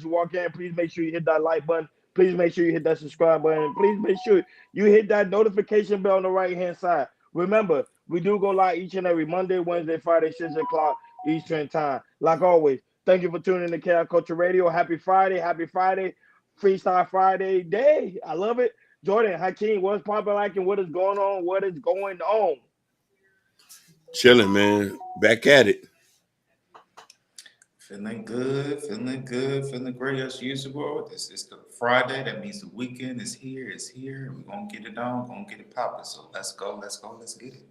you walk in, please make sure you hit that like button. Please make sure you hit that subscribe button. Please make sure you hit that notification bell on the right hand side. Remember, we do go live each and every Monday, Wednesday, Friday, 6 o'clock Eastern time. Like always, thank you for tuning in to Chaos Culture Radio. Happy Friday. Happy Friday. Freestyle Friday day. I love it. Jordan, Hakeem, what's popping like and what is going on? What is going on? Chilling, man. Back at it. Feeling good, feeling great as usual. This is the Friday. That means the weekend is here. We're going to get it on, going to get it popping. So let's go, let's get it.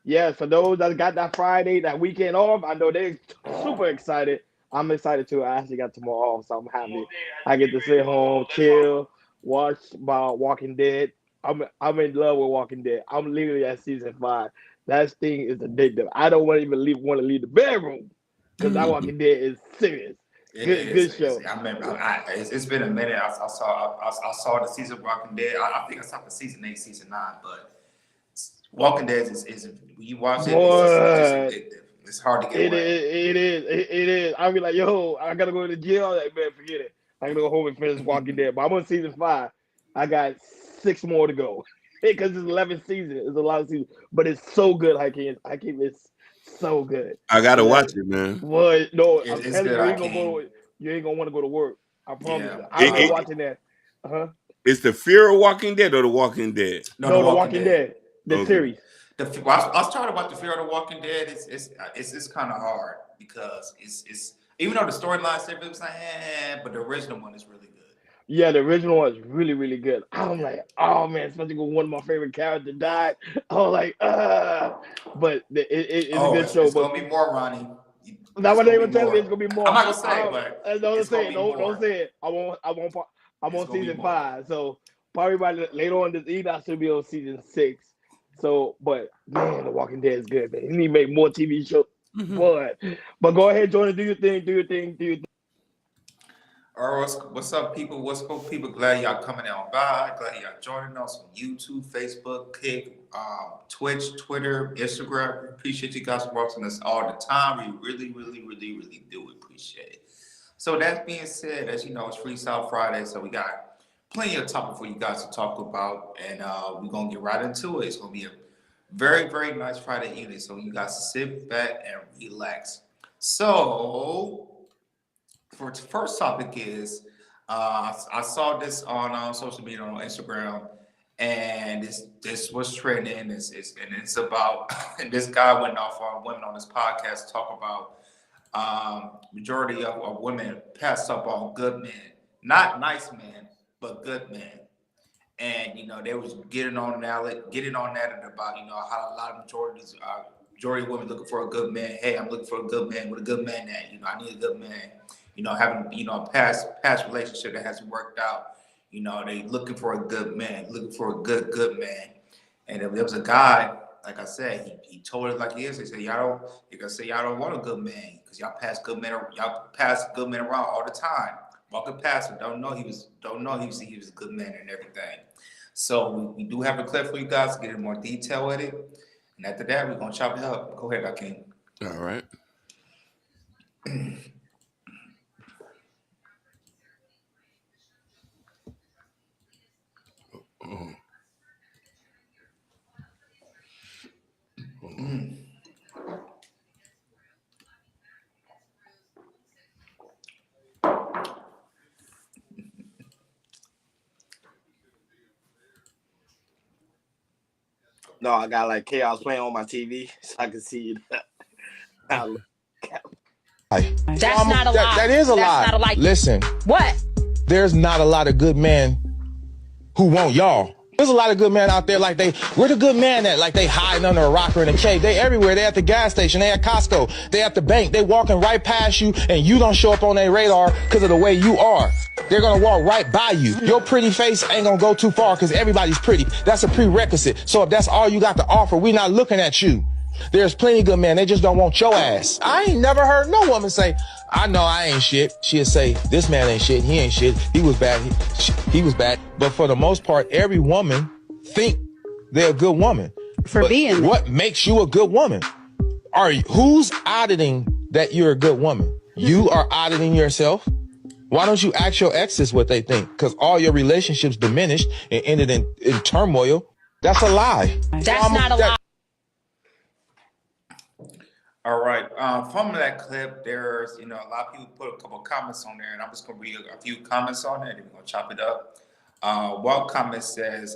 Yeah, for those that got that Friday, that weekend off, I know they're super excited. I'm excited too. I actually got tomorrow off, so I'm happy. I get to sit home, chill, watch about Walking Dead. I'm in love with Walking Dead. I'm literally at season 5. That thing is addictive. I don't want to even want to leave the bedroom because that Walking Dead is serious. Good show. I remember. It's been a minute. I saw the season of Walking Dead. I think I saw the season 8, season 9, but Walking Dead is when you watch it, it's addictive. It's hard to get away. It is. I'll be like, yo, I gotta go to the gym. I'm like, man, forget it. I gotta go home and finish Walking Dead. But I'm on season 5. I got 6 more to go because it's 11 seasons. It's a lot of seasons, but it's so good. Hakeem, it's so good. I gotta watch it, man. What? No, I'm It's telling good, you ain't gonna want to go to work. I promise. Yeah. You. I've been watching that. It's the Fear of Walking Dead or the Walking Dead? No, the Walking Dead. The series. I was talking about the Fear of the Walking Dead. It's kind of hard because it's even though the storylines everybody's like, but the original one is really good. Yeah, the original one is really, really good. I'm like, oh man, especially when one of my favorite characters died. I was like, but it's a good show. It's gonna be more, Ronnie. That's what they were telling me. It's gonna be more. I'm not gonna say it, but don't say it. I'm on season 5, so probably by later on this evening I should be on season 6. So, but man, The Walking Dead is good, man. You need to make more TV shows. But go ahead, Jordan, do your thing. All right, what's up, people? What's up, people? Glad y'all coming out by. Glad y'all joining us on YouTube, Facebook, Kick, Twitch, Twitter, Instagram. We appreciate you guys watching us all the time. We really do appreciate it. So that being said, as you know, it's Freestyle Friday, so we got plenty of topic for you guys to talk about, and we're gonna get right into it. It's gonna be a very, very nice Friday evening, so you guys sit back and relax. So for the first topic is I saw this on social media on Instagram, and this was trending. It's about and this guy went off on women on his podcast talk about majority of women pass up on good men, not nice men, but good men. And they was getting on that about how a lot of majority of women looking for a good man. Hey, I'm looking for a good man with a good man at. I need a good man. Having a past relationship that hasn't worked out. They looking for a good man, looking for a good man. And if there was a guy, like I said, he told it like it is. He said, y'all don't want a good man because y'all pass good men around all the time. Walking past him, don't know he was a good man and everything. So we do have a clip for you guys to get in more detail with it. And after that, we're gonna chop it up. Go ahead, Hakeem. All right. No, I got like chaos playing on my TV so I can see it. That's not a lie. That is a lie. Not a lie. Listen. What? There's not a lot of good men who want y'all. There's a lot of good men out there where the good man at? Like they hiding under a rock or in a cave. They everywhere. They at the gas station. They at Costco. They at the bank. They walking right past you and you don't show up on their radar because of the way you are. They're going to walk right by you. Your pretty face ain't going to go too far because everybody's pretty. That's a prerequisite. So if that's all you got to offer, we're not looking at you. There's plenty of good men. They just don't want your ass. I ain't never heard no woman say, I know I ain't shit. She'll say, this man ain't shit. He ain't shit. He was bad. He was bad. But for the most part, every woman think they're a good woman. What makes you a good woman? Who's auditing that you're a good woman? You are auditing yourself. Why don't you ask your exes what they think? Because all your relationships diminished and ended in turmoil. That's a lie. That's not a lie. All right. From that clip, there's, a lot of people put a couple of comments on there, and I'm just going to read a few comments on it, and we're going to chop it up. One comment says,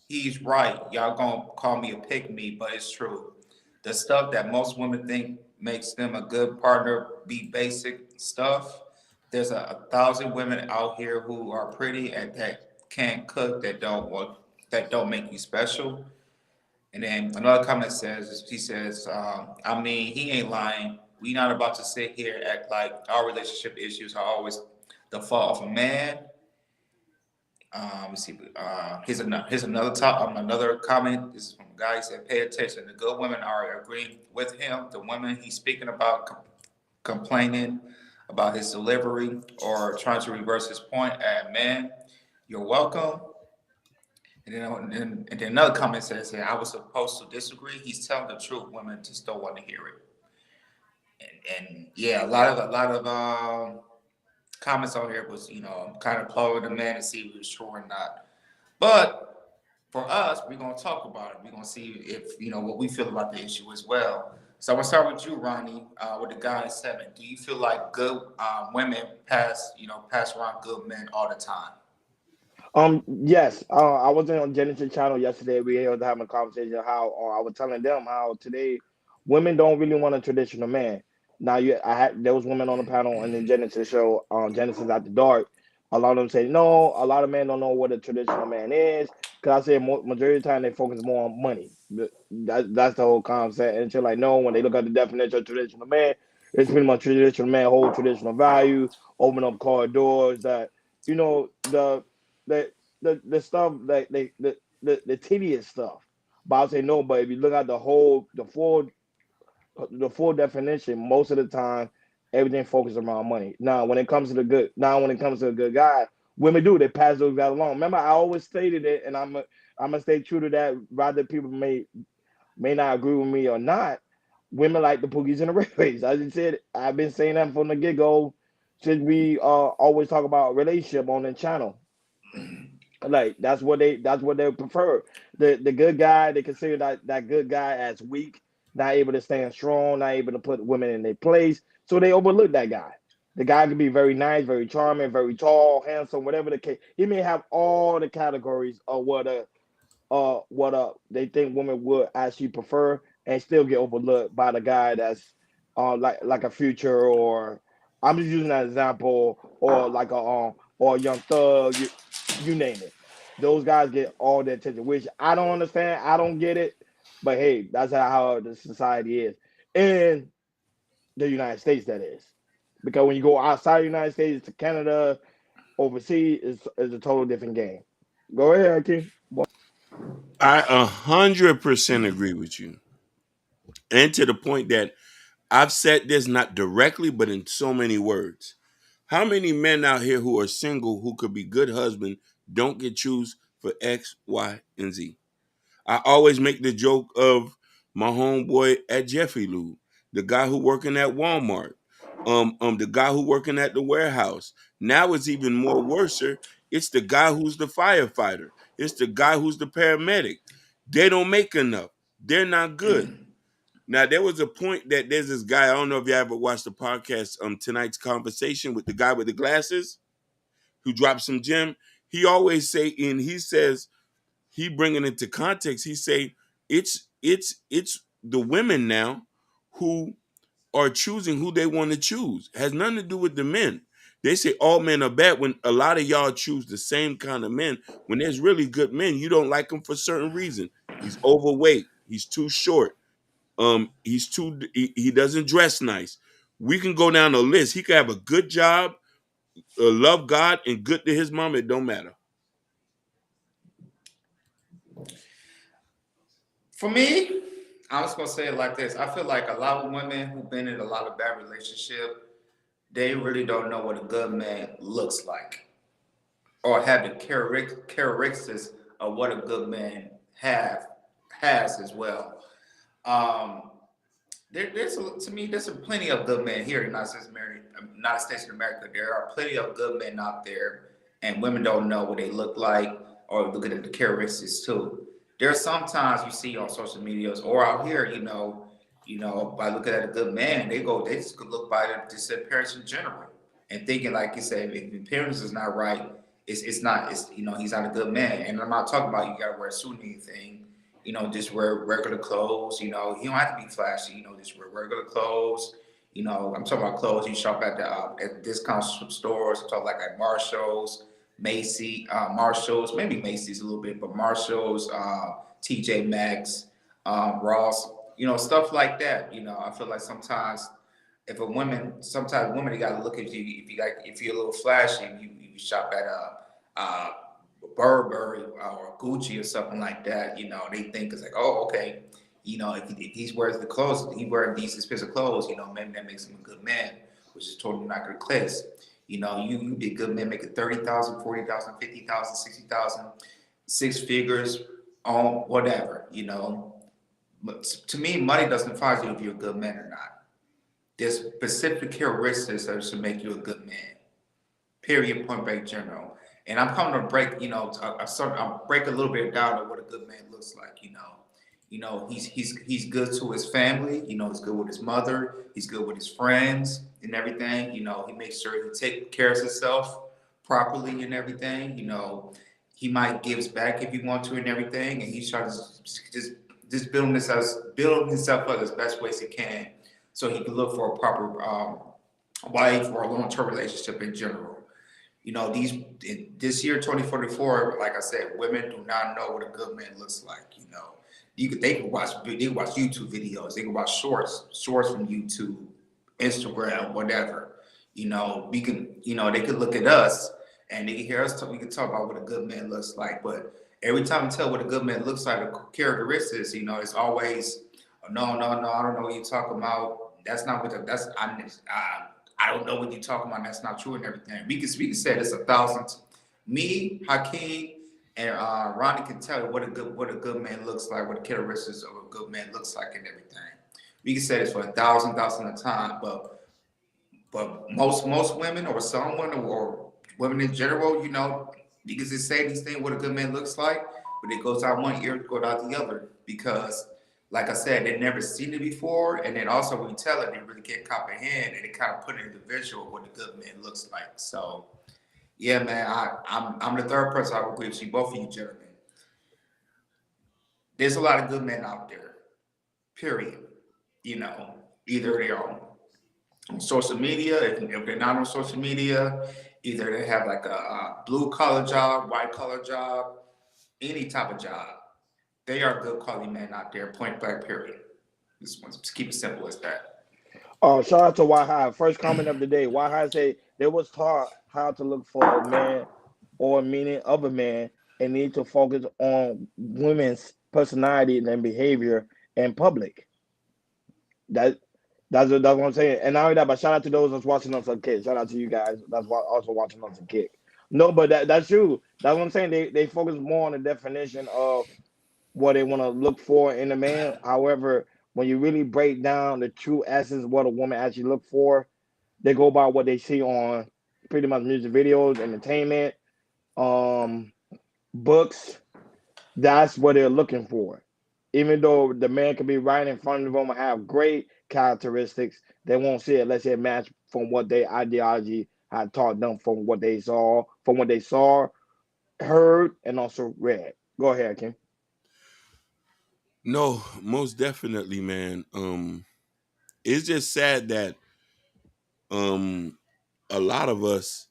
he's right. Y'all going to call me a pick me, but it's true. The stuff that most women think makes them a good partner be basic stuff. There's a thousand women out here who are pretty and that can't cook, that don't make you special. And then another comment says, he says, I mean, he ain't lying. We not about to sit here act like our relationship issues are always the fault of a man. Let's see. Here's another comment. This is from a guy. He said, "Pay attention. The good women are agreeing with him. The women he's speaking about complaining about his delivery or trying to reverse his point at man. You're welcome." And then another comment says, "I was supposed to disagree. He's telling the truth. Women just don't want to hear it." And yeah, a lot of comments on here was kind of applauding the man to see if it was true or not. But for us, we're gonna talk about it. We're gonna see if what we feel about the issue as well. So I'm gonna start with you, Ronnie, with the guy at 7. Do you feel like good women pass around good men all the time? Yes. I was on Genesis channel yesterday. We was having a conversation how I was telling them how today women don't really want a traditional man. Now I had there was women on the panel in the Genesis show, Genesis After Dark. A lot of them say no. A lot of men don't know what a traditional man is. Cause I say majority of the time they focus more on money. That's the whole concept. And she's like, no, when they look at the definition of traditional man, it's pretty much traditional man hold traditional value, open up car doors that the the stuff like the tedious stuff. But I'll say no. But if you look at the full definition, most of the time everything focuses around money. Now when it comes to a good guy, women they pass those guys along. Remember, I always stated it, and I'm gonna stay true to that. Rather people may not agree with me or not. Women like the Pookies and the Railways. As you said, I've been saying that from the get go. Since we always talk about relationship on the channel. Like that's what they prefer. The good guy, they consider that good guy as weak, not able to stand strong, not able to put women in their place. So they overlook that guy. The guy can be very nice, very charming, very tall, handsome, whatever the case. He may have all the categories of what they think women would actually prefer, and still get overlooked by the guy that's like a Future, or I'm just using that example, or like a Young Thug, you name it. Those guys get all the attention, which I don't understand. I don't get it, but hey, that's how the society is in the United States. That is because when you go outside the United States to Canada, overseas is a total different game. Go ahead, King. I 100% agree with you, and to the point that I've said this not directly, but in so many words. How many men out here who are single who could be good husband don't get choose for X, Y, and Z? I always make the joke of my homeboy at Jeffrey Lube, the guy who working at Walmart, the guy who working at the warehouse. Now it's even more worser. It's the guy who's the firefighter. It's the guy who's the paramedic. They don't make enough. They're not good. Now there was a point that there's this guy. I don't know if you ever watched the podcast. Tonight's conversation with the guy with the glasses who dropped some gem. He always say, and he says he bringing it to context. He say it's the women now who are choosing who they want to choose. Has nothing to do with the men. They say all men are bad when a lot of y'all choose the same kind of men. When there's really good men, you don't like him for certain reason. He's overweight. He's too short. He doesn't dress nice. We can go down a list. He could have a good job, love God, and good to his mom. It don't matter. For me, I'm just gonna say it like this. I feel like a lot of women who've been in a lot of bad relationship, they really don't know what a good man looks like, or have the characteristics of what a good man has as well. Um, To me, there's plenty of good men here in United States of America. There are plenty of good men out there, and women don't know what they look like or look at the characteristics too. There are sometimes you see on social medias or out here, by looking at a good man, they just could look by the appearance in general and thinking like you said, if the appearance is not right, it's not it's he's not a good man. And I'm not talking about you gotta wear a suit or anything. Just wear regular clothes. You don't have to be flashy. Just wear regular clothes. I'm talking about clothes you shop at discount stores. I'm talking like at Marshalls, Marshalls, maybe Macy's a little bit, but Marshalls, TJ Maxx, Ross, stuff like that. I feel like sometimes women got to look at you if you're a little flashy, you shop at Burberry or Gucci or something like that. They think it's like, oh, okay, if he wears the clothes, he wears these expensive clothes, maybe that makes him a good man, which is totally not the case. You be a good man making 30,000, 40,000, 50,000, 60,000, six figures on whatever. But to me, money doesn't define you if you're a good man or not. There's specific characteristics that should make you a good man. Period. Point blank. General. And I'm coming to break. I'll break a little bit down of what a good man looks like. He's good to his family. He's good with his mother. He's good with his friends and everything. He makes sure he takes care of himself properly and everything. He might gives back if he wants to and everything. And he's trying to just build himself up as best way as he can, so he can look for a proper wife or a long-term relationship in general. This year 2044, like I said, women do not know what a good man looks like. They can watch YouTube videos, they can watch shorts from YouTube, Instagram, whatever. We can they could look at us and they can hear us talk. We can talk about what a good man looks like, but every time we tell what a good man looks like, the characteristics, it's always, oh, no, I don't know what you're talking about. That's not what I don't know what you're talking about. That's not true and everything. We can say this 1,000. Me, Hakeem, and Ronnie can tell you what a good man looks like, what the characteristics of a good man looks like, and everything. We can say this for 1,000 a time, but most women or some women or women in general, you can just say these things what a good man looks like, but it goes out one ear, it goes out the other because, like I said, they've never seen it before, and then also when you tell it, they really can't comprehend, and it kind of put it in the visual what a good man looks like. So, yeah, man, I'm the third person I would agree with you, both of you gentlemen. There's a lot of good men out there, period. Either they're on social media, if they're not on social media, either they have like a blue collar job, white collar job, any type of job. They are good quality men out there, point blank, period. Just keep it simple as that. Shout out to Why High. First comment of the day. Why High say they was taught how to look for a man or meaning of a man and need to focus on women's personality and behavior in public. That that's what I'm saying. And not only that, but shout out to those that's watching us on Kick. Shout out to you guys that's also watching us on Kick. No, but that's true. That's what I'm saying. They focus more on the definition of what they want to look for in a man. However, when you really break down the true essence of what a woman actually look for, they go by what they see on pretty much music videos, entertainment, um, books. That's what they're looking for. Even though the man can be right in front of them and have great characteristics, they won't see it unless it match from what their ideology had taught them from what they saw, heard, and also read. Go ahead, Kim. No, most definitely, man. It's just sad that um a lot of us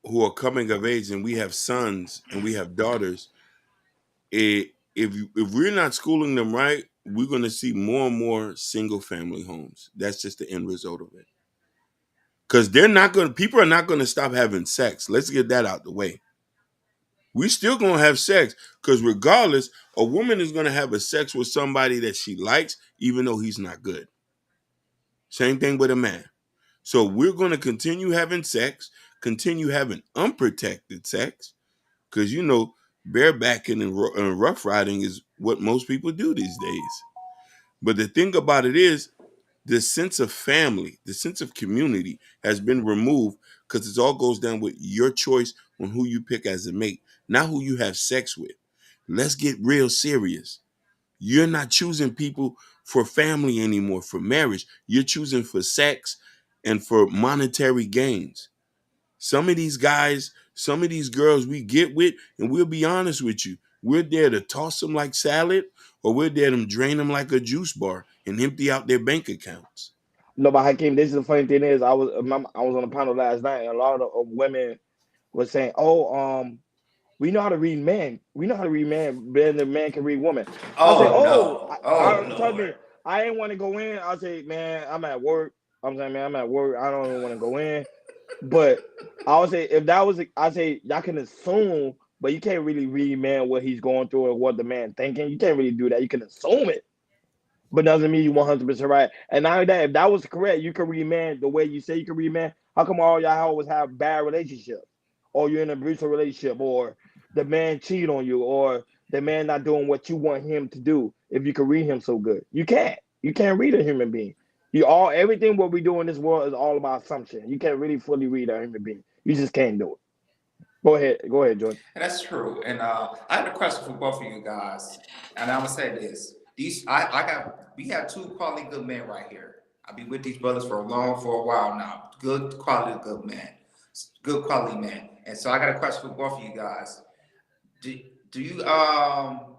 who are coming of age and we have sons and we have daughters, if we're not schooling them right, we're going to see more and more single family homes. That's just the end result of it. Because people are not going to stop having sex. Let's get that out the way. We still going to have sex because regardless, a woman is going to have a sex with somebody that she likes, even though he's not good. Same thing with a man. So we're going to continue having sex, continue having unprotected sex, because barebacking and rough riding is what most people do these days. But the thing about it is, The sense of family, the sense of community has been removed because it all goes down with your choice on who you pick as a mate, not who you have sex with. Let's get real serious. You're not choosing people for family anymore, for marriage. You're choosing for sex and for monetary gains. Some of these guys, some of these girls we get with, and we'll be honest with you, we're there to toss them like salad, or we're there to drain them like a juice bar and empty out their bank accounts. No, but Hakeem, this is the funny thing is I was on a panel last night, and a lot of women were saying, "Oh, we know how to read men. We know how to read men better than man can read woman." I say, Oh "Oh, no. Oh trust Lord. me, I ain't want to go in." I say, "Man, I'm at work." I'm saying, "Man, I'm at work. I don't even want to go in." But I would say if that was, I say y'all can assume, but you can't really read man what he's going through or what the man thinking. You can't really do that. You can assume it, but doesn't mean you 100% right. And now that if that was correct, you can read man the way you say you can read man. How come all y'all always have bad relationships, or you're in a abusive relationship, or the man cheat on you, or the man not doing what you want him to do? If you can read him so good, you can't. You can't read a human being. You all everything what we do in this world is all about assumption. You can't really fully read a human being. You just can't do it. Go ahead, Jordan. And that's true. And I have a question for both of you guys. And I'm gonna say this: I got we have two quality good men right here. I've been with these brothers for a while now. Good quality good men, good quality men. And so I got a question for both of you guys. Do, do you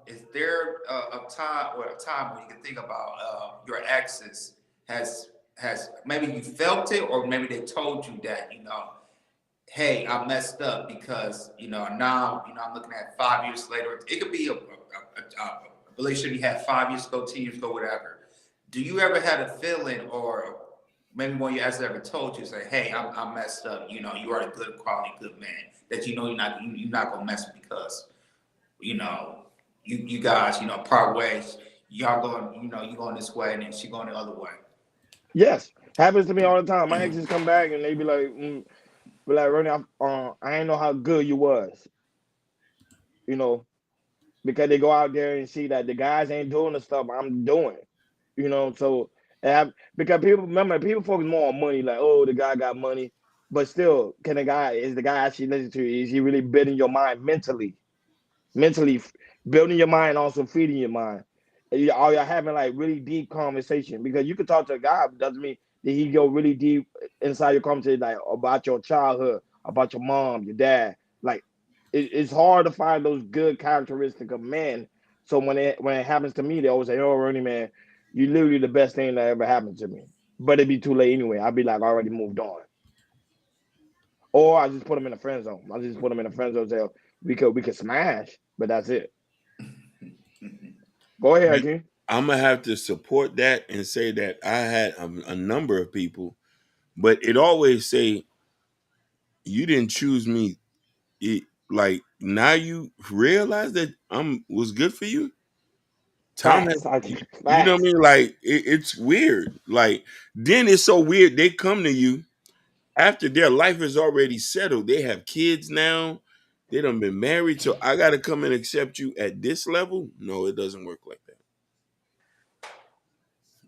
is there a time when you can think about your exes has maybe you felt it or maybe they told you that hey, I messed up because now I'm looking at 5 years later. It could be a relationship you had 5 years ago, 10 years ago, whatever. Do you ever had a feeling, or maybe one of your exes ever told you, say, "Hey, I'm messed up. You are a good quality, good man. That you're not gonna mess with because you know you guys part ways. Y'all going you going this way and then she going the other way." Yes, happens to me all the time. My exes come back and they be like, Ronnie, I ain't know how good you was, you know, because they go out there and see that the guys ain't doing the stuff I'm doing, So, because people remember, people focus more on money, like, oh, the guy got money, but still, is the guy actually listening to you? Is he really building your mind mentally building your mind, also feeding your mind? Are y'all having like really deep conversation? Because you can talk to a guy, but doesn't mean that he go really deep inside your conversation, like about your childhood, about your mom, your dad. Like it's hard to find those good characteristics of men. So when it happens to me, they always say, "Oh, Ronnie, man, you literally the best thing that ever happened to me." But it'd be too late anyway. I'd be like, I already moved on, or I just put them in a friend zone. I just put them in a friend zone. Say, we could smash, but that's it. Go ahead, Hakeem. I'm gonna have to support that and say that I had a number of people, but it always say you didn't choose me. Like now you realize that I'm was good for you. Tom has, Facts, Hakeem. you know what I Facts. mean? Like it's weird. Like then it's so weird. They come to you after their life is already settled. They have kids now. They done been married. So I gotta come and accept you at this level. No, it doesn't work like that.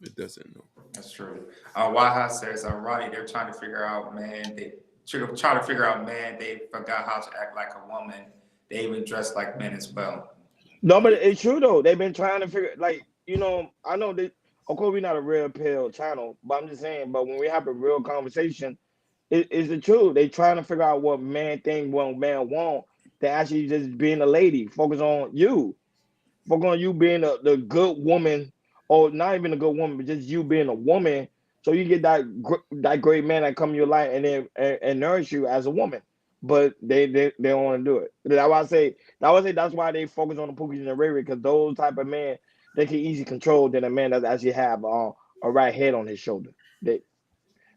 It doesn't. No. That's true. Waha says, Roddy, they're trying to figure out, man, trying to figure out, man, they forgot how to act like a woman. They even dress like men as well. No, but it's true though. They've been trying to figure, like, I know that. Of course, we're not a real pill channel, but I'm just saying. But when we have a real conversation, it's the truth. They trying to figure out what man think, what man want. They actually just being a lady. Focus on you being the good woman, or not even a good woman, but just you being a woman. So you get that great man that come in your life and then and nourish you as a woman. But they don't want to do it. That's why they focus on the Pookies and the Ray Ray, because those type of men they can easily control than a man that actually have a right head on his shoulder. They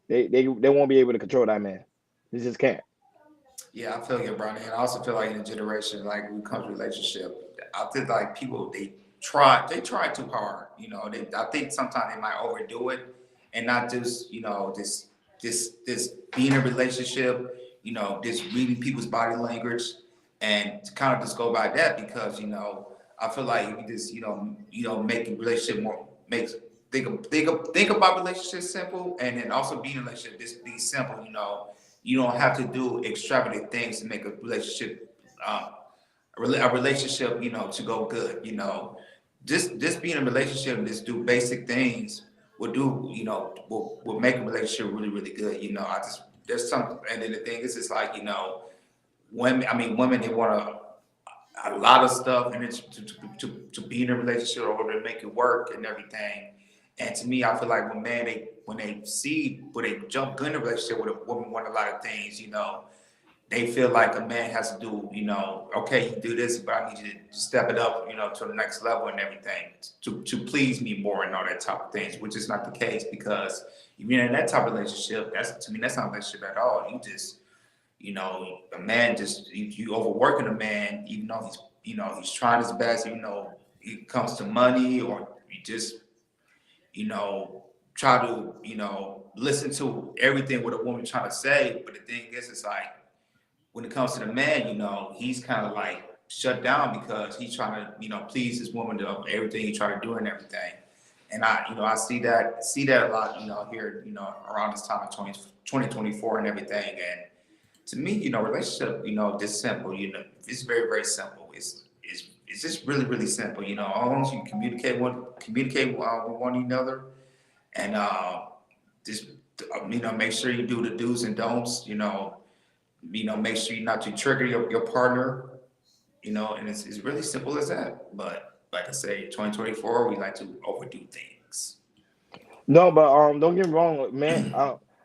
they won't be able to control that man. They just can't. Yeah, I feel you, Brownie. And I also feel like in a generation, like when it comes to relationship, I feel like people they try too hard. I think sometimes they might overdo it and not just this being in a relationship. Just reading people's body language and to kind of just go by that because I feel like if you just make a relationship more makes think about relationships simple, and then also being in a relationship just be simple. You don't have to do extravagant things to make a relationship, a relationship, to go good. Just being in a relationship and just do basic things will make a relationship really really good. I just there's some, and then the thing is, it's like women they want a lot of stuff and it's to be in a relationship or to make it work and everything. And to me, I feel like when they jump good in a relationship with a woman want a lot of things, they feel like a man has to do, okay, you do this, but I need you to step it up, to the next level and everything to please me more and all that type of things, which is not the case because if you're in that type of relationship, to me, that's not a relationship at all. A man just you overworking a man, even though he's trying his best, even though it comes to money, or you just you know try to listen to everything what a woman trying to say. But the thing is, it's like when it comes to the man, he's kind of like shut down because he's trying to please his woman to everything he try to do and everything. And I see that a lot, here, around this time of 2024 and everything. And to me, relationship, just simple. It's very, very simple. It's just really, really simple. As long as you communicate with one another, and just make sure you do the do's and don'ts. Make sure you not to trigger your partner. And it's really simple as that. But like I say, 2024, we like to overdo things. No, but don't get me wrong, man.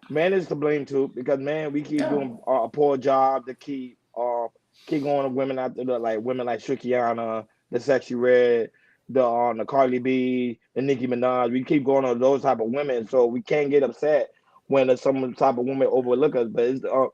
Man is to blame too because man, we keep Yeah. doing a poor job to keep going to women out there like women like Shukiana, the Sexy Red, the Carly B, the Nicki Minaj. We keep going on those type of women, so we can't get upset when some type of woman overlook us. But it's a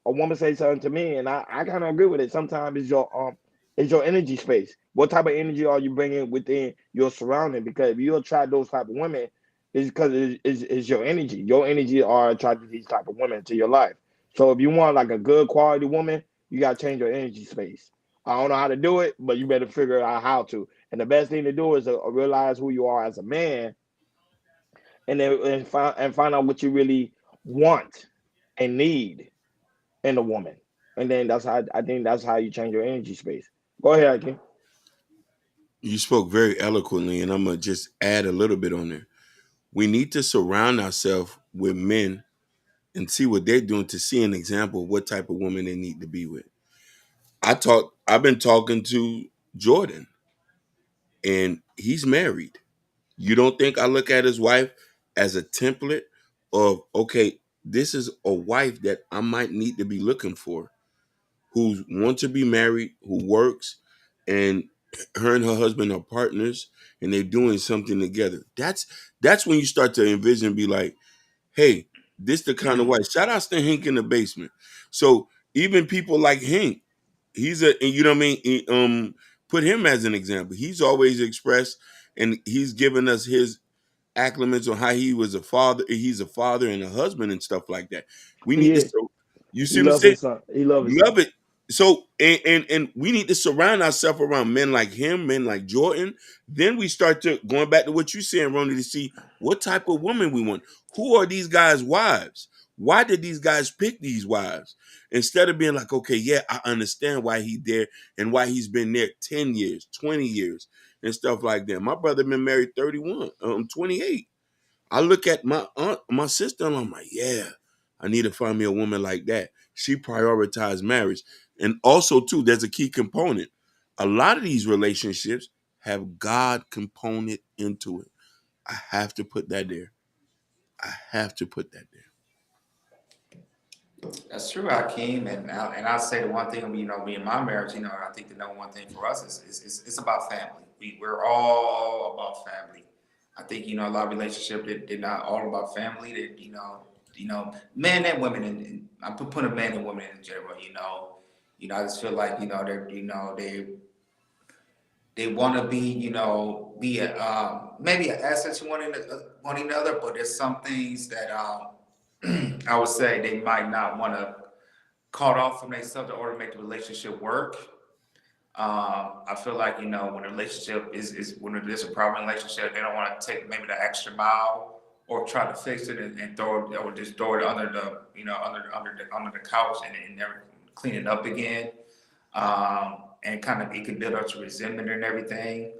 woman say something to me, and I kind of agree with it. Sometimes it's your energy space. What type of energy are you bringing within your surrounding? Because if you attract those type of women, it's because it's your energy. Your energy are attracted to these type of women to your life. So if you want like a good quality woman, you gotta change your energy space. I don't know how to do it, but you better figure out how to. And the best thing to do is to realize who you are as a man, and then find out what you really want and need in a woman. And then that's how I think that's how you change your energy space. Go ahead, King. You spoke very eloquently, and I'm gonna just add a little bit on there. We need to surround ourselves with men and see what they're doing to see an example of what type of woman they need to be with. I've been talking to Jordan, and he's married. You don't think I look at his wife as a template of, okay, this is a wife that I might need to be looking for, who wants to be married, who works, and her and her husband are partners, and they're doing something together. That's when you start to envision and be like, hey, this the kind of wife. Shout out to Hink in the basement. So even people like Hink, you know what I mean. Put him as an example. He's always expressed, and he's given us his acclimates on how he was a father. He's a father and a husband and stuff like that. We need to. Yeah, So, you see he what I'm love saying? his son. He love his Love son. it. So and we need to surround ourselves around men like him, men like Jordan. Then we start to going back to what you're saying, Ronnie, to see what type of woman we want. Who are these guys' wives? Why did these guys pick these wives? Instead of being like, okay, yeah, I understand why he's there and why he's been there 10 years, 20 years, and stuff like that. My brother been married 31, 28. I look at my aunt, my sister, and I'm like, yeah, I need to find me a woman like that. She prioritized marriage. And also, too, there's a key component. A lot of these relationships have God component into it. I have to put that there. I have to put that there. That's true, Hakeem, and I'll say the one thing, me and my marriage, I think the number one thing for us is it's about family. We're all about family. I think a lot of relationships they're not all about family. That men and women, and I'm putting men and women in general. I just feel like they want to be be maybe an asset to one another, but there's some things that I would say they might not want to cut off from themselves in order to make the relationship work. I feel like, when a relationship is when there's a problem in a relationship, they don't want to take maybe the extra mile or try to fix it and throw it, or just throw it under the under the couch and never clean it up again. And kind of it can build up to resentment and everything.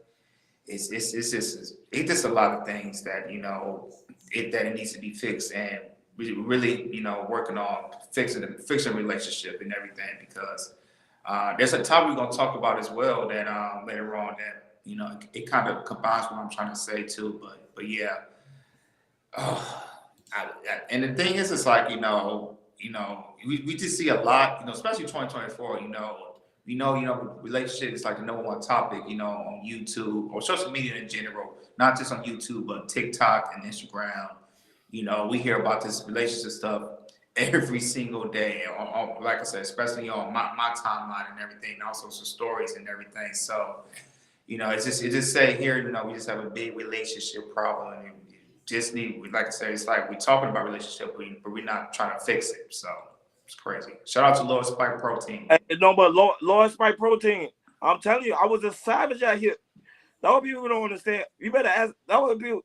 It's just a lot of things that it needs to be fixed, and we really working on fixing relationship and everything, because there's a topic we're going to talk about as well that later on that it kind of combines what I'm trying to say too, but yeah. Oh, and the thing is, it's like we just see a lot, especially 2024. Relationship is like the number one topic, on YouTube or social media in general, not just on YouTube, but TikTok and Instagram. We hear about this relationship stuff every single day. Like I said, especially on my timeline and everything, and also some stories and everything. So, it just say here, we just have a big relationship problem, and just like I said, it's like we're talking about relationship, but we're not trying to fix it. So it's crazy. Shout out to Low Spike Protein. Hey, no, but low spike protein. I'm telling you, I was a savage out here. That what people don't understand. You better ask. That what people.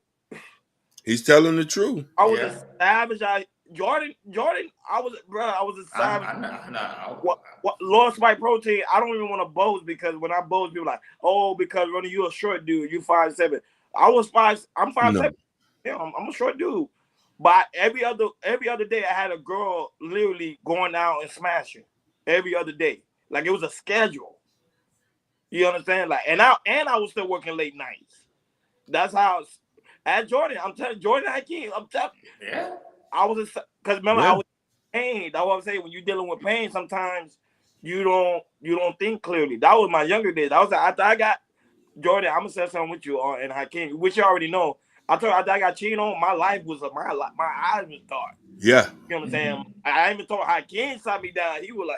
He's telling the truth. I was a savage out. Jordan. I was, bro. I was a savage. I know. What low spike protein? I don't even want to boast, because when I boast, people like, oh, because Ronnie, you a short dude. You 5'7". I was 5. I'm 5'7". No. Yeah, I'm a short dude. But every other day, I had a girl literally going out and smashing every other day. Like it was a schedule. You understand? Like, and I was still working late nights. That's how. At Jordan, I'm telling Jordan Hakeem, I'm telling you. Yeah. I was, because remember, I was in pain. That's what I'm saying. When you're dealing with pain, sometimes you don't think clearly. That was my younger days. I was after I got Jordan. I'm gonna say something with you and Hakeem, which you already know. I told you after I got cheated on, my life was my eyes was dark. Yeah. You know what I'm saying? I even told Hakeem sat me down. He was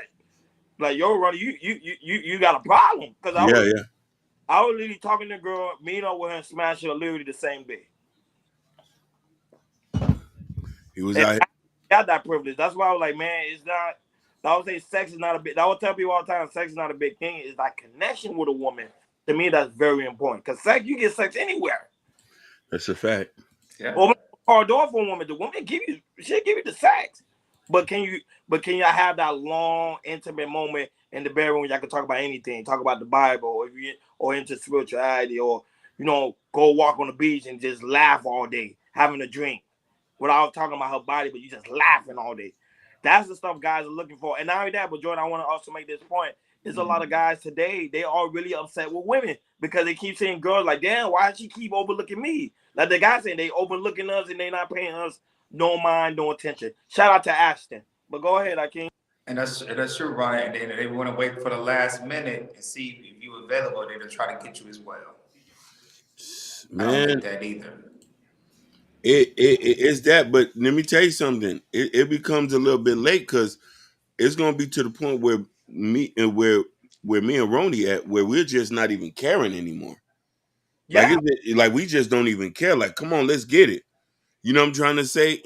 like, yo, Ronnie, you got a problem, because I was literally talking to the girl, meeting up with her and smashing her literally the same day. He was out here. I got that privilege. That's why I was like, man, it's not. I would say sex is not a big. I would tell people all the time, sex is not a big thing. It's like connection with a woman. To me, that's very important. Because sex, you get sex anywhere. That's a fact. Yeah. Open the car door for a woman. The woman she'll give you the sex. But can you have that long, intimate moment in the bedroom where y'all can talk about anything, talk about the Bible, or into spirituality, or go walk on the beach and just laugh all day, having a drink, without talking about her body, but you just laughing all day. That's the stuff guys are looking for. And not only that, but Jordan, I want to also make this point. There's a lot of guys today, they are really upset with women because they keep saying girls like, damn, why does she keep overlooking me? Like the guys saying they overlooking us and they not paying us no mind, no attention. Shout out to Ashton. But go ahead, Akeem. And that's true, Ronnie. And then they want to wait for the last minute and see if you're available. They'll try to get you as well. Man, I don't like that either. It's that, but let me tell you something. It becomes a little bit late, because it's gonna be to the point where me and Ronnie at, where we're just not even caring anymore. Yeah. Like we just don't even care. Like, come on, let's get it. You know what I'm trying to say?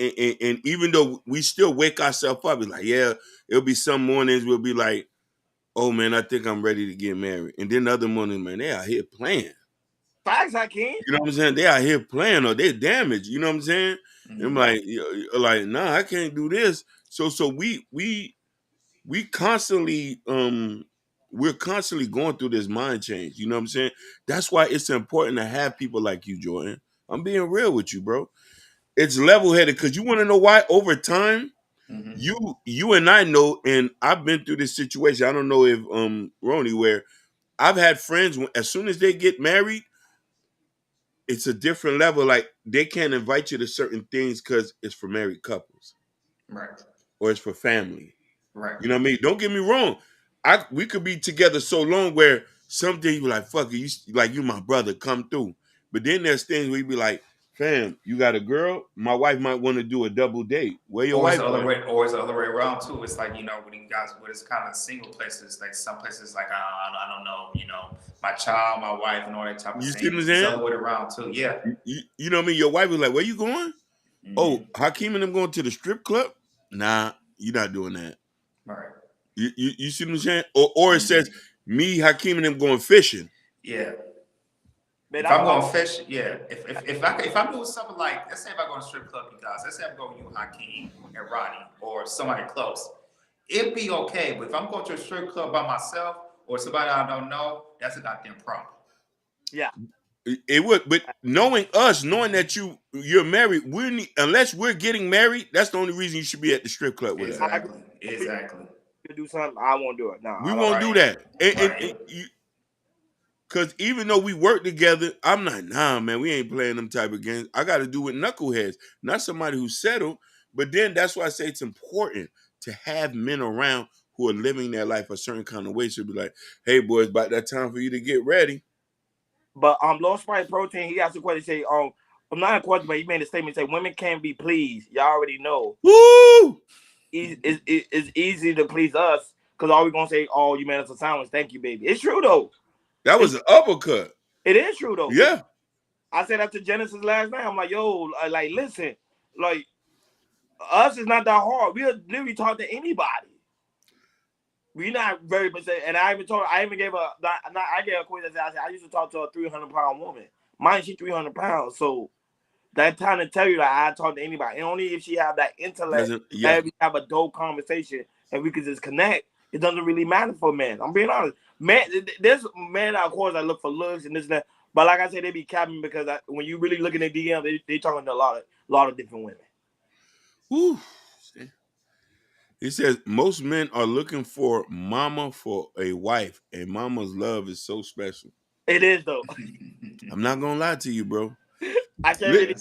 And even though we still wake ourselves up, it's like, yeah, it'll be some mornings we'll be like, oh man, I think I'm ready to get married. And then the other morning, man, they out here playing. Facts, Hakeem. You know what I'm saying? They out here playing, or they're damaged. You know what I'm saying? I'm like, nah, I can't do this. So we constantly we're constantly going through this mind change. You know what I'm saying? That's why it's important to have people like you, Jordan. I'm being real with you, bro. It's level headed, because you want to know why. Over time, you and I know, and I've been through this situation. I don't know if Ronnie, where I've had friends as soon as they get married, it's a different level. Like they can't invite you to certain things because it's for married couples, Right. or it's for family. Right. You know what I mean? Don't get me wrong. We could be together so long where someday you be like, fuck it, you my brother, come through. But then there's things where you be like, fam, you got a girl? My wife might want to do a double date. Where your wife? Or it's the other way around too. It's like, when you guys, when it's kind of single places, like some places like I don't know, my child, my wife, and all that type of You thing. see what I'm saying? It's the other way around too. Yeah. You know what I mean? Your wife was like, where you going? Oh, Hakeem and them going to the strip club? Nah, you're not doing that. Right. You see what I'm saying? Or it says, Me, Hakeem, and them going fishing. Yeah. Man, If I'm going fish, yeah. If I'm doing something like, let's say if I go to a strip club, you guys, let's say I'm going with you, Hakeem and Ronnie, or somebody close, it'd be okay. But if I'm going to a strip club by myself or somebody I don't know, that's a goddamn problem. Yeah. It would, but knowing us, knowing that you're married, unless we're getting married, that's the only reason you should be at the strip club with us. I agree. Exactly. Exactly. To do something, I won't do it. No, We I don't. won't do Right. that, and Right. because even though we work together, I'm not. Nah, man, we ain't playing them type of games. I got to do with knuckleheads, not somebody who's settled. But then that's why I say it's important to have men around who are living their life a certain kind of way. So be like, hey, boys, about that time for you to get ready. But low spice protein, he asked a question. Say, I'm not a question, but he made a statement. Say, women can't be pleased. Y'all already know. Woo! It's easy to please us because all we gonna say, oh, you made us a sandwich. Thank you, baby. It's true though. That was an uppercut. It is true though. Yeah. I said that to Genesis last night. I'm like, yo, like, listen, like, us is not that hard. We'll literally talk to anybody. We're not very percent. And I even gave I gave a quiz that I said I used to talk to a 300-pound woman. Mine, she 300 pounds. So that time to tell you that I talk to anybody. And only if she have that intellect Yeah. and we have a dope conversation and we can just connect. It doesn't really matter for men. I'm being honest. Man, there's men, of course, I look for looks and this and that. But like I said, they be capping because when you really look in their DM, they talking to a lot of different women. Woo. He says most men are looking for mama for a wife, and mama's love is so special. It is though. I'm not gonna lie to you, bro. I can't Li- really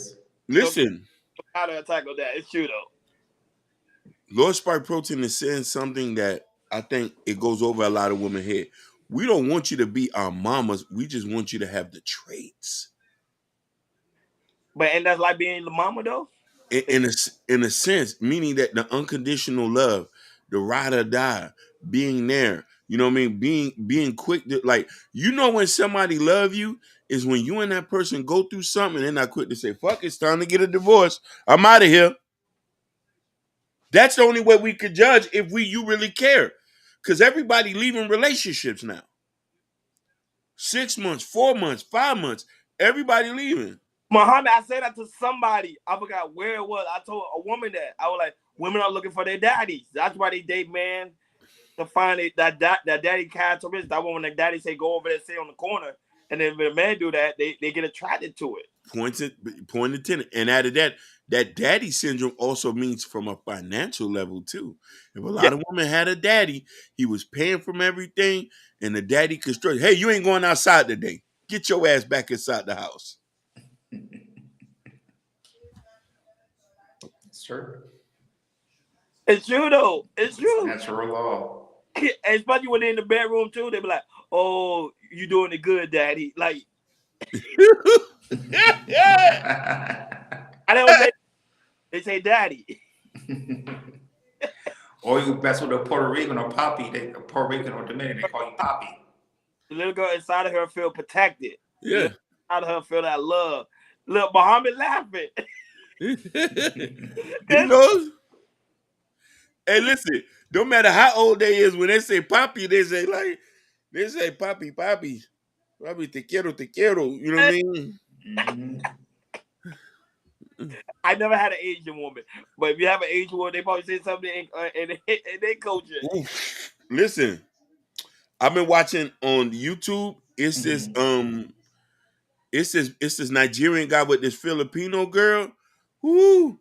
Listen, how to tackle that. It's true though. Lord Spark Protein is saying something that I think it goes over a lot of women head. We don't want you to be our mamas. We just want you to have the traits. But and that's like being the mama though. In a sense, meaning that the unconditional love, the ride or die, being there. You know what I mean? Being quick to, like, you know, when somebody love you is when you and that person go through something and they're not quick to say, fuck, it's time to get a divorce. I'm out of here. That's the only way we could judge if you really care. Because everybody leaving relationships now. 6 months, 4 months, 5 months, everybody leaving. Muhammad, I said that to somebody. I forgot where it was. I told a woman that. I was like, women are looking for their daddies. That's why they date man to find it that daddy characteristics. That woman, that daddy say go over there, sit on the corner. And then when a man do that, they get attracted to it. Point intended. And added that daddy syndrome also means from a financial level too. If a Yeah. lot of women had a daddy, he was paying from everything, and the daddy constructed, hey, you ain't going outside today. Get your ass back inside the house. It's true. It's true though. It's true. Natural law. Especially when they're in the bedroom too. They be like, "Oh, you doing it good, daddy." Like I don't say. They say daddy. Or you mess with a Puerto Rican or Poppy, Puerto Rican or Dominican, they call you Poppy. The little girl inside of her feel protected. Yeah. Inside of her feel that love. Look, Muhammad laughing. You know? Hey, listen, no matter how old they is, when they say papi, they say papi, papi, papi, te quiero. You know what I mean? Mm-hmm. I never had an Asian woman, but if you have an Asian woman, they probably say something in their culture. Oof. Listen, I've been watching on YouTube. It's this it's this Nigerian guy with this Filipino girl. Woo!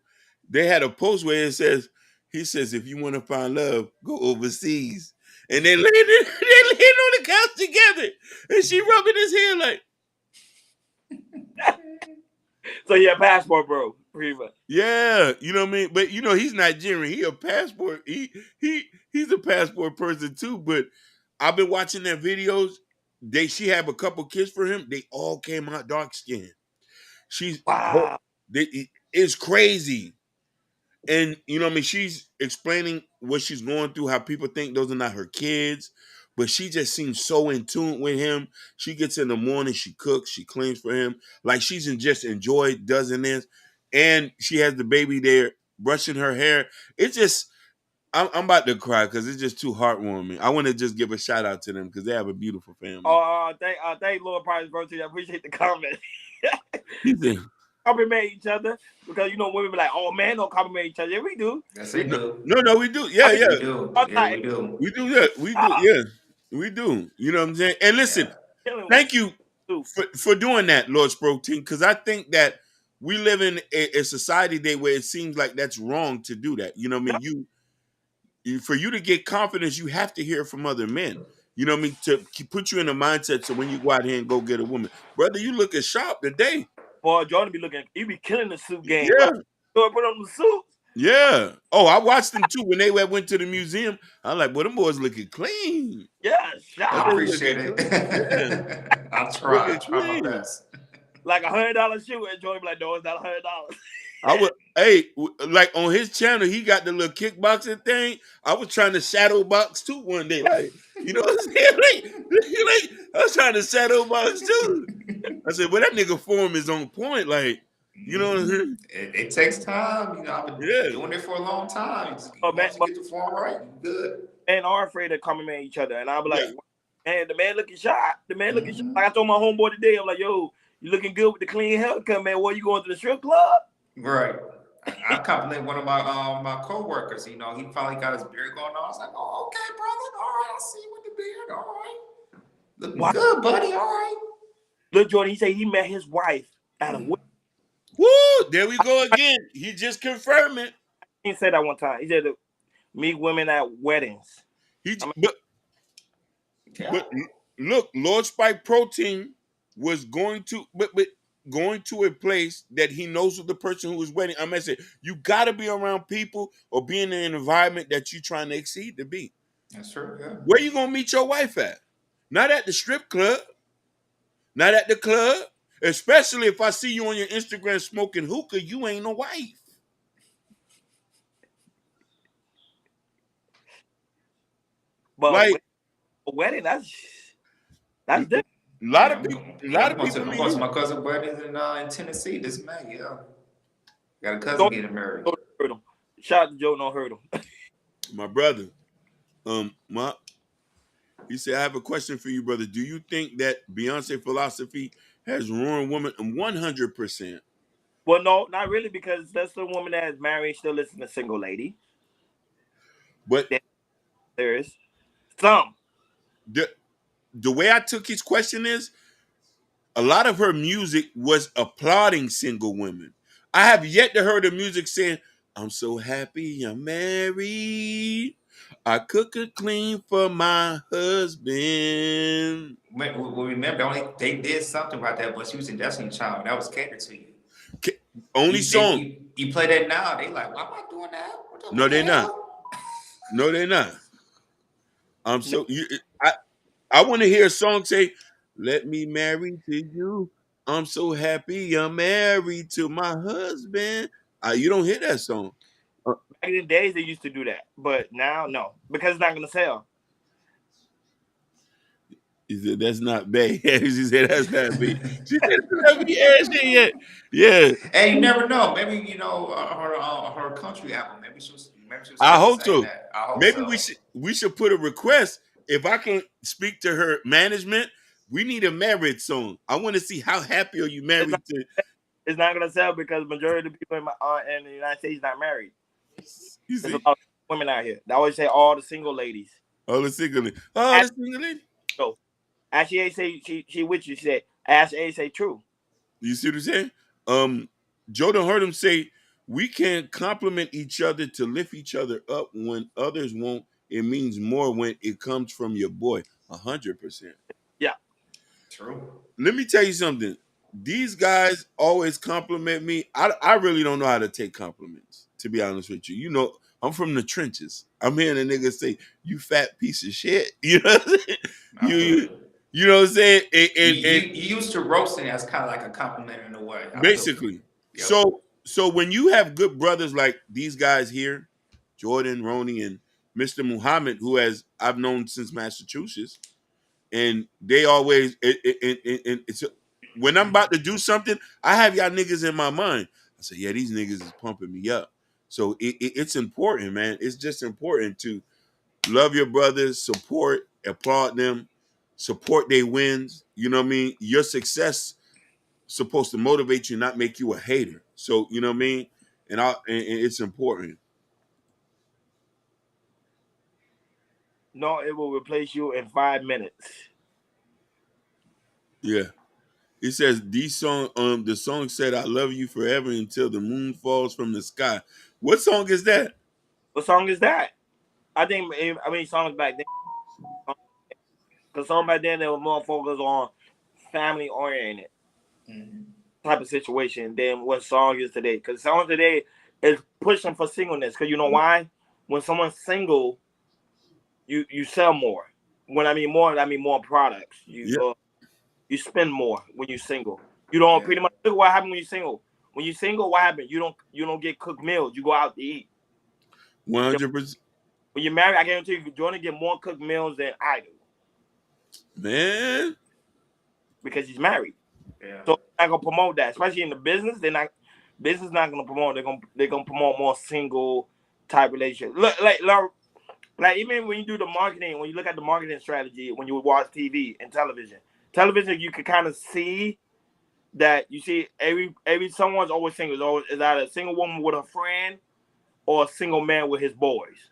They had a post where he says, if you want to find love, go overseas. And they laying on the couch together. And she rubbing his hair like, So yeah, passport, bro. Pretty much. yeah, you know what I mean? But you know, he's Nigerian. He a passport. He's a passport person too. But I've been watching their videos. She have a couple kids for him. They all came out dark skinned. Wow. It's crazy. And you know what I mean? She's explaining what she's going through, how people think those are not her kids. But she just seems so in tune with him. She gets in the morning, she cooks, she cleans for him. Like she's just enjoyed doing this. And she has the baby there brushing her hair. It's just I'm about to cry because it's just too heartwarming. I want to just give a shout out to them because they have a beautiful family. Thank Lord Price Virtue. I appreciate the comment. He said, Compliment each other because women be like, "Oh man, don't compliment each other." Yeah, we do. Yes, they no, do. no, we do. I Yeah, mean, yeah, We do. Yeah, sometimes we do. we do. Yeah, we do. ah, Yeah, we do. You know what I'm saying? And listen, Yeah. killing thank you too. for doing that, Lord Sprotein, because I think that we live in a society today where it seems like that's wrong to do that. You know what I No, mean? For you to get confidence, you have to hear from other men. You know what I mean? To put you in a mindset so when you go out here and go get a woman, brother, you looking sharp today. boy, Jordan be looking. He be killing the suit game. Yeah, Like, Jordan put on the suit. yeah. Oh, I watched them too when they went to the museum. I'm like, boy, them boys looking clean. Yeah, Them I shot boys appreciate looking it. clean. Yeah, I try. I looking try my clean. best. like $100 shoe, and Jordan be like, "No, it's not $100." I would, hey, like on his channel, he got the little kickboxing thing. I was trying to shadow box too one day, like, you know what I'm saying? Like, I was trying to shadow box too. I said, well, that nigga form is on point, like, you know what I'm saying? It takes time. I've been Yeah, doing it for a long time. But man, Once you get the form right, you good. men are afraid to compliment each other, and I'll be like, yeah. "Man, the man looking shot. The man looking shot." Hmm. Like I told my homeboy today, I'm like, "Yo, you looking good with the clean haircut, man. What, you going to the strip club?" Right. I compliment one of my coworkers. He finally got his beard going on. I was like, "Oh, okay, brother. All right, I see you with the beard. All right, looking Why? good, buddy. All right." Look, Jordan, he said he met his wife at a wedding. Woo! There we go again. He just confirmed it. He said that one time. He said to meet women at weddings. He, I mean, Yeah, but look, Lord Spike Protein was going to, but going to a place that he knows with the person who was wedding. I'm gonna say you got to be around people or be in an environment that you're trying to exceed to be. that's true. Yeah. Where you gonna meet your wife at? Not at the strip club, not at the club. Especially if I see you on your Instagram smoking hookah, you ain't no wife. but Like a wedding, a that's different. lot Yeah, of people, a yeah, lot of people I'm meet going to you. my cousin's wedding in Tennessee this May. Yeah, got a cousin Don't getting married. hurt him. Shout out to Joe, don't hurt him. My brother, my he said, I have a question for you, brother. Do you think that Beyonce philosophy has ruined women? 100%. Well, no, not really, because that's the woman that is married still listen to single lady. But There is some. the way I took his question is a lot of her music was applauding single women. I have yet to hear the music saying, I'm so happy I'm married. I cook and clean for my husband. Remember, they did something about that, but she was in Destiny Child. That was catered to you. Only song. You play that now, they like, why am I doing that? No, What the they're not. hell? No, they're not. So I want to hear a song say, "Let me marry to you. I'm so happy I'm married to my husband." You don't hear that song. Uh, Back in the days, they used to do that, but now, no, because it's not going to sell. He said, "That's not bad." She said, "That's not me." She said, "That's not me." Yeah, she, yeah, yeah. Hey, you never know. Maybe her country album. Maybe she was I supposed to hope sing so. that. I hope Maybe so. we should put a request. If I can speak to her management, we need a marriage song. I want to see how happy are you It's not, married to. it's not going to sell because majority of the people in the United States not married. You There's a see, lot of women out here. They always say all the single ladies. oh the single, oh the single lady. So, Ashley A say she with you. She said Ashley A say true. You see what I'm saying? Jordan heard him say, we can compliment each other to lift each other up when others won't. It means more when it comes from your boy. 100%. Yeah. True. Let me tell you something. These guys always compliment me. I really don't know how to take compliments, to be honest with you. You know, I'm from the trenches. I'm hearing a nigga say, you fat piece of shit. You know what I'm saying? I feel You, you. you know what I'm saying? You used to roasting as kind of like a compliment in a way. I feel you. Basically. Yep. So when you have good brothers like these guys here, Jordan, Ronnie, and Mr. Muhammad, who has I've known since Massachusetts, and they always it's when I'm about to do something, I have y'all niggas in my mind. I say, yeah, these niggas is pumping me up. So it's important, man. It's just important to love your brothers, support, applaud them, support their wins. You know what I mean? Your success supposed to motivate you, not make you a hater. So you know what I mean? And it's important. No, it will replace you in 5 minutes. Yeah. It says these song the song said I love you forever until the moon falls from the sky. What song is that? What song is that? I mean songs back then. Because songs back then they were more focused on family oriented Mm-hmm. type of situation than what song is today. Because song today is pushing for singleness. Because you know why? When someone's single, you sell more. When I mean more, I mean more products. You Yeah, you spend more when you're single. You don't Yeah, pretty much look what happened when you're single. When you're single, what happened? You don't get cooked meals. You go out to eat. 100%. When you're married, I guarantee you, you're going to get more cooked meals than I do Man. because he's married. yeah, So they're not gonna promote that, especially in the business. They're not business not gonna promote. They're gonna promote more single type relationship. Look, like even when you do the marketing, when you look at the marketing strategy, when you watch TV and television, you can kind of see that you see every someone's always single. Is either a single woman with a friend or a single man with his boys.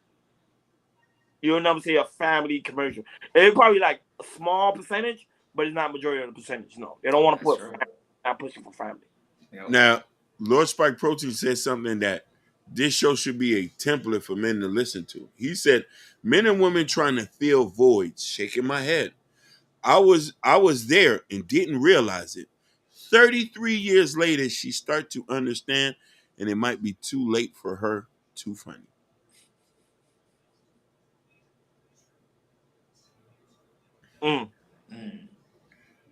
You'll never see a family commercial. It's probably like a small percentage, but it's not majority of the percentage. No, they don't want to that's put true. family, not pushing for family. Yep, Now, Lord Spike Protein said something that this show should be a template for men to listen to. He said, "Men and women trying to fill voids." Shaking my head. I was there and didn't realize it. 33 years later, she start to understand, and it might be too late for her to find it. Mm. mm,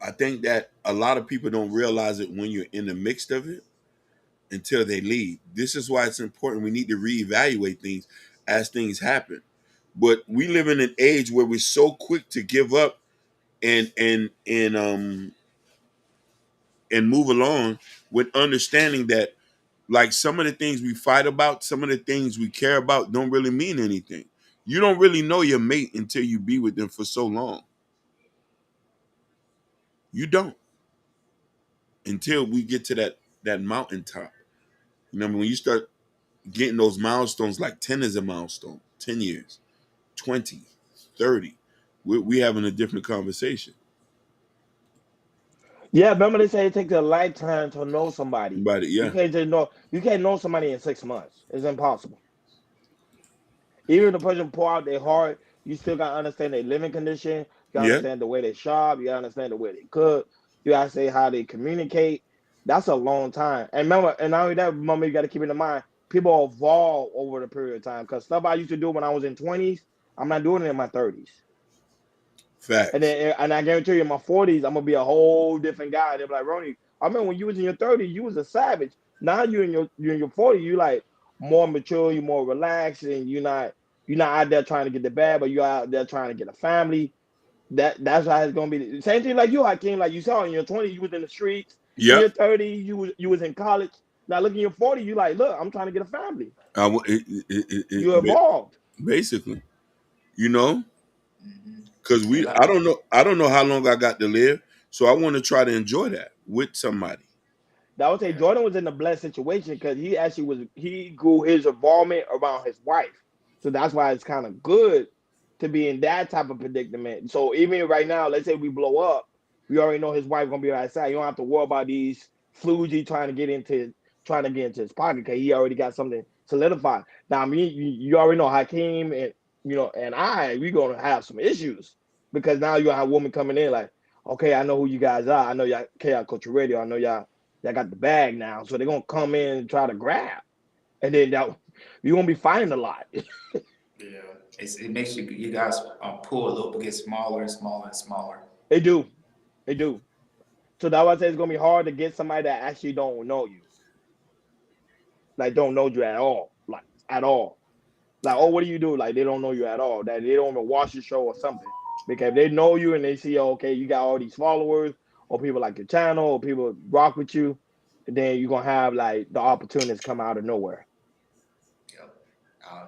I think that a lot of people don't realize it when you're in the mix of it until they leave. This is why it's important. We need to reevaluate things as things happen. But we live in an age where we're so quick to give up and move along with understanding that like some of the things we fight about, some of the things we care about don't really mean anything. You don't really know your mate until you be with them for so long. You don't until we get to that mountaintop. You know, when you start getting those milestones, like 10 is a milestone, 10 years, 20, 30. We having a different conversation. Yeah, remember they say it takes a lifetime to know somebody. About it, You yeah. can't just know you can't know somebody in 6 months. It's impossible. Even if the person pour out their heart, you still gotta understand their living condition. You gotta Yeah, understand the way they shop. You gotta understand the way they cook. You gotta say how they communicate. That's a long time. And remember, and not only that, remember you gotta keep in mind people evolve over the period of time. Because stuff I used to do when I was in 20s, I'm not doing it in my 30s. And facts. then and I guarantee you in my 40s, I'm gonna be a whole different guy. They'll be like, Ronnie, I remember when you was in your 30s, you was a savage. Now you in your 40s, you like more mature, you more relaxed, and you're not out there trying to get the bag, but you're out there trying to get a family. That's how it's gonna be. Same thing like you, Hakeem. Like you saw in your 20s, you was in the streets. In Yep. your 30s, you was in college. Now look in your 40s, you like, look, I'm trying to get a family. You evolved. Basically, you know, mm-hmm. because Hey, I don't know how long I got to live, so I want to try to enjoy that with somebody. I would say yeah, Jordan was in a blessed situation because he grew his involvement around his wife. So that's why it's kind of good to be in that type of predicament. So even right now, let's say we blow up, we already know his wife gonna be right side. You don't have to worry about these flugy trying to get into his pocket because he already got something solidified. Now I mean you already know Hakeem and and we gonna have some issues because now you have a woman coming in like, okay, I know who you guys are. I know y'all Chaos Culture Radio. I know y'all got the bag now, so they're gonna come in and try to grab, and then you're gonna be fighting a lot. yeah. It makes you guys pull a little bit, get smaller and smaller and smaller. They do, they do. So that's why I say it's gonna be hard to get somebody that actually don't know you, like don't know you at all, like at all. Like, oh, what do you do? Like they don't know you at all. That they don't even watch your show or something. Because if they know you and they see, oh, okay, you got all these followers, or people like your channel, or people rock with you, then you're gonna have like the opportunities come out of nowhere.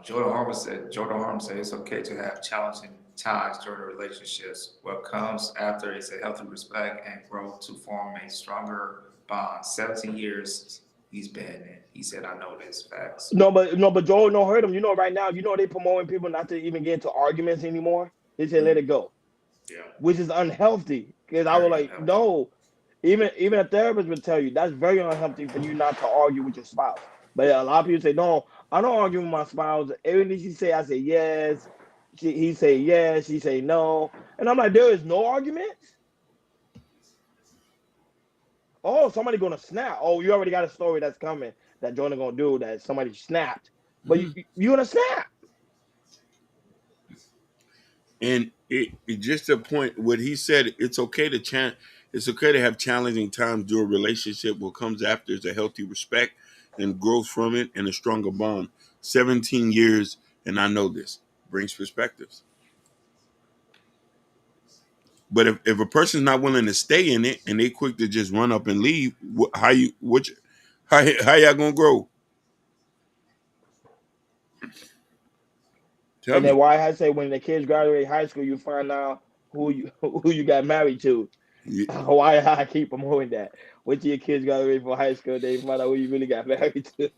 Jordan Harmon said it's okay to have challenging times during the relationships. What comes after is a healthy respect and growth to form a stronger bond. 17 years he's been in. He said, I know this. Facts. No, but Joel don't hurt him. You know, right now, you know they promoting people not to even get into arguments anymore. They say let Mm, it go, yeah, which is unhealthy. Because I was very like, unhealthy. no, even a therapist would tell you that's very unhealthy for you not to argue with your spouse. But a lot of people say, no, I don't argue with my spouse. Everything she say, I say yes. He say yes. She say no. And I'm like, there is no argument. Oh, somebody gonna snap. Oh, you already got a story that's coming that Jordan gonna do that somebody snapped. But Mhm. you gonna snap. And it just a point what he said. It's okay to It's okay to have challenging times during a relationship. What comes after is a healthy respect and growth from it and a stronger bond. 17 years, and I know this brings perspectives. But if a person's not willing to stay in it and they quick to just run up and leave, how y'all gonna grow? Tell And then me. why I say when the kids graduate high school, you find out who you who you got married to. Why I keep promoting that? Wait till your kids graduate from high school, they find out who you really got married to.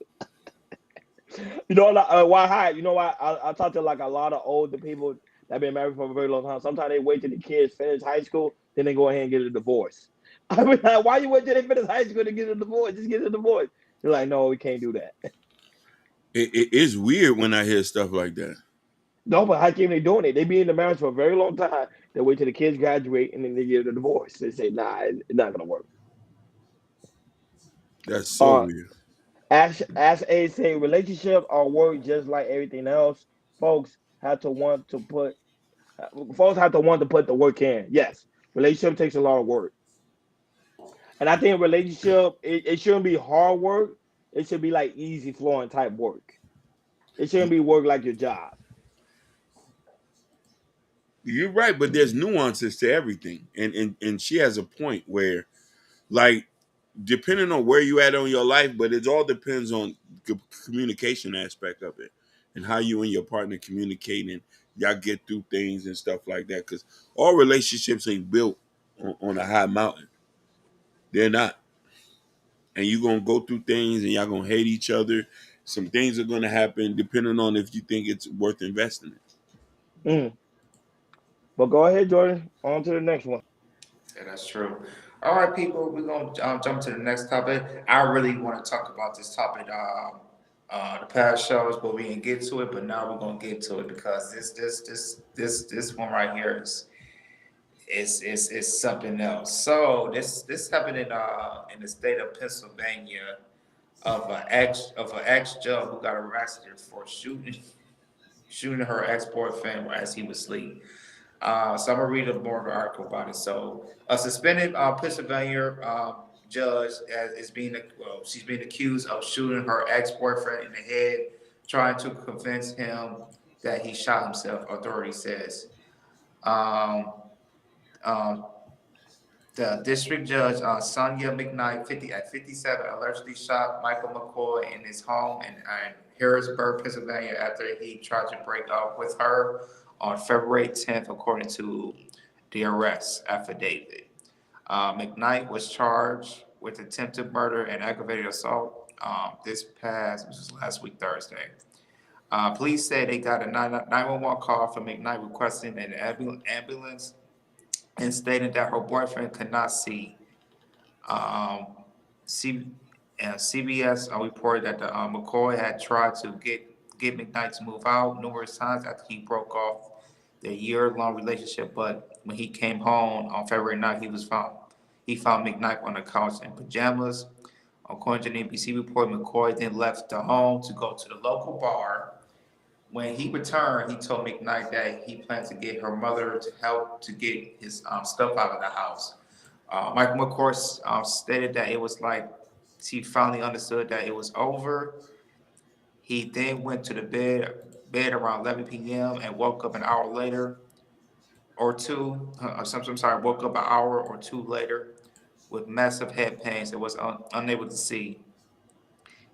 You know, like, why hide? You know why? I talk to like a lot of older people that been married for a very long time. Sometimes they wait till the kids finish high school, then they go ahead and get a divorce. I mean, like, why you wait till they finish high school to get a divorce? Just get a divorce. They're like, no, we can't do that. It is weird when I hear stuff like that. No, but how come they doing it? They be in the marriage for a very long time. They wait till the kids graduate and then they get a divorce. They say, nah, it's not gonna work. That's so Uh, weird. as A say, relationships are work just like everything else. Folks have to want to put folks have to want to put the work in. Yes, relationship takes a lot of work, and I think relationship it shouldn't be hard work. It should be like easy flowing type work. It shouldn't be work like your job. You're right, but there's nuances to everything, and she has a point where, like, depending on where you at on your life, but it all depends on the communication aspect of it and how you and your partner communicate and y'all get through things and stuff like that. Because all relationships ain't built on a high mountain. They're not, and you're gonna go through things and y'all gonna hate each other. Some things are gonna happen depending on if you think it's worth investing in. Mm. But go ahead, Jordan. On to the next one. Yeah, that's true. All right, people, we're gonna jump to the next topic. I really want to talk about this topic the past shows, but we didn't get to it. But now we're gonna get to it because this one right here is something else. So this happened in the state of Pennsylvania of an ex judge who got arrested for shooting her ex boyfriend as he was asleep. So I'm gonna read a more of an article about it. So a suspended Pennsylvania judge is being well, she's being accused of shooting her ex boyfriend in the head, trying to convince him that he shot himself. Authority says. Um, um, the district judge, Sonia McKnight, 57, allegedly shot Michael McCoy in his home in Harrisburg, Pennsylvania, after he tried to break up with her on February 10th, according to the arrest affidavit. McKnight was charged with attempted murder and aggravated assault this was last week, Thursday. Police said they got a 911 call from McKnight requesting an ambulance and stating that her boyfriend could not see. Um, C- CBS reported that McCoy had tried to get McKnight to move out numerous times after he broke off their year-long relationship. But when he came home on February 9th, he found McKnight on the couch in pajamas. According to the NBC report, McCoy then left the home to go to the local bar. When he returned, he told McKnight that he planned to get her mother to help to get his stuff out of the house. Michael McCoy stated that it was like he finally understood that it was over. He then went to the bed around 11 p.m. and woke up an hour later or two. I'm sorry, woke up an hour or two later with massive head pains and was unable to see.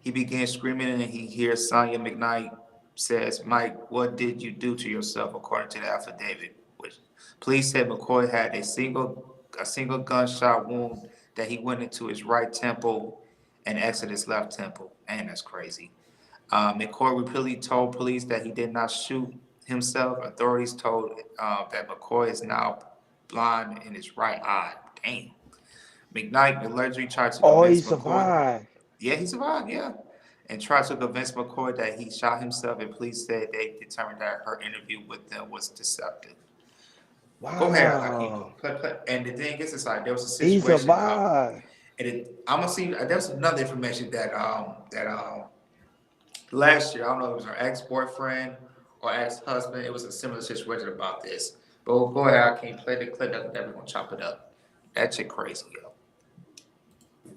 He began screaming and he hears Sonia McKnight. says, Mike, what did you do to yourself according to the affidavit? Which police said McCoy had a single gunshot wound that he went into his right temple and exited his left temple. Man, that's crazy. McCoy repeatedly told police that he did not shoot himself. Authorities told that McCoy is now blind in his right eye. Damn. McKnight allegedly tried to Oh, he convince McCoy. survived. Yeah, he survived, yeah. And tried to convince McCoy that he shot himself, and police said they determined that her interview with them was deceptive. Go ahead, Hakeem. Wow. And the thing is, it's like there was a He situation, survived. and I'm gonna see. There's another information that last year, I don't know if it was her ex-boyfriend or ex-husband. It was a similar situation about this. But go ahead, Hakeem. Play the clip. That we're gonna chop it up. That shit crazy, yo.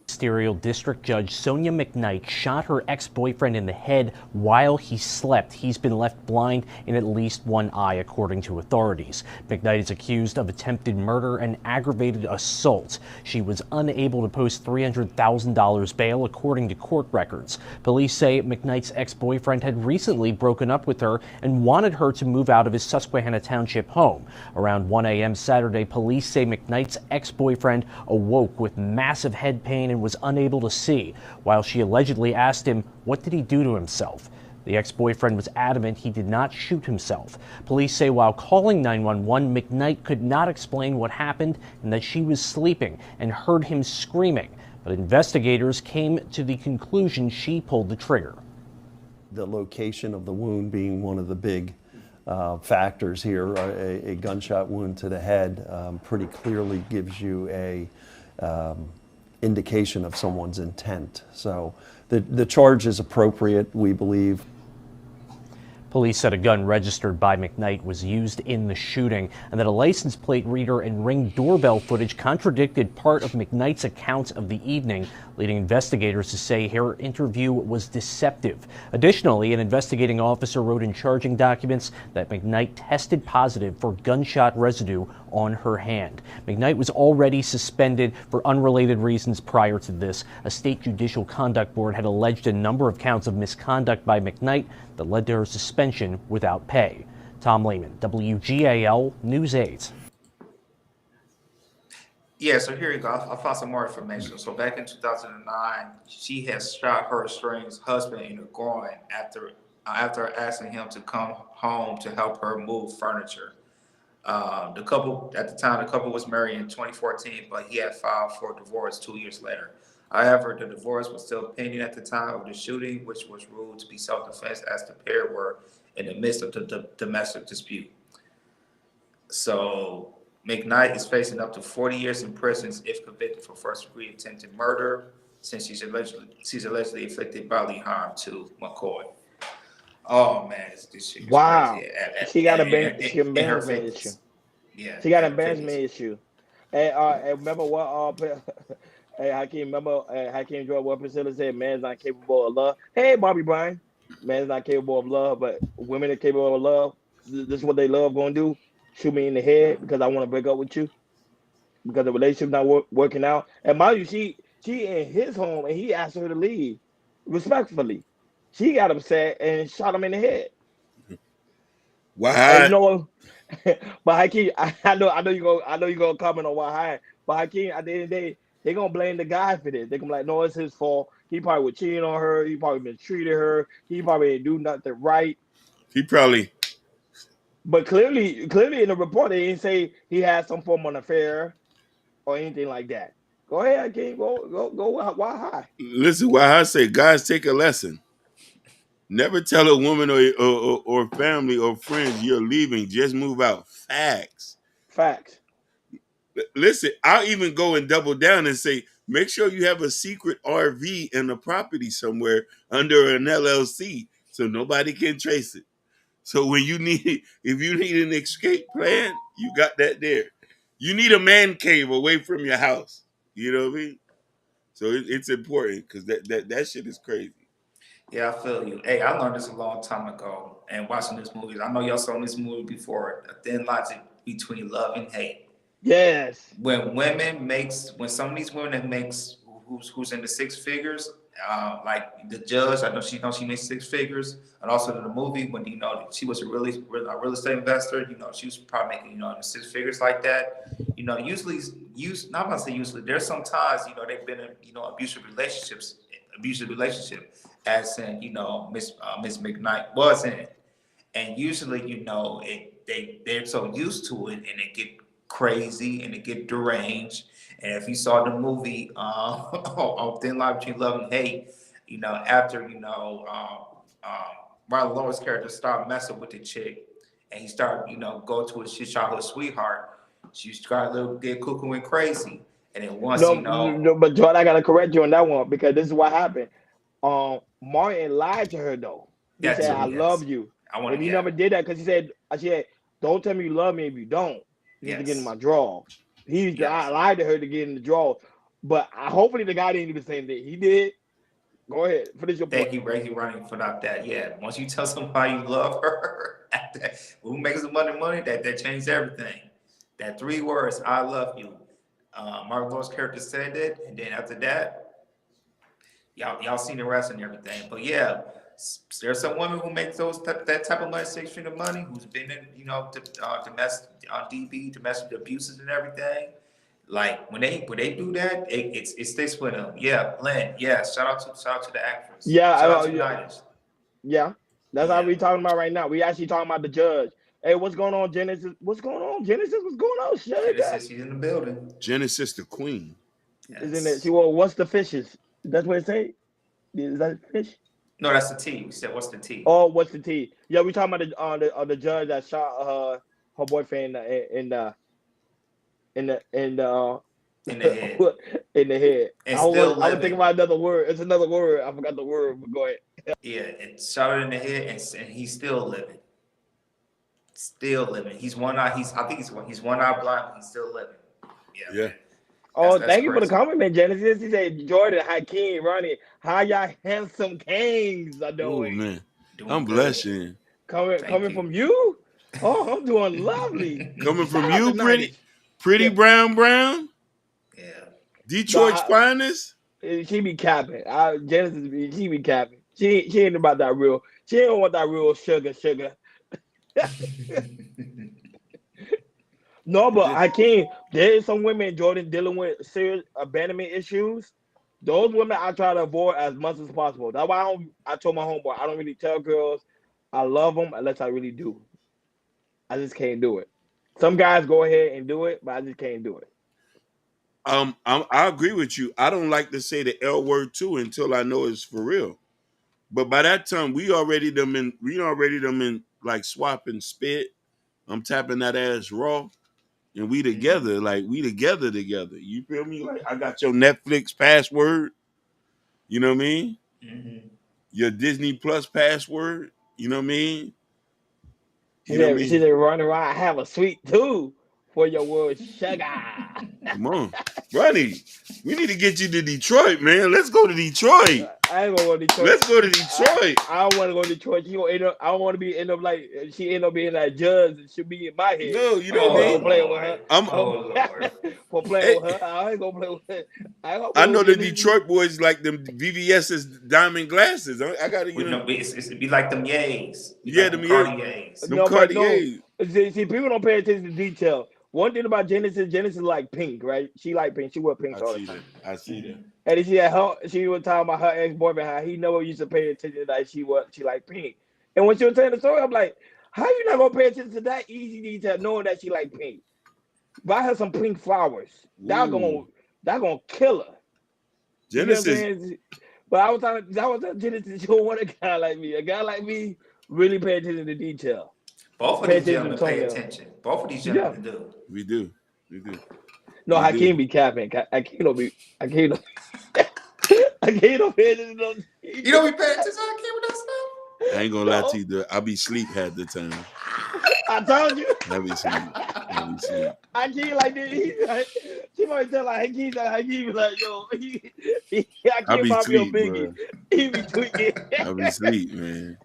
Ministerial District Judge Sonia McKnight shot her ex-boyfriend in the head while he slept. He's been left blind in at least one eye, according to authorities. McKnight is accused of attempted murder and aggravated assault. She was unable to post $300,000 bail, according to court records. Police say McKnight's ex-boyfriend had recently broken up with her and wanted her to move out of his Susquehanna Township home. Around 1 a.m. Saturday, police say McKnight's ex-boyfriend awoke with massive head pain and was unable to see, while she allegedly asked him, what did he do to himself? The ex-boyfriend was adamant he did not shoot himself. Police say while calling 911, McKnight could not explain what happened and that she was sleeping and heard him screaming. But investigators came to the conclusion she pulled the trigger. The location of the wound being one of the big factors here, a gunshot wound to the head pretty clearly gives you a indication of someone's intent. So the charge is appropriate, we believe. Police said a gun registered by McKnight was used in the shooting and that a license plate reader and Ring doorbell footage contradicted part of McKnight's account of the evening, leading investigators to say her interview was deceptive. Additionally, an investigating officer wrote in charging documents that McKnight tested positive for gunshot residue on her hand. McKnight was already suspended for unrelated reasons prior to this. A state judicial conduct board had alleged a number of counts of misconduct by McKnight that led to her suspension without pay. Tom Lehman, WGAL News 8. Yeah, so here you go. I found some more information. So back in 2009, she had shot her estranged husband in the groin after asking him to come home to help her move furniture. The couple was married in 2014, but he had filed for divorce 2 years later. However, the divorce was still pending at the time of the shooting, which was ruled to be self-defense as the pair were in the midst of the domestic dispute. So McKnight is facing up to 40 years in prison if convicted for first-degree attempted murder, since she's allegedly inflicted bodily harm to McCoy. Oh man, this shit is Wow. crazy. She got In her embarrassment issue. 50s. Yeah, She got in her embarrassment 50s. issue. And remember what hey Hakeem, remember Hakeem Jordan what Priscilla said, man's not capable of love. Hey Bobby Bryan, man's not capable of love, but women are capable of love. This is what they love gonna do. Shoot me in the head because I want to break up with you because the relationship not working out. And mind you, she in his home and he asked her to leave respectfully. She got upset and shot him in the head. And you Why? know, but Hakeem, I know you gonna comment on why. But Hakeem, at the end of the day, they gonna blame the guy for this. They gonna be like, no, it's his fault. He probably was cheating on her. He probably mistreated her. He probably didn't do nothing right. He probably. But clearly in the report, they didn't say he had some form of affair or anything like that. Go ahead, Hakeem. Go. Why high? Listen, why I say, guys, take a lesson. Never tell a woman or family or friends you're leaving. Just move out. Facts. Facts. Listen, I'll even go and double down and say, make sure you have a secret RV in a property somewhere under an LLC so nobody can trace it. So when if you need an escape plan, you got that there. You need a man cave away from your house. You know what I mean? So it's important because that shit is crazy. Yeah, I feel you. Hey, I learned this a long time ago and watching this movie. I know y'all saw this movie before. A thin logic between love and hate. Yes. When some of these women that makes who's in the six figures, Like the judge, I know she made six figures, and also in the movie when she was a real estate investor. She was probably making in the six figures like that. Usually, not gonna say usually. There's sometimes they've been in abusive relationship, as in Miss McKnight was in. And usually, they're so used to it, and it get crazy and it get deranged. And if you saw the movie on Thin Line Between Love and Hate, after Marlon Lawrence character started messing with the chick, and he started go to his childhood sweetheart, she started a little get cuckoo and crazy. And then once No, but Jordan, I gotta correct you on that one because this is what happened. Martin lied to her though. He that said, too, "I love yes. you," I want and to, he yeah, never did that because she said, "Don't tell me you love me if you don't. You need to get in yes, my draw." I yes. lied to her to get in the draw, but hopefully the guy didn't do the same thing. He did. Go ahead, finish your point. Thank you, Ray, running for that. Yeah, once you tell somebody you love her, who makes the money, that changed everything. That three words, "I love you." Martin Lawrence character said it, and then after that, y'all seen the rest and everything. But yeah, there's some women who make that type of money, six figure money, who's been in domestic domestic abuses and everything. Like when they do that, it sticks with them. Yeah, Glenn. Yeah, shout out to the actress. Yeah, Shout out to yeah, Nidus. yeah. That's how Yeah, we talking about right now. We actually talking about the judge. Hey, what's going on, Genesis? What's going on, Genesis? What's going on, sugar? Genesis, she's in the building. Genesis the queen. Isn't it? She Yes. well, what's the fishes? That's what it say. Is that fish? No, that's the T. We said, what's the T? Oh, what's the T? Yeah, we talking about the judge that shot her boyfriend in the In the head, in the head. and still I was thinking living. about another word. It's another word. I forgot the word. But go ahead. Yeah, and shot her in the head, and he's still living. Still living. He's one eye. I think he's one eye blind, but he's still living. Yeah, Yeah. man. Oh, That's thank you for the crazy. compliment, Genesis. He said Jordan, Hakeem, Ronnie, how y'all handsome kings are Oh doing? man, Doing I'm good. blushing. Thank Coming you. from you? Oh, I'm doing lovely. Coming from Shout out to you, pretty, 90s. pretty Yeah. brown, Yeah. No, Detroit's finest. she be capping. Genesis, she be capping. She ain't about that real. She ain't want that real sugar. No, but I can't. There is some women, Jordan, dealing with serious abandonment issues. Those women I try to avoid as much as possible. That's why I told my homeboy I don't really tell girls I love them unless I really do. I just can't do it. Some guys go ahead and do it, but I just can't do it. I agree with you. I don't like to say the L word too until I know it's for real. But by that time, we already them in like swapping spit. I'm tapping that ass raw, and we Mm-hmm. together, like we together. You feel me? Like I got your Netflix password. You know what I mean? Mm-hmm. Your Disney Plus password. You know what I mean? She You know what I said, mean? running around, I have a sweet too for your word sugar. Come on, Ronnie. We need to get you to Detroit, man. Let's go to Detroit. I ain't gonna go to Detroit. Let's go to Detroit. I don't want to go to Detroit. She gonna end up. I don't want to be end up like she end up being that judge and she'll be in my head. No, you know what I Oh For mean? playing with Lord. her. I'm Oh Lord. For playing hey, with her. I ain't gonna play with her. I ain't I gonna know play the with Genesis. Detroit boys like them VVS's diamond glasses. I gotta, We know it'd be like them yays. Be yeah, like them them yeah, Cartiers. them No, but no. Cartier. People don't pay attention to detail. One thing about Genesis like pink, right? She like pink. She wear pinks I all the see time. that. I see that. Mm-hmm. And she was talking about her ex boyfriend how he never used to pay attention that she like pink. And when she was telling the story, I'm like, how you not gonna pay attention to that easy detail knowing that she like pink? Buy her some pink flowers. Ooh, That gonna kill her. You get what I'm Genesis. saying? But I was telling Genesis, she don't want a guy like me. A guy like me really pay attention to detail. Both of Pay these attention to gentlemen pay toenails. attention. Both of these Yeah. gentlemen do. We do. We do. No, We do. Hakeem be capping. Hakeem don't be. Hakeem don't. Hakeem don't pay attention to You don't be paying attention to that kid with that I ain't gonna lie to No, you, though. I be sleep half the time. I told you. I be sleep. I be sleep. Hakeem like this. She might tell like Hakeem be like, yo, I Hakeem be might be a sleep, biggie. bro. He be tweaking. I be sleep, man.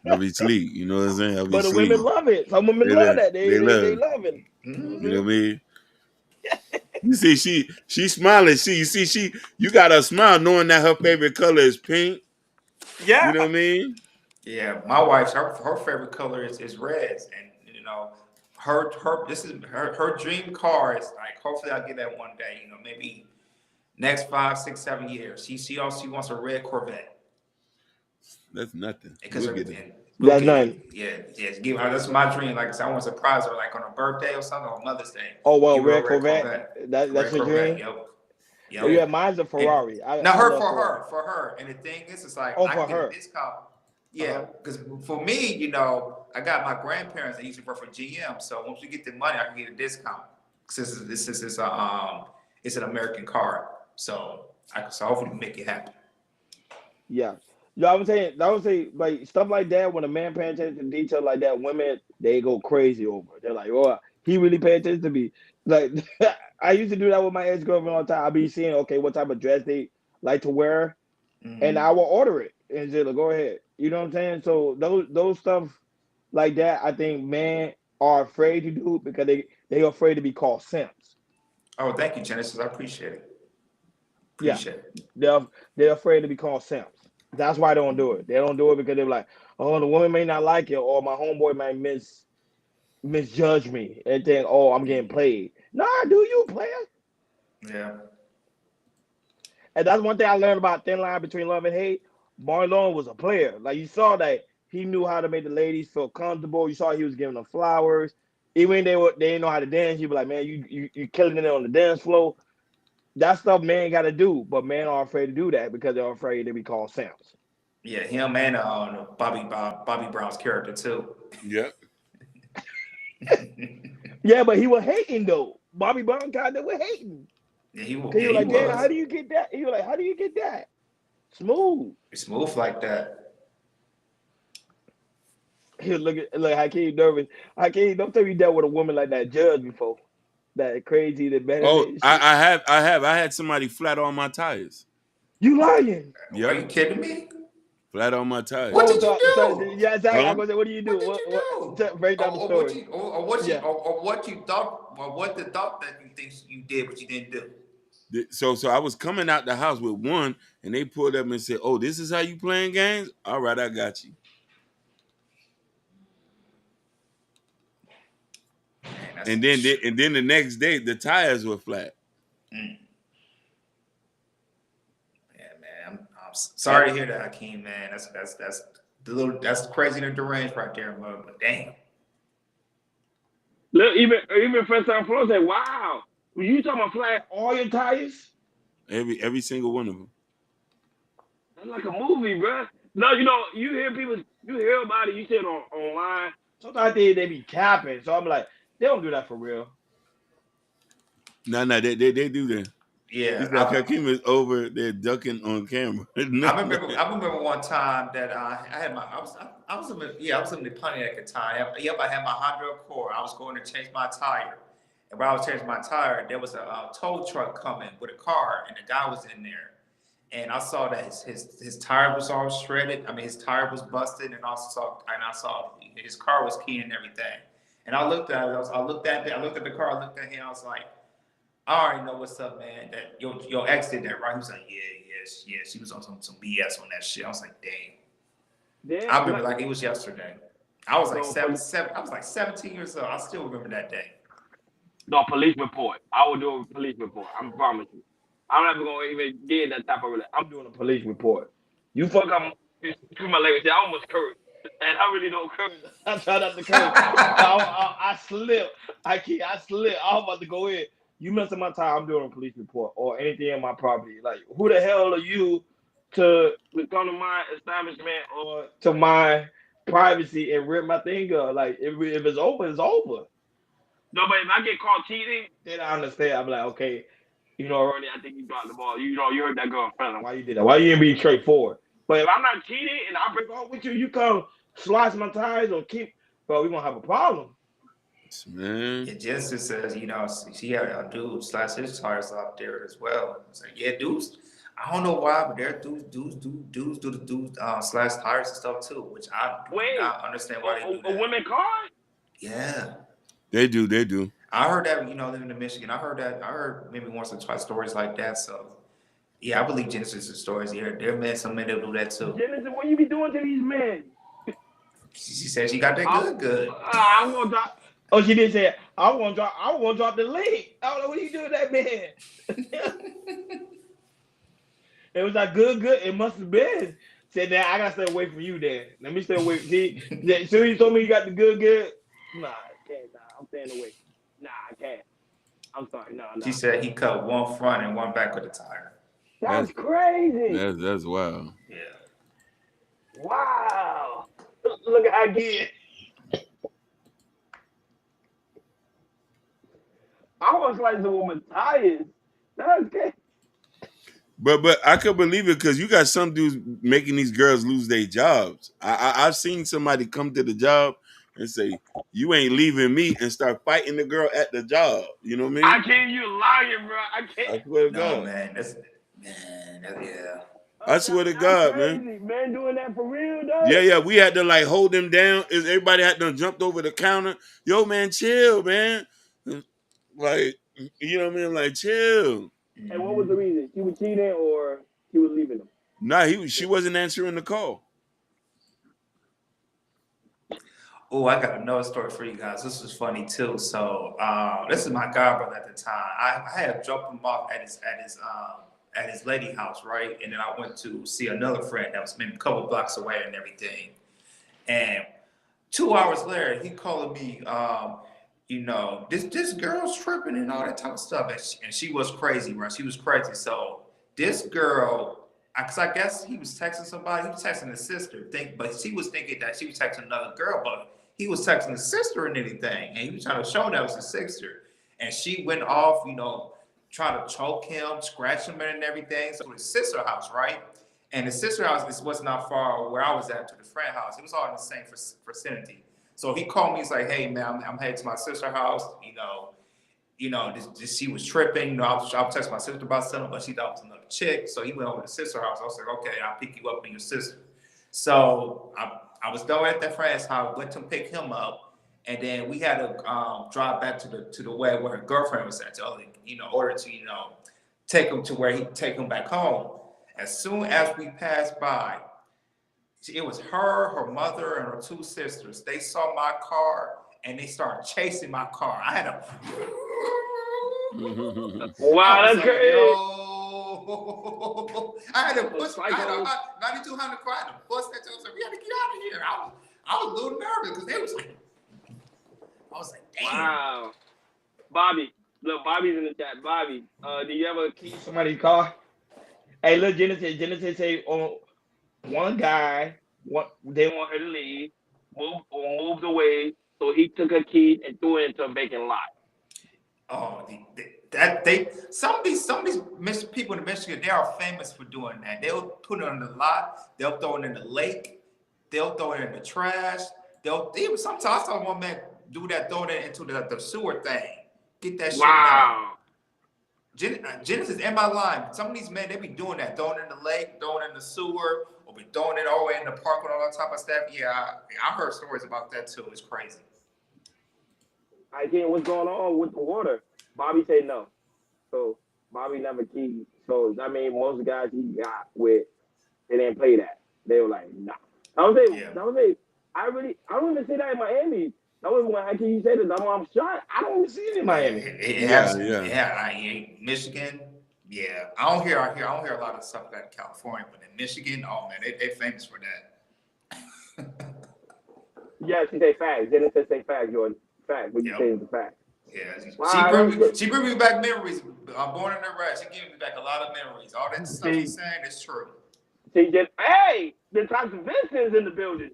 I be sleep. You know what I'm saying? I be But the sleep. women love it. Some women They love love. that. They They love. love it. You know stuff? what I mean? You see, she smiling. You got a smile knowing that her favorite color is pink. You Yeah. know what I mean? Yeah, my wife's her favorite color is reds, and her this is her dream car is like hopefully I'll get that one day. Maybe next 5, 6, 7 years. She wants a red Corvette. That's nothing. Because We'll get it. we'll That's get nothing. give her. That's my dream. Like I said, I want to surprise her like on her birthday or something or Mother's Day. Oh well, Give her red a red Corvette. Corvette. That's Red your Corvette. dream. Yep. Oh yeah, Yep. mine's a And Ferrari. now I love Ferrari. for her. And the thing is, it's like Oh, I for can get a her. discount. Yeah, Uh-huh. because for me, I got my grandparents that used to work for GM. So once we get the money, I can get a discount. Since this is it's an American car. So hopefully we make it happen. Yeah. You know what I'm saying? I would say like stuff like that when a man paying attention to detail like that, women they go crazy over it. They're like, oh, he really pay attention to me. Like I used to do that with my ex girlfriend all the time. I'd be seeing okay what type of dress they like to wear, and I Mm-hmm. will order it and say, like, go ahead. You know what I'm saying? So those stuff like that, I think men are afraid to do because they afraid to be called simps. Oh, thank you, Genesis. I appreciate it. Yeah, Appreciate it. they're afraid to be called simps. That's why they don't do it. They don't do it because they're like, oh, the woman may not like it, or my homeboy might misjudge me and think, oh, I'm getting Mhm. played. Nah, do you player? Yeah. And that's one thing I learned about thin line between love and hate. Marlon was a player. Like you saw that he knew how to make the ladies feel comfortable. You saw he was giving them flowers. Even they didn't know how to dance. He'd be like, man, you killing it on the dance floor. That stuff men got to do, but men are afraid to do that because they're afraid to be called simps. Yeah, him and Bobby Brown's character too. Yep. Yeah, but he was hating though. Bobby Brown kind of was hating. Yeah, he wa- Cause he yeah was he like, damn, how was. do you get that? He was like, how do you get that? Smooth. It's smooth like that. He was looking like Hakeem nervous. Hakeem, don't tell me you dealt with a woman like that judge before. That crazy, that Oh, better shit. I had somebody flat on my tires. You lying. Are Yep. you kidding me? Flat on my tires. What Oh, did you so do? yeah, exactly. I'm Huh? gonna say, what do you do? What did you do? Break down the story. Yeah. Or what you thought, or what the thought that you think you did, but you didn't do. So I was coming out the house with one, and they pulled up and said, "Oh, this is how you playing games? All right, I got you." Man, And then the next day, the tires were flat. Mm. Yeah, man. I'm I, sorry to hear that, Hakeem. Man, that's crazy and deranged right there, but damn. Look, even first time Flo said, wow. When you talking about flat all your tires? every single one of them. That's like a movie, bro. No, you hear people, you hear about it, you see it online. Sometimes they be capping. So I'm like, they don't do that for real. No, they do that. Yeah, It's like Hakeem is over there ducking on camera. I remember one time that I had I was in the Pontiac at the time. Yep, I had my Honda Accord. I was going to change my tire, and while I was changing my tire, there was a tow truck coming with a car, and the guy was in there, and I saw that his tire was all shredded. I mean, his tire was busted, and I saw his car was keying and everything. And I looked at it. I looked at the car. I looked at him. I was like, I already know what's up, man. That your ex did that, right? He was like, yeah. She was on some BS on that shit. I was like, dang. I Damn, remember like it was yesterday. I was like no, seven. I was like 17 years old. I still remember that day. no police report. I will do a police report. I promise you. I'm not gonna even get in that type of relationship. I'm doing a police report. You fuck up through my language. I almost cursed, and I really don't curse. I try not to curse. I slip. I slip. I'm about to go in. You mess up my time. I'm doing a police report or anything in my property. Like, who the hell are you to come to my establishment or to my privacy and rip my thing up? Like, if it's over, it's over. No, but if I get caught cheating, then I understand. I'm like, okay, Ronnie, I think you dropped the ball. You heard that girl fella. Why you did that? Why you didn't be straightforward? But if I'm not cheating and I break off with you, you come slice my tires or keep, bro, we gonna have a problem. Man, Yeah, Jessica says, she had a dude slash his tires out there as well. It's like, yeah, dudes. I don't know why, but there are dudes do the dudes slash tires and stuff too, which I do Wait, not understand why they do a that. women card? Yeah. they do. I heard that, living in Michigan, I heard maybe once or twice stories like that. So yeah, I believe Genesis' stories. There are some men that do that too. Genesis, what you be doing to these men? She said she got that good. I want to drop. Oh, she did say, I want to drop the link. I don't know what you do to that man. It was like good. It must have been. Said that I gotta stay away from you then. Let me stay away. See, so you told me you got the good. Nah, I can't. Nah, I'm staying away. Nah, I can't. I'm sorry. No. She said he cut one front and one back with a tire. That's crazy. That's wild. Yeah. Wow. Look at how good. I was like the woman tires. That's good. But I could believe it because you got some dudes making these girls lose their jobs. I've seen somebody come to the job and say, "You ain't leaving me," and start fighting the girl at the job. You know what I mean? I can't. You lying, bro. I can't. I swear to No, God. man. Yeah. I swear to God, crazy. man. Man doing that for real, though. Yeah. We had to like hold him down. Everybody had to jump over the counter. Yo, man, chill, man. Like, you know what I mean? Like, chill. And what was the reason? She was cheating or she was leaving him? Nah, she wasn't answering the call. Oh, I got another story for you guys. This is funny too. So, this is my god brother at the time. I had dropped him off at his lady house, right? And then I went to see another friend that was maybe a couple blocks away and everything. And 2 hours later, he calling me, this girl's tripping and all that type of stuff. And she was crazy, right? She was crazy. So this girl, because I guess he was texting somebody, he was texting his sister, but she was thinking that she was texting another girl, but he was texting his sister and anything. And he was trying to show that was his sister. And she went off, trying to choke him, scratch him and everything. So his sister house, right? And his sister house was not far where I was at to the friend house. It was all in the same vicinity. So he called me. He's like, "Hey man, I'm headed to my sister's house. She was tripping. I was texting my sister about something, but she thought it was another chick. So he went over to the sister's house. I was like, okay, I'll pick you up and your sister. So I was done at that friend's house. Went to pick him up, and then we had to drive back to the way where her girlfriend was at. In order to take him to where he take him back home. As soon as we passed by, it was her mother, and her two sisters. They saw my car and they started chasing my car. I had a wow, that's crazy. I had to push. I had a 9200 car. I had to push that. I was like, "We got to get out of here." I was a little nervous because they was like, I was like, "Damn." Wow, Bobby. Look, Bobby's in the chat. Bobby, do you ever keep somebody's car? Hey, look, Genesis say on one guy, they want her to leave, moved away, so he took her key and threw it into a vacant lot. Oh, some of these people in Michigan, they are famous for doing that. They'll put it on the lot, they'll throw it in the lake, they'll throw it in the trash. Even sometimes I saw one man do that, throw it into the sewer thing. Get that shit wow. Genesis, in my line, some of these men, they be doing that, throwing it in the lake, throwing it in the sewer, or be throwing it all the way in the park and all that type of stuff. Yeah, I heard stories about that too. It's crazy. I think what's going on with the water? Bobby said no. So Bobby never keyed. So I mean, most guys he got with, they didn't play that. They were like, nah. I don't even see that in Miami. That was when you said it. I'm shocked. I don't even see it in Miami. Michigan. Yeah, I don't hear a lot of stuff out of California, but in Michigan, oh man, they famous for that. Yeah, she say facts. Genesis say facts, Jordan. Facts. What you say is the fact. Yeah, wow, she bring me back memories. I'm born in the red. She gave me back a lot of memories. All that stuff she's saying is true. Hey, the Dr. Vincent's in the building.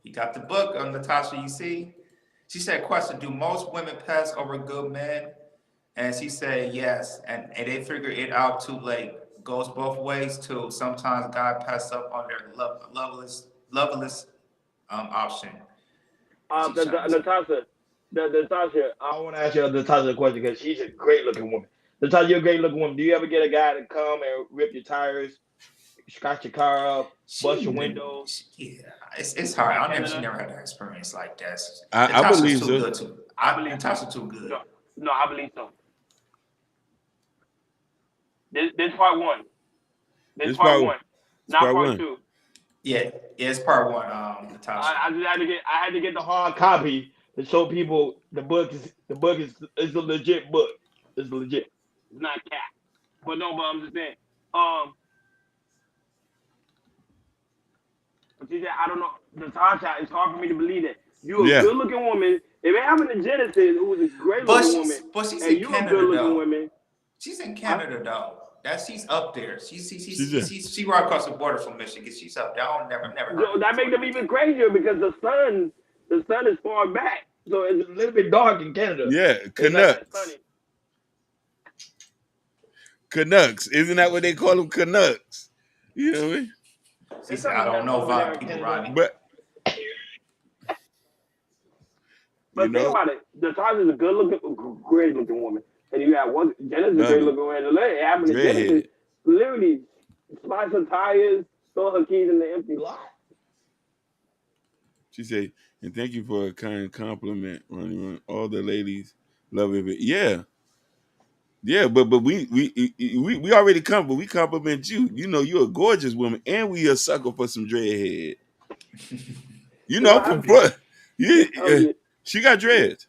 You got the book on Natasha, you see? She said, question, do most women pass over good men? And she said, yes. And they figure it out too late. Goes both ways too. Sometimes God pass up on their loveless option. Natasha, I want to ask you Natasha a question because she's a great looking woman. Natasha, you're a great looking woman. Do you ever get a guy to come and rip your tires, scratch your car up, bust your She, windows. yeah, it's hard. I never, she Canada. never had that experience like that. I Natasha's believe too so. good too. I believe so. Natasha's too good. No, no, I believe so. This part one. This This part part, one, it's not part part one. two. Yeah, yeah, it's part one. Natasha. I just had to get the hard copy to show people the book is a legit book. It's legit. It's not cat. But no, but I'm just saying. Um, she said, I don't know, Natasha. It's hard for me to believe that you a Yeah, good looking woman. If it happened to Genesis, who was a great But looking she's woman, but she's and in you a good Canada looking though. woman, She's in huh? Canada though. That she's up there. she's there. She right across the border from Michigan. She's up there. I don't never heard So of that before makes them in even Canada. crazier because the sun is far back, so it's a little bit dark in Canada. Yeah, It's not that sunny. Canucks. Isn't that what they call them? Canucks. You know what I mean? She There's said, some I don't Canucks know over there if in people Canada. Rodney. But you But think know, about it. Natasha's a good looking, great looking woman. And you have one Genesis is a great lovely looking woman. And it happened to Genesis, dreadhead. literally slice her tires, throw her keys in the empty lot. She said, and thank you for a kind compliment, Ronnie. All the ladies love it. Yeah, yeah, but we already come, but we compliment you. You know, you're a gorgeous woman, and we a sucker for some dreadhead. You You know, know, I'm from just, Florida. Yeah, I'm just, she got yeah. dreads.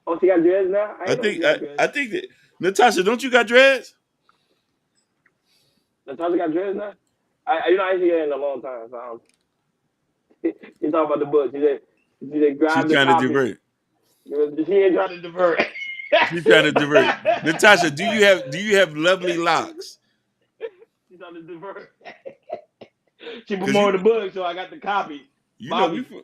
Oh, she got dreads now? I I ain't know think she got dreads. I think that Natasha, don't you got dreads? Natasha got dreads now? I ain't seen her in a long time. So she talking about the book. She said, She's grab the trying to copy. divert. She ain't trying to divert. She's trying to divert. Natasha, do you have lovely locks? She's trying to divert. She Cause promoted the book, so I got the copy. you know we Bobby, from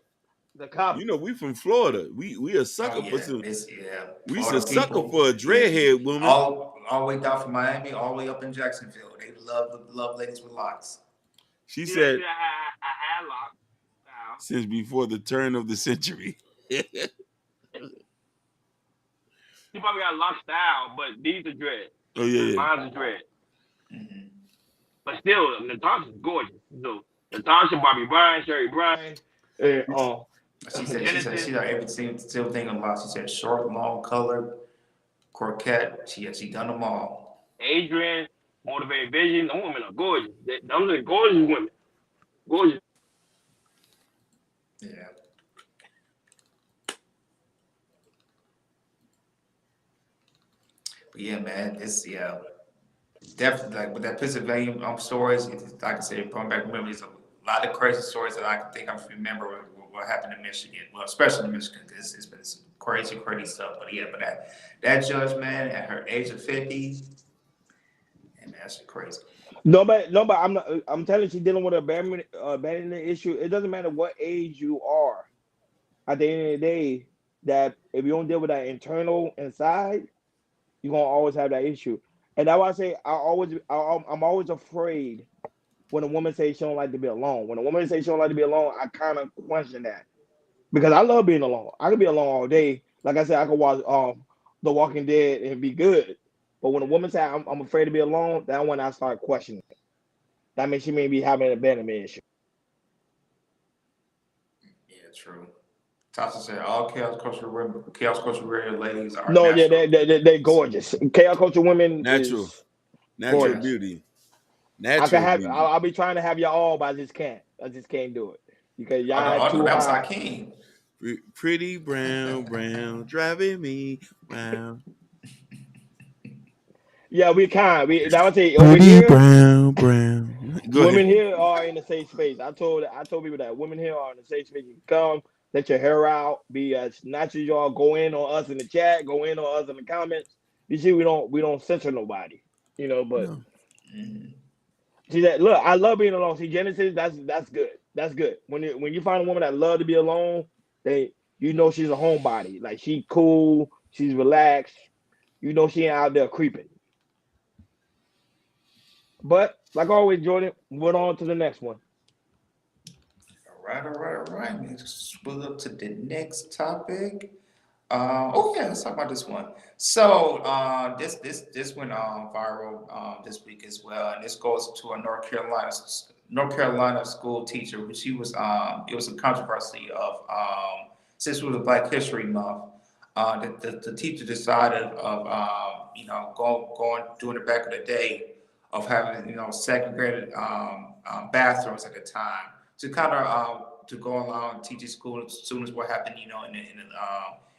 the copy. we from Florida. We a Oh sucker for yeah, some. it's yeah. We a Florida sucker people. for a Yeah. dreadhead woman. All the way down from Miami, all the way up in Jacksonville. They love ladies with locks. She Yeah, said I had locked now. since before the turn of the century. She probably got lock style, but these are dread. Oh yeah, Mine's are dread. Mm-hmm. But still, Natasha's gorgeous. So Natasha, Bobby Bryan, Sherry Bryan, She said Genesis, she got everything still thing on lock. She said short, long, color, croquette. She done them all. Adrian, Motivated Vision. Those women are gorgeous. Those are gorgeous women. Gorgeous. Yeah. But yeah, man, it's definitely like with that Pennsylvania stories. Like I said, going back memories, a lot of crazy stories that I can think I remember what happened in Michigan. Well, especially in Michigan, because it's been some crazy stuff. But yeah, but that judge, man, at her age of 50, and that's crazy. No, but I'm not. I'm telling you, she's dealing with a abandonment issue. It doesn't matter what age you are. At the end of the day, that if you don't deal with that internal inside, you're gonna always have that issue. And that's why I say I'm always afraid when a woman says she don't like to be alone. When a woman says she don't like to be alone, I kind of question that because I love being alone. I can be alone all day. Like I said, I can watch The Walking Dead and be good. But when a woman says I'm afraid to be alone, that one I start questioning. That means she may be having an abandonment issue. Yeah, true. Tasha said all chaos culture radio ladies are No, yeah, natural. they gorgeous. Chaos culture women natural, is natural gorgeous. beauty, I can natural have. beauty. I'll be trying to have y'all all, but I just can't. I just can't do it because Oh y'all no, too that was high. Hakeem. Pretty brown, driving me round. Yeah, we kind. I would say over Pretty here, brown. Go ahead. women here are in a safe space. I told people that women here are in a safe space. You can come, let your hair out, be as natural as y'all. Go in on us in the chat. Go in on us in the comments. You see, we don't censor nobody. But No. Mhm. see that look, I love being alone. See, Genesis, that's good. That's good. When you find a woman that love to be alone, they she's a homebody. Like she cool, she's relaxed. She ain't out there creeping. But like always, Jordan, went on to the next one. All right. Let's move up to the next topic. Oh yeah, let's talk about this one. So this went viral this week as well, and this goes to a North Carolina school teacher. She was it was a controversy of since it was a Black History Month, the teacher decided of going during the back of the day of having segregated bathrooms at the time to kind of to go along teaching school students what happened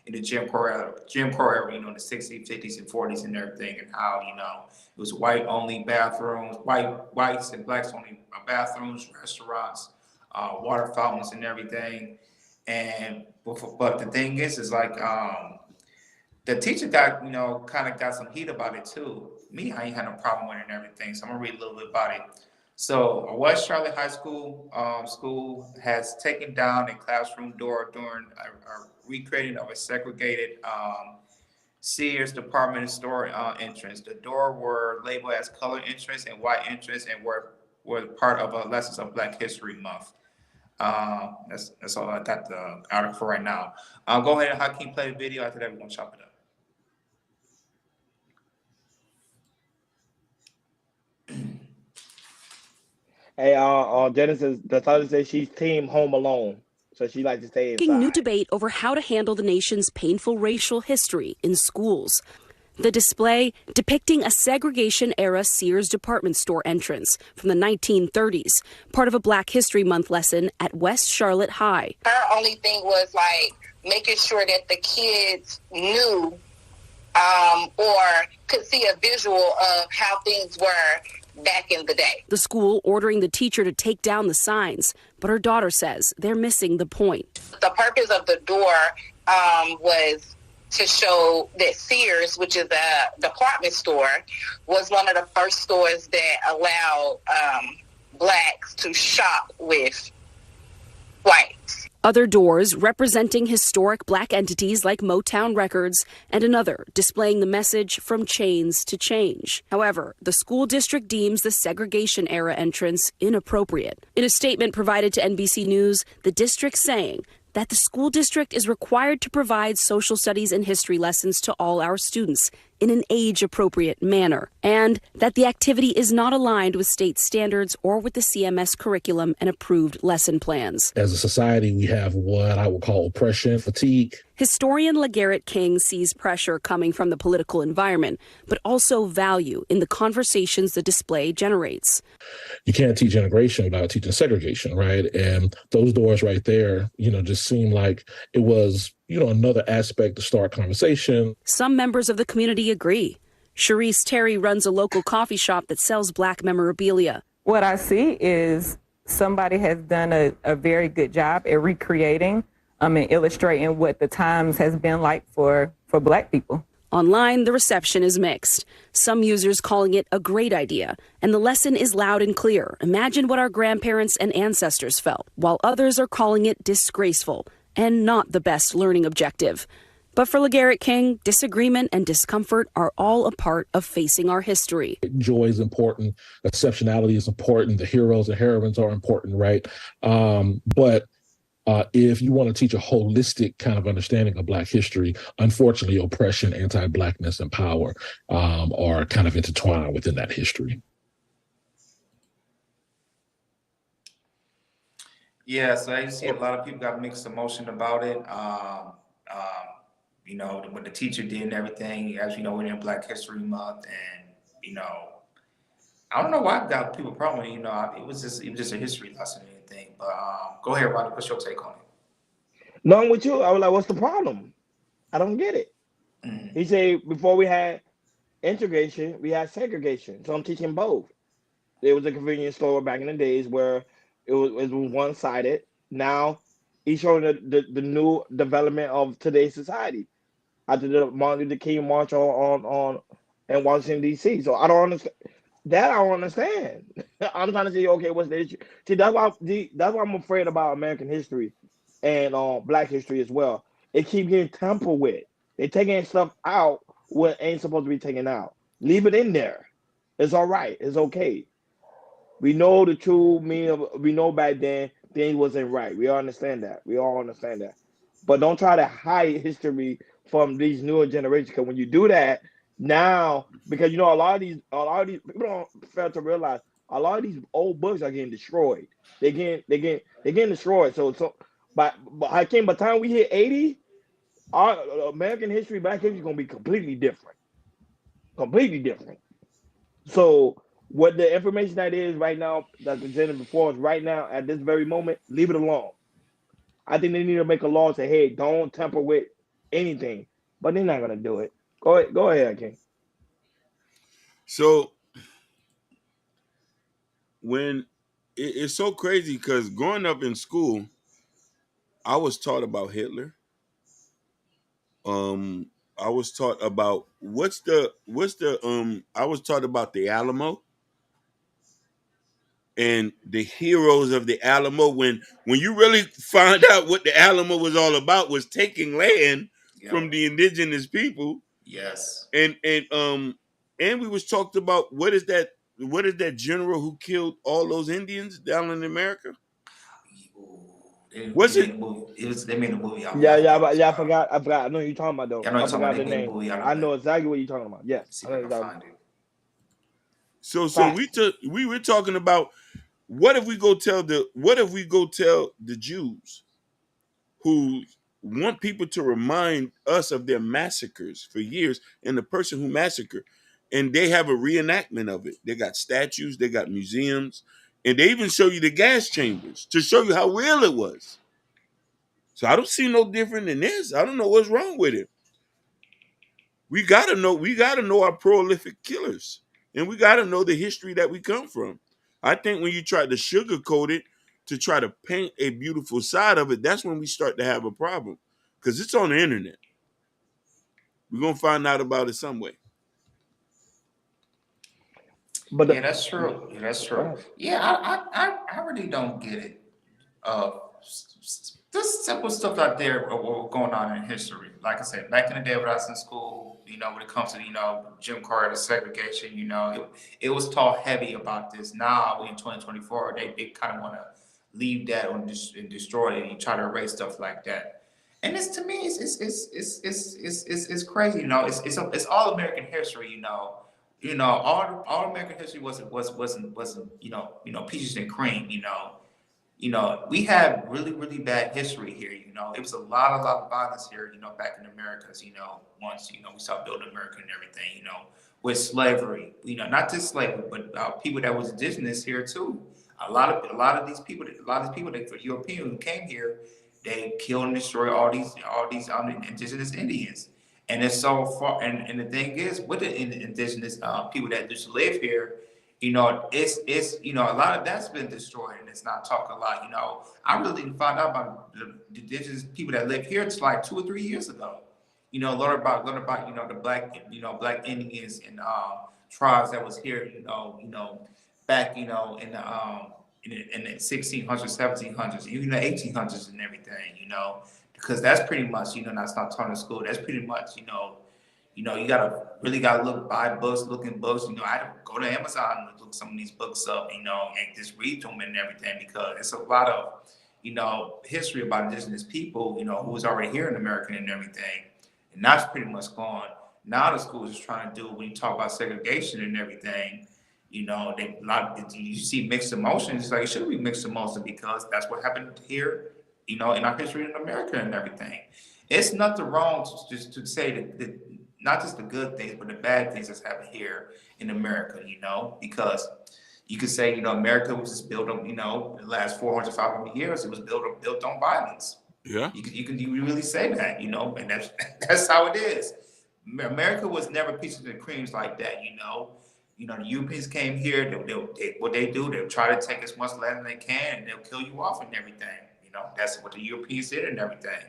in the Jim Crow era, in the 60s, 50s, and 40s and everything, and how, it was white only bathrooms, whites and blacks only bathrooms, restaurants, water fountains and everything. And, but the thing is like, the teacher got, kind of got some heat about it too. Me, I ain't had no problem with it and everything. So I'm gonna read a little bit about it. So a West Charlotte High School has taken down a classroom door during a recreating of a segregated Sears department store entrance. The door were labeled as color entrance and white entrance, and were part of a lessons of Black History Month. That's all I got the article for right now. Go ahead and Hakeem play the video. After that, we're gonna chop it up. Hey, Genesis, the thought says she's team Home Alone, so she likes to stay inside. New debate over how to handle the nation's painful racial history in schools. The display depicting a segregation-era Sears department store entrance from the 1930s, part of a Black History Month lesson at West Charlotte High. Her only thing was like making sure that the kids knew or could see a visual of how things were back in the day. The school ordering the teacher to take down the signs, but her daughter says they're missing the point. The purpose of the door was to show that Sears, which is a department store, was one of the first stores that allowed blacks to shop with whites. Other doors representing historic Black entities like Motown Records, and another displaying the message from chains to change. However, the school district deems the segregation era entrance inappropriate. In a statement provided to NBC News, the district saying that the school district is required to provide social studies and history lessons to all our students in an age-appropriate manner, and that the activity is not aligned with state standards or with the CMS curriculum and approved lesson plans. As a society, we have what I would call oppression fatigue. Historian LeGarrette King sees pressure coming from the political environment, but also value in the conversations the display generates. You can't teach integration without teaching segregation, right? And those doors right there, just seem like it was, another aspect to start conversation. Some members of the community agree. Sharice Terry runs a local coffee shop that sells Black memorabilia. What I see is somebody has done a very good job at recreating and illustrating what the times has been like for Black people. Online, the reception is mixed. Some users calling it a great idea, and the lesson is loud and clear. Imagine what our grandparents and ancestors felt, while others are calling it disgraceful and not the best learning objective. But for LeGarrette King, disagreement and discomfort are all a part of facing our history. Joy is important. Exceptionality is important. The heroes and heroines are important, right? But if you want to teach a holistic kind of understanding of Black history, unfortunately, oppression, anti-Blackness, and power are kind of intertwined within that history. Yeah, so I see a lot of people got mixed emotion about it. What the teacher did and everything, as you know, we're in Black History Month, and I don't know why I got people problem. It was just a history lesson and anything. But go ahead, Rodney. What's your take on it? No, I'm with you. I was like, what's the problem? I don't get it. Mm-hmm. He said before we had integration, we had segregation. So I'm teaching both. There was a convenience store back in the days where it was one-sided. Now he's showing the new development of today's society after the Martin Luther King march on in Washington D.C. So I don't understand that. I don't understand. I'm trying to say, okay, what's the issue? See, that's why I'm afraid about American history and Black history as well. It keeps getting tampered with. They're taking stuff out what ain't supposed to be taken out. Leave it in there. It's all right. It's okay. We know the true meaning of, we know back then things wasn't right. We all understand that. But don't try to hide history from these newer generations. Because when you do that now, because a lot of these people don't fail to realize a lot of these old books are getting destroyed. They're getting destroyed. So but Hakeem, by the time we hit 80, our American history, Black history is gonna be completely different. Completely different. So what the information that is right now that's presented before us right now at this very moment, leave it alone. I think they need to make a law say, hey, don't tamper with anything. But they're not gonna do it. Go ahead, King. So when it's so crazy because growing up in school, I was taught about Hitler. Um, I was taught about I was taught about the Alamo and the heroes of the Alamo. When you really find out what the Alamo was all about, was taking land from Yep. the indigenous people, Yes. and we was talked about what is that general who killed all those Indians down in America? Ooh, they Was made it? a movie. They made a movie out of it. Yeah, I yeah, forget what but it's yeah, I called. forgot. I forgot. I know what you're talking about though. Yeah, I know I you're talking about. forgot They the made a name. movie out I of know it. exactly what you're talking about. Yes, See I if know I what can you're talking find about. it. So Facts. we were talking about what if we go tell the Jews who want people to remind us of their massacres for years and the person who massacred, and they have a reenactment of it. They got statues, they got museums, and they even show you the gas chambers to show you how real it was. So I don't see no different than this. I don't know what's wrong with it. We gotta know our prolific killers. And we gotta know the history that we come from. I think when you try to sugarcoat it to try to paint a beautiful side of it, that's when we start to have a problem. Because it's on the internet. We're gonna find out about it some way. But Yeah, that's true. Yeah, that's go true. ahead. Yeah, I really don't get it. This simple stuff out there of what going on in history. Like I said, back in the day when I was in school, when it comes to Jim Crow, the segregation, it was taught heavy about this. Now we in 2024, they kind of want to leave that and destroy it and try to erase stuff like that. And this to me it's crazy. It's all American history. All American history wasn't peaches and cream. We had really, really bad history here. It was a lot of violence here, back in the Americas, once, we started building America and everything, with slavery, not just slavery, but people that was indigenous here too. A lot of these people, that European who came here, they killed and destroyed all these indigenous Indians. And it's so far, and the thing is, with the indigenous people that just live here, a lot of that's been destroyed and it's not talked a lot. I really didn't find out about the indigenous people that live here until like 2 or 3 years ago. Learn about the black Indians and tribes that was here. Back in the 1600s, 1700s, even the 1800s and everything. Because that's pretty much that's not taught in school. That's pretty much you gotta buy books, look in books. I had to go to Amazon and look some of these books up, and just read them and everything because it's a lot of, history about indigenous people, who was already here in America and everything. And that's pretty much gone. Now the schools is trying to do when you talk about segregation and everything, you see mixed emotions. It's like it should be mixed emotions because that's what happened here, in our history in America and everything. It's nothing wrong to say that not just the good things, but the bad things that's happened here in America, because you could say, America was just built on, the last 400, 500 years, it was built on violence. Yeah. You really say that, and that's how it is. America was never peaches and creams like that, the Europeans came here, what they do, they'll try to take as much land as they can, and they'll kill you off and everything. That's what the Europeans did and everything,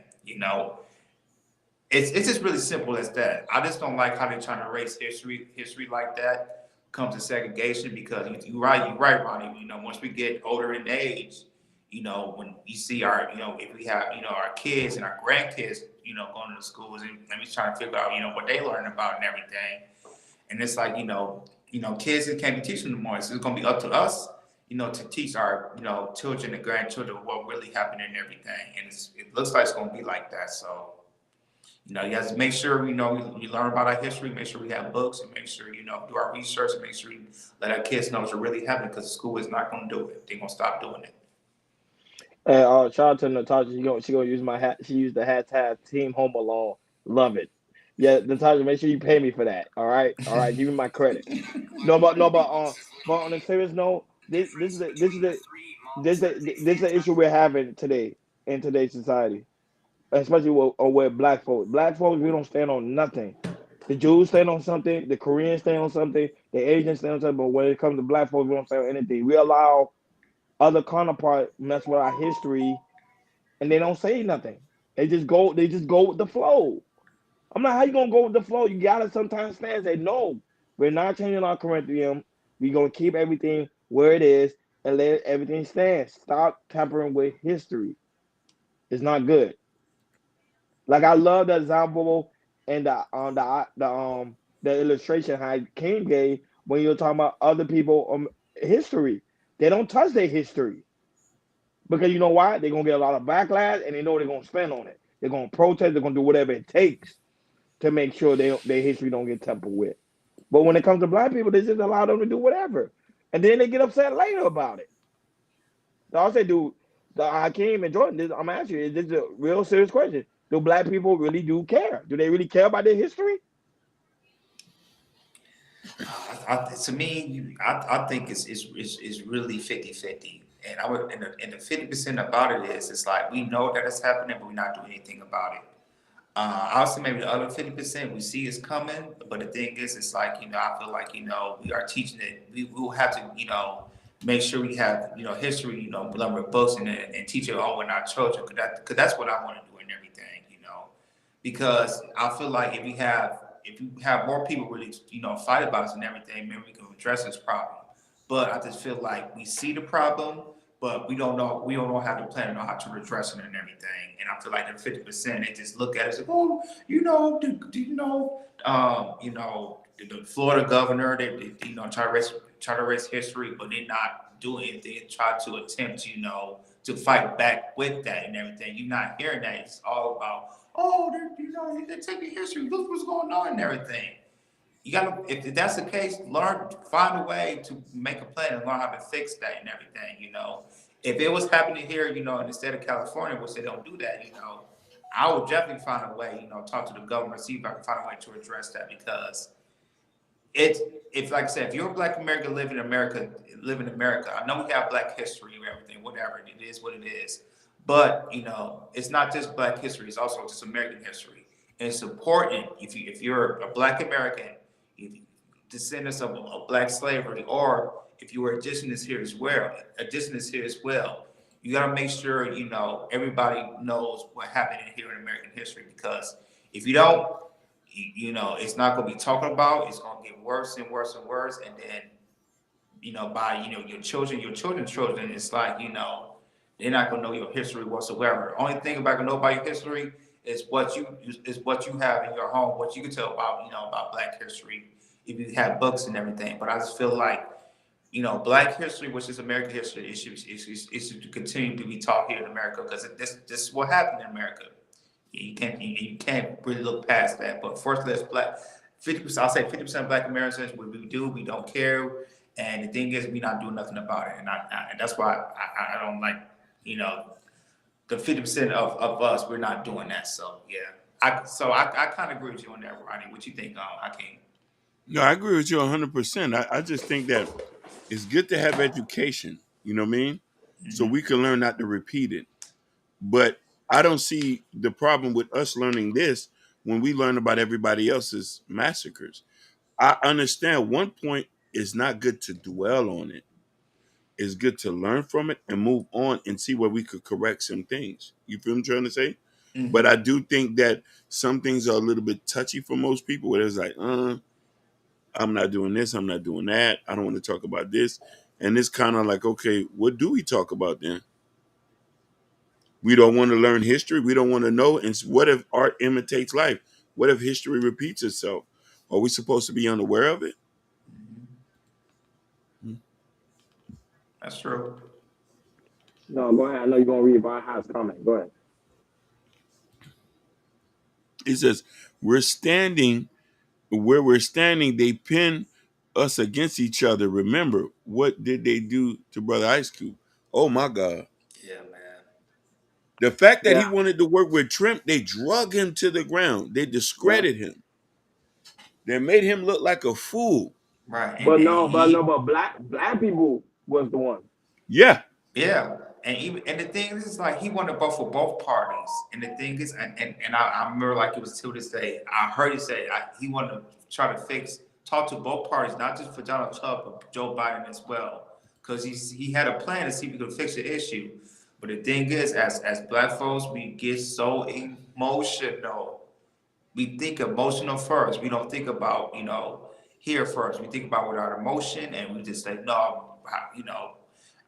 It's just really simple as that. I just don't like how they're trying to erase history like that. Comes to segregation because you're right, Ronnie. Once we get older in age, when you see our, if we have, our kids and our grandkids, going to schools and we trying to figure out, what they learn about and everything. And it's like, kids can't be teaching them more. So it's going to be up to us, to teach our, children and grandchildren what really happened and everything. And it looks like it's going to be like that. So. You know, you have to make sure, you know, we learn about our history, make sure we have books, and make sure, you know, do our research, and make sure we let our kids know what's really happening, because school is not going to do it. They're going to stop doing it. And shout out to Natasha. She gonna use my hat. She used the hashtag Team Home Alone. Love it. Yeah, Natasha, make sure you pay me for that. All right. Give me my credit. But on a serious note, this is the issue we're having today in today's society, especially with black folks. Black folks, we don't stand on nothing. The Jews stand on something. The Koreans stand on something. The Asians stand on something. But when it comes to black folks, we don't stand on anything. We allow other counterparts mess with our history, and they don't say nothing. They just go with the flow. I'm like, how you gonna go with the flow? You gotta sometimes stand and say, no, we're not changing our curriculum. We're gonna keep everything where it is and let everything stand. Stop tampering with history. It's not good. Like I love the example and the illustration how King gave when you're talking about other people history. They don't touch their history. Because you know why? They're gonna get a lot of backlash and they know they're gonna spend on it. They're gonna protest, they're gonna do whatever it takes to make sure their history don't get tampered with. But when it comes to black people, they just allow them to do whatever. And then they get upset later about it. So I'll say, dude, Hakeem and Jordan, I'm asking you, this is a real serious question. Do black people really do care? Do they really care about their history? To me, I think it's really 50-50. And the 50% about it is, it's like we know that it's happening, but we're not doing anything about it. Also, maybe the other 50% we see is coming, but the thing is, it's like, you know, I feel like, you know, we are teaching it. We will have to, you know, make sure we have, you know, history, you know, learn with books and teach it all with our children, because that's what I want to do and everything, you know, because I feel like if you have more people really, you know, fight about us and everything, maybe we can address this problem. But I just feel like we see the problem, but we don't know how to plan or how to address it and everything. And I feel like the 50% they just look at us like, oh, the Florida governor, they you know, try to erase history, but they're not doing anything and try to attempt, you know, to fight back with that and everything. You're not hearing that. It's all about, oh, they're taking history. Look what's going on and everything. You gotta, if that's the case, find a way to make a plan and learn how to fix that and everything. You know, if it was happening here, you know, in the state of California, which they don't do that, you know, I would definitely find a way, you know, talk to the government, see if I can find a way to address that, because it's if like I said, if you're a black American live in America, I know we have black history and everything, whatever. It is what it is. But you know, it's not just black history, it's also just American history. And it's important if you're a black American, if you descendants of black slavery, or if you were indigenous here as well, you gotta make sure, you know, everybody knows what happened here in American history, because if you don't, you know, it's not going to be talked about. It's going to get worse and worse and worse. And then, you know, by, you know, your children's children, it's like, you know, they're not going to know your history whatsoever. The only thing about going to know about your history is what you have in your home, what you can tell about, you know, about black history, if you have books and everything. But I just feel like, you know, black history, which is American history, it should continue to be taught here in America, because this is what happened in America. You can't really look past that. But first, let's black 50%. I'll say 50% of Black Americans. We don't care. And the thing is, we not doing nothing about it. And that's why I don't like, you know, the 50% of us. We're not doing that. So yeah, I kind of agree with you on that, Ronnie. What you think? I can. No, I agree with you 100%. I just think that it's good to have education, you know what I mean? So we can learn not to repeat it. But I don't see the problem with us learning this when we learn about everybody else's massacres. I understand one point is not good to dwell on it. It's good to learn from it and move on and see where we could correct some things. You feel what I'm trying to say? But I do think that some things are a little bit touchy for most people, where it's like, I'm not doing this, I'm not doing that, I don't want to talk about this. And it's kind of like, okay, what do we talk about then? We don't want to learn history. We don't want to know. And what if art imitates life? What if history repeats itself? Are we supposed to be unaware of it? That's true. No, go ahead. I know you're gonna read Brian House comment. Go ahead. He says, we're standing where we're standing, they pin us against each other. Remember, what did they do to Brother Ice Cube? Oh my God. Yeah, man. The fact that Yeah, he wanted to work with Trump, they drug him to the ground. They yeah. discredited him. They made him look like a fool. Right. But And no, but no, he, but black people was the one. Yeah. yeah, and even and the thing is, like he wanted both for both parties. And the thing is, I remember like it was till this day. I heard he say he wanted to try to talk to both parties, not just for Donald Trump, but Joe Biden as well, because he had a plan to see if he could fix the issue. But the thing is, as black folks, we get so emotional. We think emotional first. We don't think about, here first. We think about with our emotion, and we just say, no,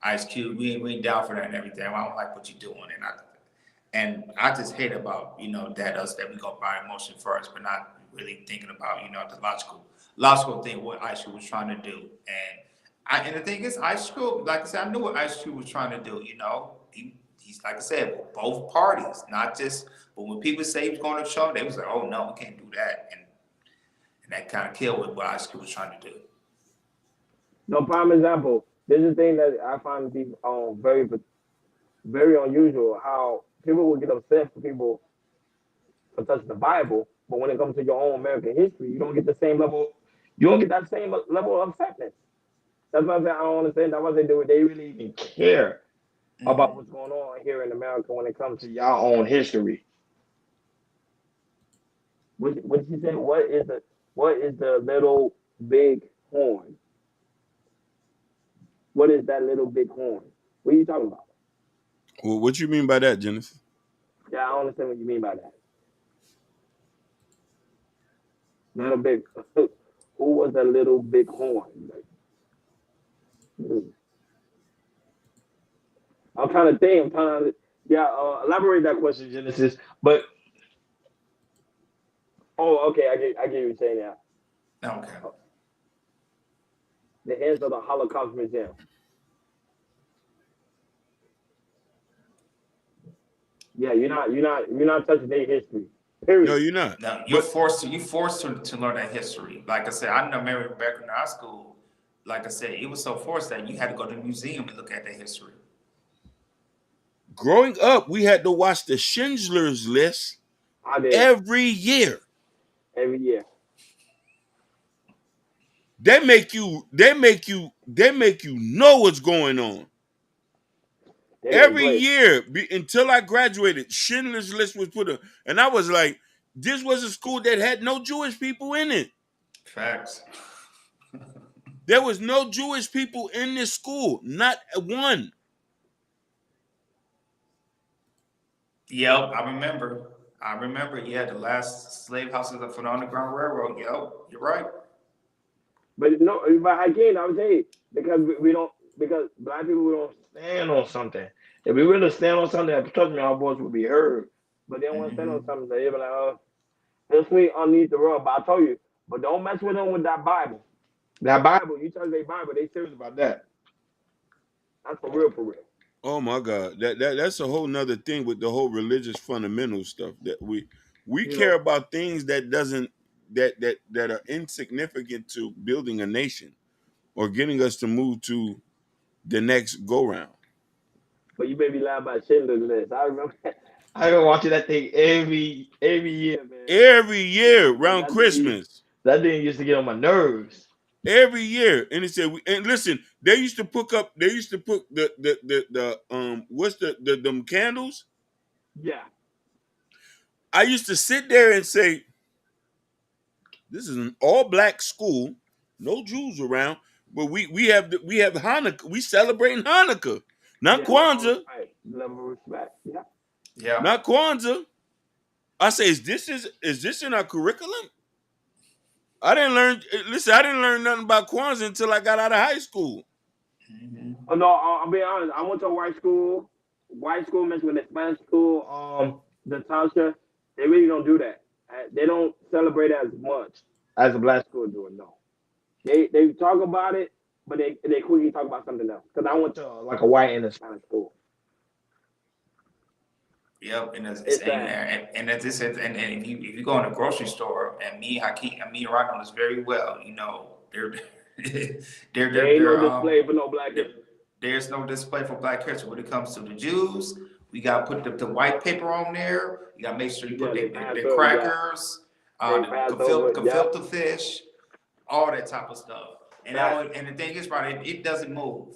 Ice Cube, we ain't down for that and everything. I don't like what you're doing, and I just hate about that we go by emotion first, but not really thinking about the logical thing what Ice Cube was trying to do. And the thing is, Ice Cube, like I said, I knew what Ice Cube was trying to do. He's like I said, both parties, not just. But when people say he was going to show, they was like, "Oh no, we can't do that," and that kind of killed what Ice Cube was trying to do. No prime example. This is the thing that I find to be very very unusual. How people will get upset for people for touching the Bible, but when it comes to your own American history, you don't get the same level. You don't get that same level of acceptance. That's why I say I don't understand. That's why they do it. They really even care about what's going on here in America when it comes to y'all own history. What you say? What is the little big horn? What is that little big horn? What are you talking about? Well, what you mean by that, Genesis? Yeah, I don't understand what you mean by that. Little big. Who was that little big horn? Hmm. I'm trying to think. I'm trying to. Yeah, elaborate that question, Genesis. But oh, okay, I get what you're saying now. Okay. The hands of the Holocaust Museum. Yeah, you're not touching their history. No, Period. you're not. Now But you forced to learn that history. Like I said, I remember back in high school. Like I said, it was so forced that you had to go to the museum and look at that history. growing up, we had to watch the Schindler's List I did every year. every year. They make you know what's going on. They make Every great. year until I graduated, Schindler's List was put up, and I was like, this was a school that had no Jewish people in it. Facts. There was no Jewish people in this school, not one. Yep, I remember. I remember. Yeah, the last slave houses for the Underground Railroad. Yep, you're right. But no, but again, I would say because we don't because black people don't stand on something. If we really stand on something, trust me, our voice would be heard. But they don't want to stand on Hmm. something. They be like, this week underneath the rug. But I told you, but don't mess with them with that Bible. That Bible, you touch their Bible, they serious about that. That's for real, for real. Oh my God, that's a whole nother thing with the whole religious fundamental stuff that we You care know, about things that doesn't that are insignificant to building a nation or getting us to move to the next go round. but you made me laugh about Schindler's List. I remember, I remember watching that thing every year, man. Every year And around Christmas, that thing used to get on my nerves. every year, and it said, and listen, they used to put the what's the them candles. Yeah, I used to sit there and say, this is an all black school, no Jews around, but we have Hanukkah. We celebrating Hanukkah, not yeah, level of Kwanzaa, respect, level of respect. Yeah, Yeah. not Kwanzaa. I say, is this in our curriculum? I didn't learn. Listen, I didn't learn nothing about Kwanzaa until I got out of high school. Hmm. oh no, I'll be honest. I went to a white school mixed with a Spanish school. The Tasha, they really don't do that. They don't celebrate as much as a black school do it. No, they talk about it, but they quickly talk about something else. Because I went to like a white and a Spanish school. Yep, and It's sad. and if you go in a grocery store, and Hakeem and me and Rock know this very well, you know, There ain't no they're display for no black there, history. there's no display for Black history when it comes to the Jews. We got to put the white paper on there. You got to make sure you put Yeah, they passed the over. Yeah, crackers, they the passed over. Yep. gefilte fish, all that type of stuff. And Fact. and the thing is, right, it doesn't move,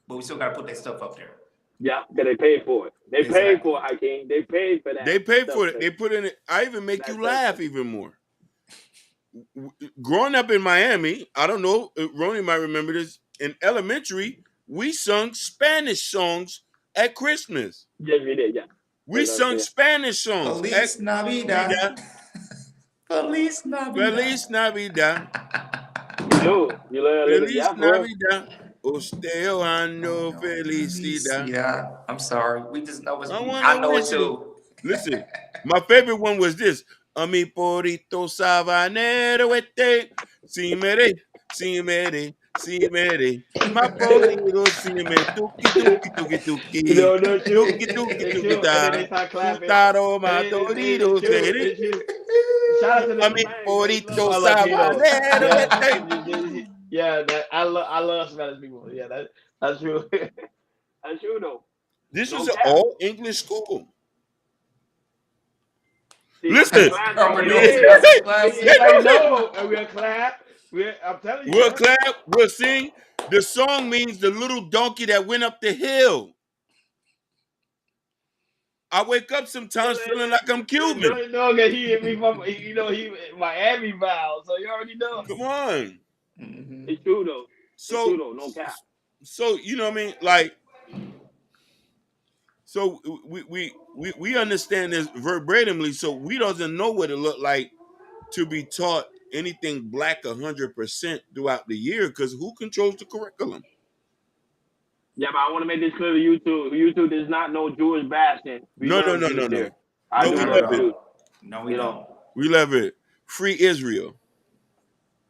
but we still got to put that stuff up there. Yeah, because they paid for it. They paid for it, Hakeem. They paid for that. They paid for it. They put in it. I even make you laugh even more. Growing up in Miami, I don't know, Ronnie might remember this. In elementary, we sung Spanish songs at Christmas. Yes, we did. Yeah. We sung Spanish songs. Feliz Navidad. Feliz Navidad. Feliz Navidad. You learn a little. Feliz Yeah, bro. Navidad. Osteo ando felicidad. Yeah, I'm sorry. We just know it's. I know it too. Listen, my favorite one was this. A mi porito sabanero este. Si mere, si mere, si mere. My porito si me tuki tuki tuki tuki. You know, no shoot. Tuki tuki They tuki shoot, and then they start clapping. Tutaro matorito They shoot. Shout out to the a mi porito sabanero este. Yeah, that I love Spanish people. Yeah, that's true. That's true though. This was an all English school. See, Listen, clap, no, and we'll clap. I'm telling you. We'll clap, we'll sing. The song means the little donkey that went up the hill. I wake up sometimes feeling like I'm Cuban. You know that he hit me from, he Miami vow, so you already know. Come on. Mm-hmm. It's true though. So, it's true though, no cap. So you know what I mean? Like, so we understand this verbatimly, so we doesn't know what it looked like to be taught anything black 100% throughout the year, because who controls the curriculum? Yeah, but I want to make this clear to YouTube. YouTube does not know Jewish bashing. No. I do love Jews. No, we don't. We love it. Free Israel.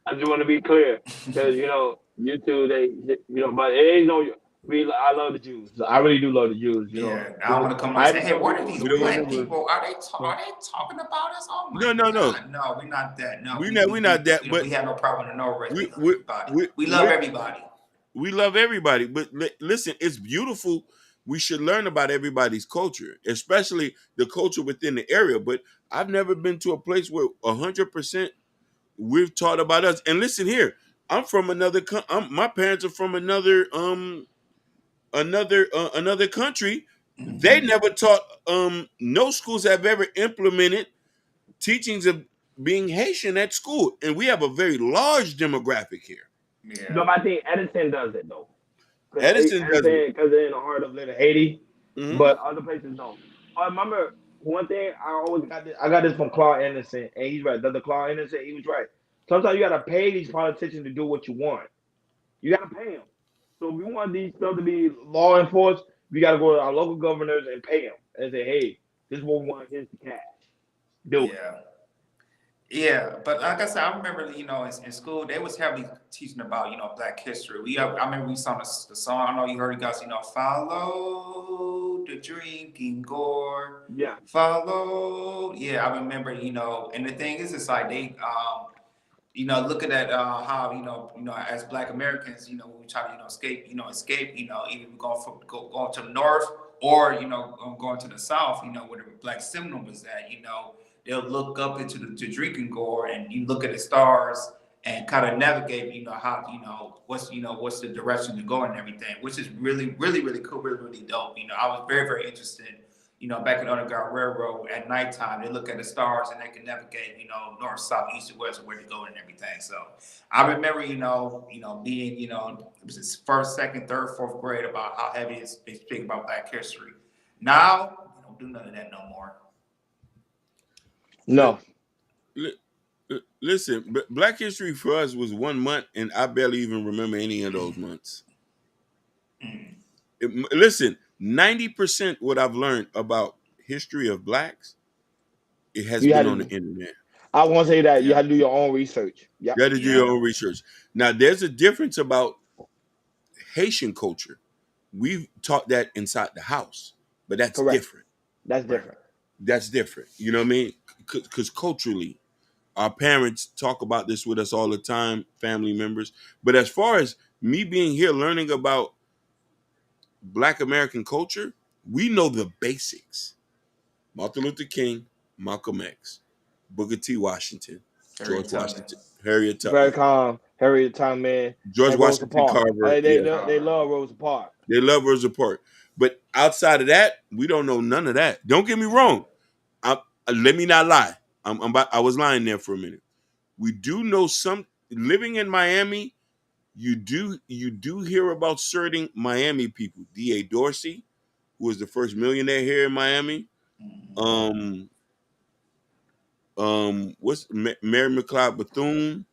I just want to be clear, because YouTube, they but it ain't no. I love the Jews. I really do love the Jews. Yeah, I want to come and say, hey, what are these black people? Are they talking about us? Oh my No. No, we're not that. No, we're not that. But we have no problem with no race. We love everybody. We love everybody. But listen, it's beautiful. We should learn about everybody's culture, especially the culture within the area. But I've never been to a place where 100% we've taught about us. And listen here, I'm from another. My parents are from another country. Mm-hmm. They never taught. No schools have ever implemented teachings of being Haitian at school, and we have a very large demographic here. Yeah. No, I think Edison does it though. Edison does it because they're in the heart of little Haiti, mm-hmm. but other places don't. I remember one thing I always got this. I got this from Clark Anderson, and he's right. Dr. Clark Anderson, he was right. Sometimes you gotta pay these politicians to do what you want. You gotta pay them. So if you want these stuff to be law enforced, we gotta go to our local governors and pay them and say, "Hey, this is what we want. Here's the cash. Do it." Yeah, but like I said, I remember, in school they was heavily teaching about, Black history. I remember we saw the song. I know you heard it, guys. Follow the drinking gore. Yeah. Follow. Yeah, I remember. And the thing is, it's like they, looking at how as Black Americans, we try to escape, either going to the north or going to the south, where the Black Seminole was at, they'll look up into the drinking gore, and you look at the stars and kind of navigate, how what's the direction to go and everything, which is really, really, really cool, really, really dope. I was very, very interested. Back in the Underground Railroad at nighttime, they look at the stars and they can navigate, north, south, east, and west, where to go and everything. So I remember, being, it was his first, second, third, fourth grade about how heavy they speak about Black history. Now, we don't do none of that no more. No. Listen, Black History for us was 1 month, and I barely even remember any of those months. Listen, 90% what I've learned about history of Blacks, it has been on the internet. I want to say that you have to do your own research. Yep. You got to do your own research. Now, there's a difference about Haitian culture. We've taught that inside the house, but that's correct. Different. That's different. that's different. You know what I mean? Because culturally, our parents talk about this with us all the time, family members. But as far as me being here learning about Black American culture, we know the basics. Martin Luther King, Malcolm X, Booker T. Washington, Harriet George Tubman. Washington, Harriet Very Tubman, calm, Harriet Tubman, George and Rosa Washington Parks. Carver. They Yeah, they love Rosa Parks. they love Rosa Parks. But outside of that, we don't know none of that. Don't get me wrong. Let me not lie. I was lying there for a minute. We do know some living in Miami. You do hear about certain Miami people. D.A. Dorsey, who was the first millionaire here in Miami. Um, what's Mary McLeod Bethune,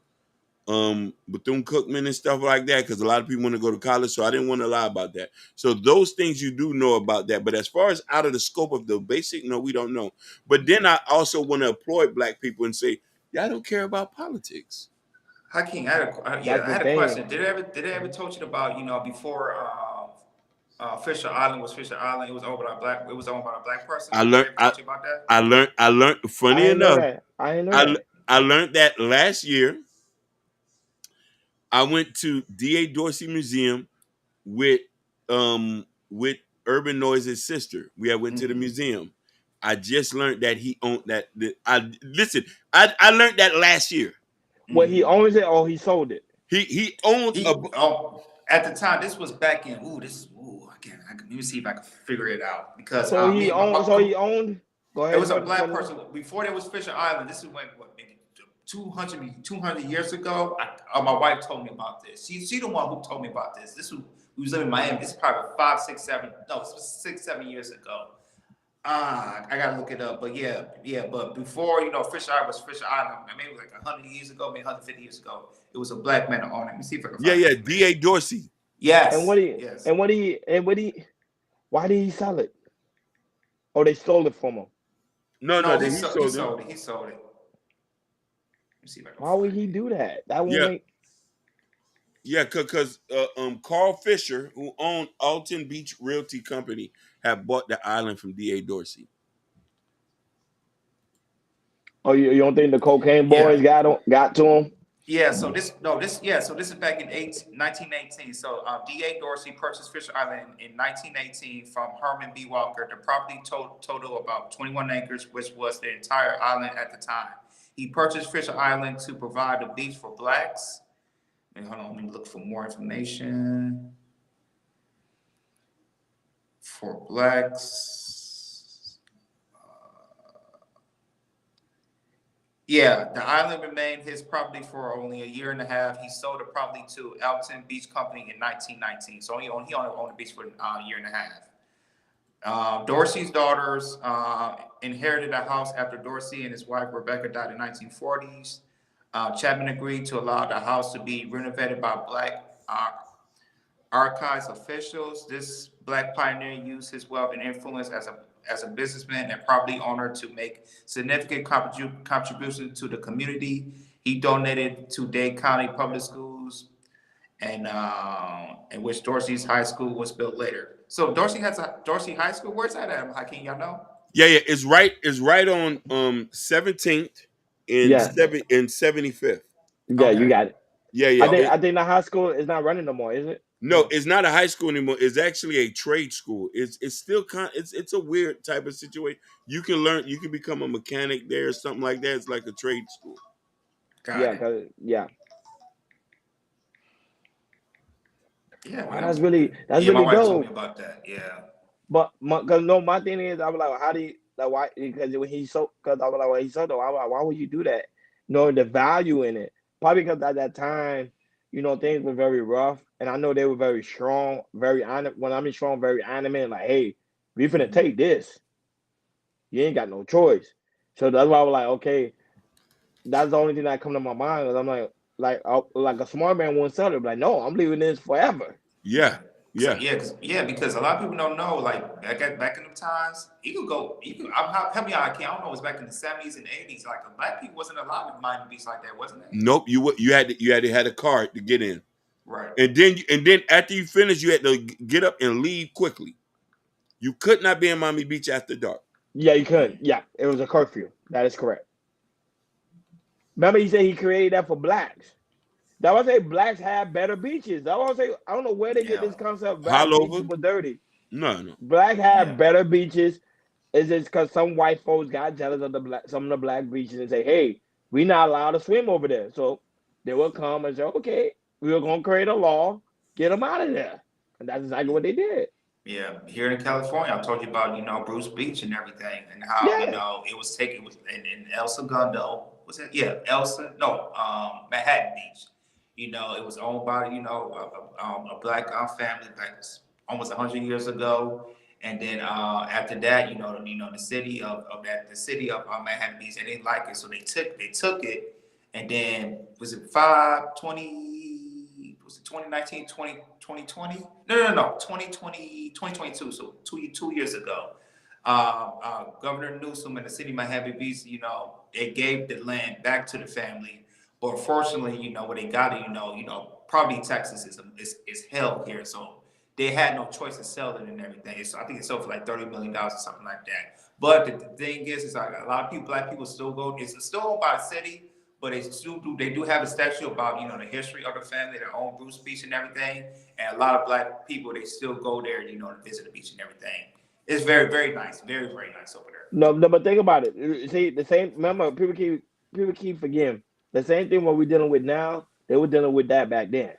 Bethune Cookman and stuff like that, because a lot of people want to go to college, so I didn't want to lie about that. So those things you do know about that, but as far as out of the scope of the basic, no, we don't know. But then I also want to applaud Black people and say, y'all don't care about politics. Hakeem, That's I the had a thing. question. Did they ever told you about before Fisher Island was Fisher Island? It was owned by a black. It was owned by a black person. I Did they learned, ever I, talk to you about that? I learned. I Funny ain't know enough, that. I ain't know I that. I learned that last year. I went to D.A. Dorsey Museum with with Urban Noise's sister. We had went to the museum. I just learned that he owned that. I listen. I learned that last year. Well, he owns it or he sold it. He owned a. At the time, this was back in. Let me see if I can figure it out because So he me and my, owned. So he owned. Go it ahead. was a black person before there was Fisher Island. This is when maybe 200 years ago. My wife told me about this. She the one who told me about this. We was living in Miami. This is probably 5, 6, 7. No, this was 6, 7 years ago. I gotta look it up. But yeah. But before Fisher Island was Fisher Island. Maybe like 100 years ago, maybe 150 years ago. It was a black man that owned it. Let me see if I can find Yeah. it. D.A. Dorsey. Yes. And what he Yes. and what he and what he why did he sell it? Oh, they stole it from him. No, No, he he sold it. sold it. He sold it. Let me see if I can Why would find he it. do that? That won't Yeah, make. yeah, because Carl Fisher, who owned Alton Beach Realty Company, had bought the island from D.A. Dorsey. Oh, you don't think the cocaine Yeah. boys got to him? Yeah, so this is back in 1918. So D.A. Dorsey purchased Fisher Island in 1918 from Herman B. Walker. The property total about 21 acres, which was the entire island at the time. He purchased Fisher Island to provide a beach for blacks. Hold on, let me look for more information. For blacks. Yeah, the island remained his property for only a year and a half. He sold the property to Alton Beach Company in 1919. So he only owned the beach for a year and a half. Dorsey's daughters inherited the house after Dorsey and his wife Rebecca died in 1940s. Chapman agreed to allow the house to be renovated by black archives officials. This black pioneer used his wealth and influence as a businessman and property owner to make significant contributions to the community. He donated to Dade County Public Schools, and in which Dorsey's High School was built later. So Dorsey has a Dorsey High School. Where's that at? Hakeem, y'all know? Yeah, it's right. It's right on 17th and Yeah, 75th. yeah, you Okay. got it. Yeah. I think the high school is not running no more, is it? No, it's not a high school anymore. It's actually a trade school. It's still it's a weird type of situation. You can learn. You can become a mechanic there or something like that. It's like a trade school. Got Yeah, it. yeah. Yeah, Wow, man. that's Yeah, my really wife told me dope. about that. Yeah. But my thing is, I was like, how do you like why? Because when he sold, because I was like, when he sold, though, I was like, why would you do that? Knowing the value in it, probably because at that time, things were very rough, and I know they were very strong, very when I mean strong, very animate. Like, hey, we finna take this. You ain't got no choice. So that's why I was like, okay, that's the only thing that come to my mind. Cause I'm like a smart man wouldn't sell it. But like, no, I'm leaving this forever. Yeah, So yeah. because a lot of people don't know, like back in them times, help me out, I can't. I don't know, it was back in the 70s and 80s. Like black people wasn't allowed in Miami Beach like that, wasn't it? Nope. You had a card to get in, Right. and then after you finish, you had to get up and leave quickly. You could not be in Miami Beach after dark. Yeah, you couldn't. Yeah, it was a curfew. That is correct. Remember, he said he created that for blacks. That was say blacks have better beaches. That was say I don't know where they get Yeah, this concept. Black beaches Hollover? were dirty. No, no. Black yeah, have better beaches. Is it because some white folks got jealous of some of the black beaches and say, "Hey, we not allowed to swim over there." So they will come and say, "Okay, we are gonna create a law, get them out of there," and that's exactly what they did. yeah. Here in California, I told you about Bruce Beach and everything, and how Yeah. it was taken. It was in El Segundo. Was it? Yeah, Elsa. No, Manhattan Beach. It was owned by a black family like almost 100 years ago. And then after that, the city of the city of Manhattan Beach, they didn't like it, so they took it, and then was it 520? Was it 2019, 2020? No, 2020, 2022. So two years ago, Governor Newsom and the city of Miami Beach, they gave the land back to the family. But unfortunately, what they got to, property taxes is hell here. So they had no choice to sell it and everything. So I think it sold for like $30 million or something like that. But the thing is like a lot of people, black people still go, it's still owned by the city, but they do have a statue about, the history of the family, their own Bruce Beach and everything. And a lot of black people, they still go there, to visit the beach and everything. It's very, very nice. Very, very nice over there. No, no, but think about it. See, the same. Remember, people keep forgetting the same thing. What we're dealing with now, they were dealing with that back then.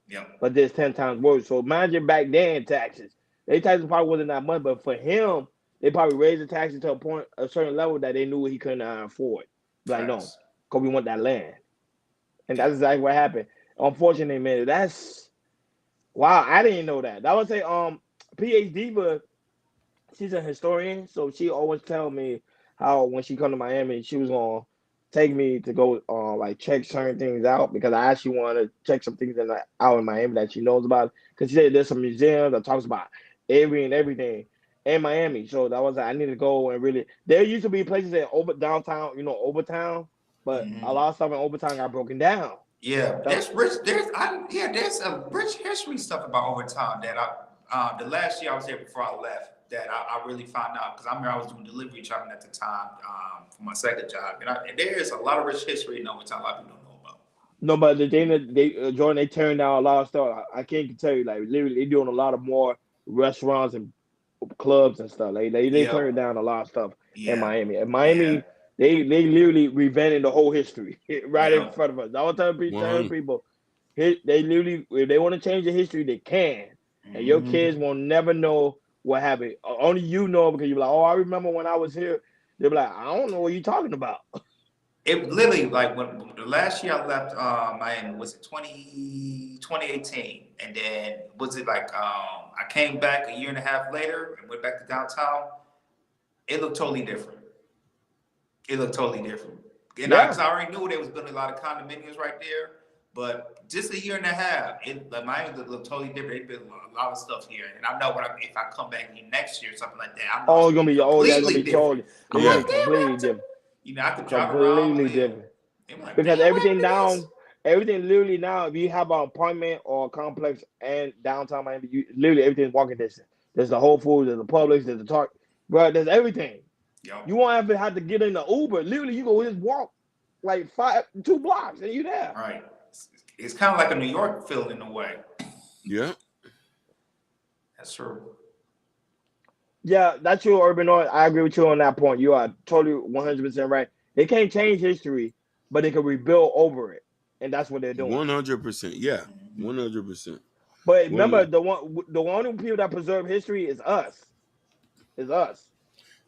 Yeah. But there's 10 times worse. So imagine back then taxes. They taxes probably wasn't that much, but for him, they probably raised the taxes to a certain level that they knew he couldn't afford. Like no, Facts. because we want that land, and Yeah. that's exactly what happened. Unfortunately, man, that's wow. I didn't know that. That was say PhD, but she's a historian, so she always tell me how when she come to Miami, she was gonna take me to go like check certain things out because I actually want to check some things out in Miami that she knows about. Because she said there's some museums that talks about Avery and everything in Miami. So that was like, I need to go and really. There used to be places in over downtown, Overtown, but a Hmm. lot of stuff in Overtown got broken down. Yeah, That, there's a rich history stuff about overtime that the last year I was here before I left that I really found out because I remember I was doing delivery trucking at the time for my second job, and there is a lot of rich history in overtime a lot of people don't know about. no, but the thing that Jordan, they turned down a lot of stuff. I can't tell you, like literally, they doing a lot of more restaurants and clubs and stuff. Like they turned Yep. down a lot of stuff in Yeah. Miami. In Yeah. Miami, they literally revented the whole history right in Yep. front of us. I was telling 100. people, they literally if they want to change the history, they can, and your Hmm. kids will never know what happened. Only you know because you're like, oh, I remember when I was here. They'll be like, I don't know what you're talking about. It literally like when the last year I left Miami was it 2018, and then was it like I came back a year and a half later and went back to downtown. It looked totally different. It looked totally different. And Yeah. because I already knew there was building a lot of condominiums right there, but just a year and a half, like Miami looked totally different. They built a lot of stuff here, and I know if I come back here next year or something like that, I know it's Oh, it's gonna gonna be be yeah, it's gonna completely be different. totally. I'm It's gonna like, be Yeah. damn, completely different. I could drive around, Completely live. different. I'm like, Because damn, what everything happened to this? down, everything literally now, if you have an apartment or a complex and downtown Miami, literally everything's walking distance. There's the Whole Foods, there's the Publix, there's the Target, bro. There's everything. You Yep. won't have to get in the Uber. Literally, you go just walk like 2 blocks and you there. Right. It's kind of like a New York feel in a way. Yeah. That's true. Yeah, that's your urban noise. I agree with you on that point. You are totally 100% right. They can't change history, but they can rebuild over it, and that's what they're doing. 100%. Yeah. Hmm. 100%. But remember, One. the only people that preserve history is us. Is us.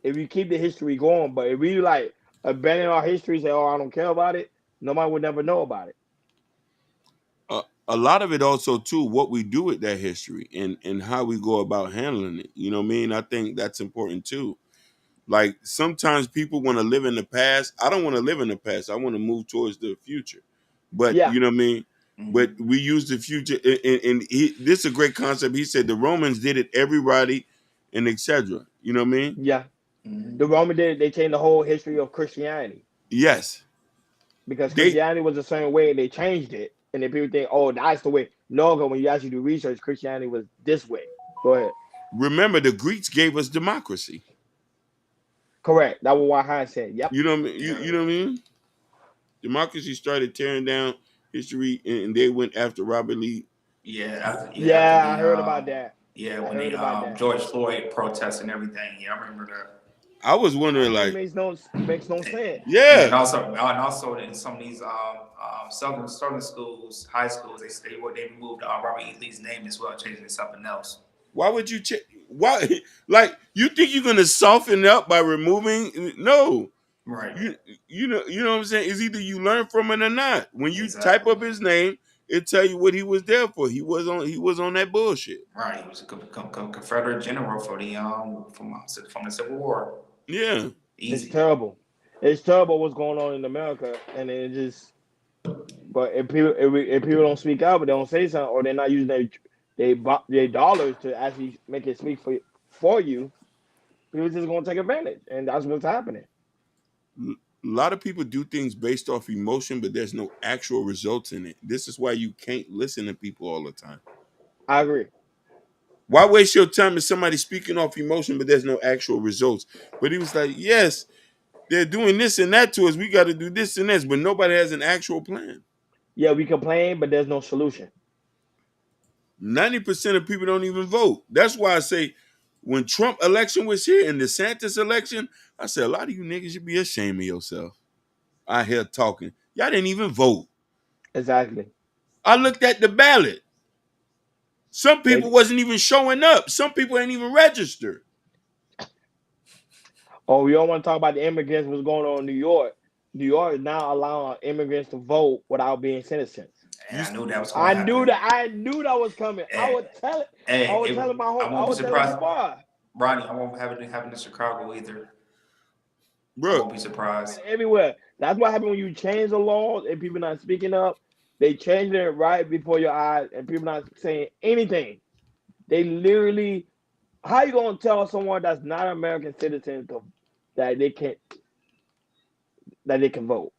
If we keep the history going, but if we like abandon our history, say, "Oh, I don't care about it," nobody would never know about it. A lot of it also too what we do with that history and how we go about handling it. You know what I mean? I think that's important too. Like sometimes people want to live in the past. I don't want to live in the past. I want to move towards the future. But Yeah, you know what I mean? But Hmm. we use the future, and this is a great concept. He said the Romans did it, everybody, and etc. You know what I mean? yeah. The Hmm. Roman did. They changed the whole history of Christianity Yes, because they Christianity was a certain way, and they changed it, and then people think, "Oh, that's the way." No, because when you actually do research, Christianity was this way. Go ahead. remember the Greeks gave us democracy. Correct. That was what Hines said. Yep. You know what I mean? Yeah. You know what I mean? Democracy started tearing down history, and they went after Robert Lee. After Yeah, I heard about that. I when they heard about that. George Floyd protests and everything. Yeah, I remember that. I was wondering, It like, makes no sense. Yeah, yeah, and also in some of these southern schools, high schools, they removed Robert E. Lee's name as well, changing it to something else. why would you why like you think you're gonna soften it up by removing? No. Right. You know what I'm saying? It's either you learn from it or not. When you type Exactly. up his name, it tell you what he was there for. He was on that bullshit. Right. He was a Confederate general for the from the Civil War. Yeah. It's Easy. terrible. It's terrible what's going on in America, and it just. But if people don't speak out, but they don't say something, or they're not using their dollars to actually make it speak for you, people just gonna take advantage, and that's what's happening. A lot of people do things based off emotion, but there's no actual results in it. This is why you can't listen to people all the time. I agree. Why waste your time with somebody speaking off emotion, but there's no actual results? But he was like, yes, they're doing this and that to us. We got to do this and this, but nobody has an actual plan. Yeah, we complain, but there's no solution. 90% of people don't even vote. That's why I say when Trump election was here and the DeSantis election, I said a lot of you niggas should be ashamed of yourself. I hear talking. Y'all didn't even vote. Exactly. I looked at the ballot. Some people They, wasn't even showing up. Some people ain't even registered. oh, we don't want to talk about the immigrants. What's going on in New York? New York is now allowing immigrants to vote without being citizens. And I knew that was going to happen. I knew that was coming. I would tell it. I would tell my whole. I would tell the squad. Ronnie, I won't have it happen in Chicago either. Bro, I won't be surprised. Everywhere. That's what happened when you change the laws and people not speaking up. They changed it right before your eyes, and people not saying anything. They literally. How you gonna tell someone that's not an American citizen that they can't that they can vote?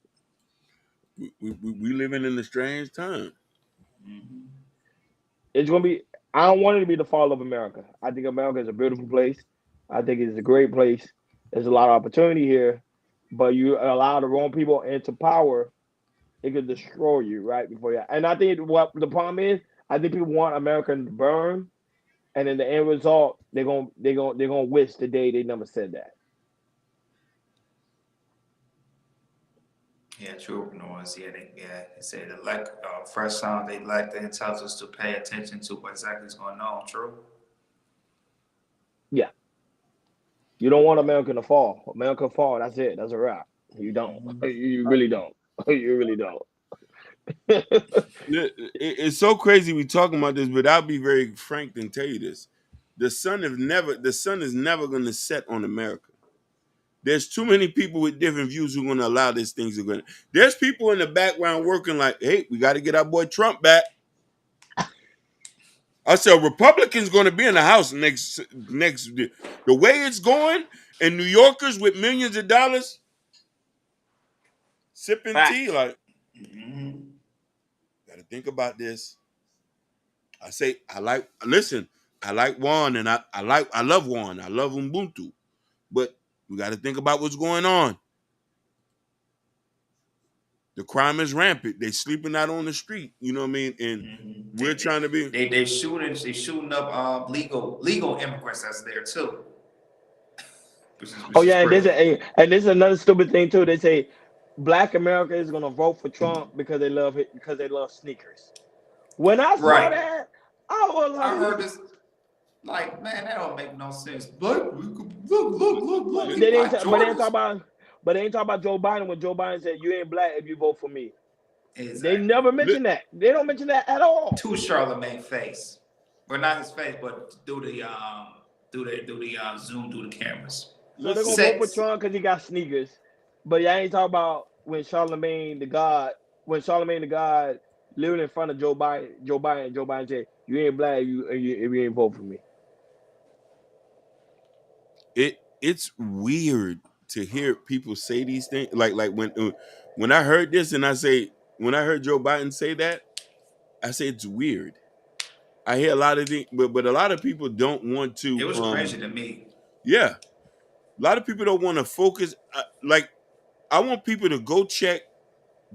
we living in a strange time. Mm-hmm. It's gonna be. I don't want it to be the fall of America. I think America is a beautiful place. I think it's a great place. There's a lot of opportunity here, but you allow the wrong people into power, it could destroy you right before you. And I think what the problem is, I think people want America to burn, and in the end result, they're gonna wish the day they never said that. Yeah, true. Noise. They said they lack fresh sound. They lack the intelligence to pay attention to what exactly is going on. True. Yeah, you don't want America to fall. America fall. That's it. That's a wrap. You don't. You really don't. You really don't. It's so crazy we talking about this, but I'll be very frank and tell you this: the sun is never going to set on America. There's too many people with different views who are going to allow these things to go. There's people in the background working like, hey, we got to get our boy Trump back. I said Republicans going to be in the House next. The way it's going, and New Yorkers with millions of dollars sipping tea, like, got to think about this. I say I like Juan, and I love Juan. I love Ubuntu, but we got to think about what's going on. The crime is rampant. They sleeping out on the street. You know what I mean? And we're trying to be. They shooting up legal immigrants that's there too. Which Yeah, is crazy. and this is another stupid thing too. They say Black America is gonna vote for Trump because they love it because they love sneakers. When I saw that, I was like, I heard this. Like, man, that don't make no sense. Look. They didn't talk about. But they ain't talk about Joe Biden when Joe Biden said, "You ain't black if you vote for me." Exactly. They never mention that. They don't mention that at all. To Charlemagne face, but not his face, but do the zoom through the cameras. So they're gonna vote for Trump because he got sneakers, but y'all ain't talking about when Charlemagne the God living in front of Joe Biden said, "You ain't black if you ain't vote for me." It's weird to hear people say these things. Like when I heard this, and when I heard Joe Biden say that, I say it's weird. I hear a lot of things, but a lot of people don't want to. It was crazy to me. Yeah, A lot of people don't want to focus. Like, I want people to go check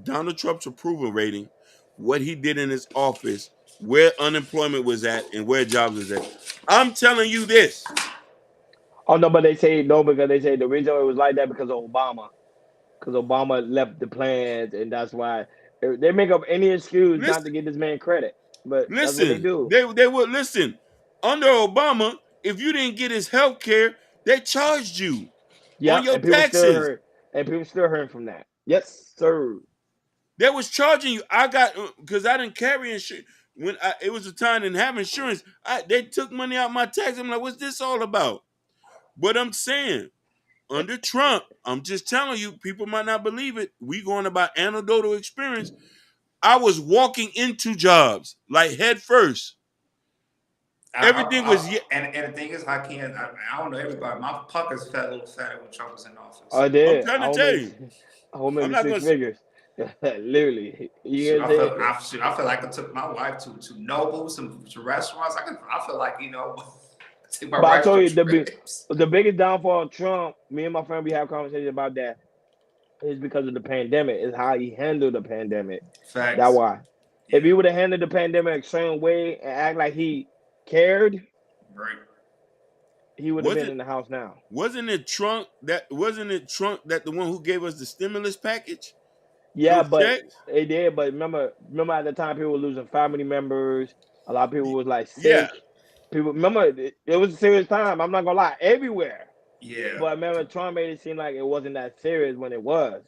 Donald Trump's approval rating, what he did in his office, where unemployment was at, and where jobs was at. I'm telling you this. Oh no, but they say no because they say the reason it was like that because of Obama. Because Obama left the plans, and that's why they make up any excuse not to Listen, give this man credit. But that's what they listen. do. They would listen. Under Obama, if you didn't get his health care, they charged you on Yep, your and people still taxes. hurt, and people still hurting from that. Yes, sir. They was charging you. I got because I didn't carry insurance when it was a time I didn't have insurance. They took money out my tax. I'm like, what's this all about? But I'm saying under Trump, I'm just telling you, people might not believe it. We going about anecdotal experience. I was walking into jobs like head first. Everything was and the thing is, I don't know everybody. My pockets felt a little fatter when Trump was in office. I I'm did. trying to tell you. I will I'm make not six going to. figures. Literally, you Shoot, know what I'm saying? I feel like I took my wife to Noble, some restaurants. I feel like take my But I wife told to you trips. the biggest downfall of Trump. Me and my friend we have conversations about that is because of the pandemic. Is how he handled the pandemic. That Facts. why. If Yeah. he would have handled the pandemic a certain way and act like he cared, Right. he would have been Wasn't in the house now. wasn't it Trump that the one who gave us the stimulus package? Yeah, Those but checks? they did. But remember at the time people were losing family members. A lot of people was like Yeah. sick. People remember it was a serious time. I'm not gonna lie, everywhere. Yeah. But remember, Trump made it seem like it wasn't that serious when it was.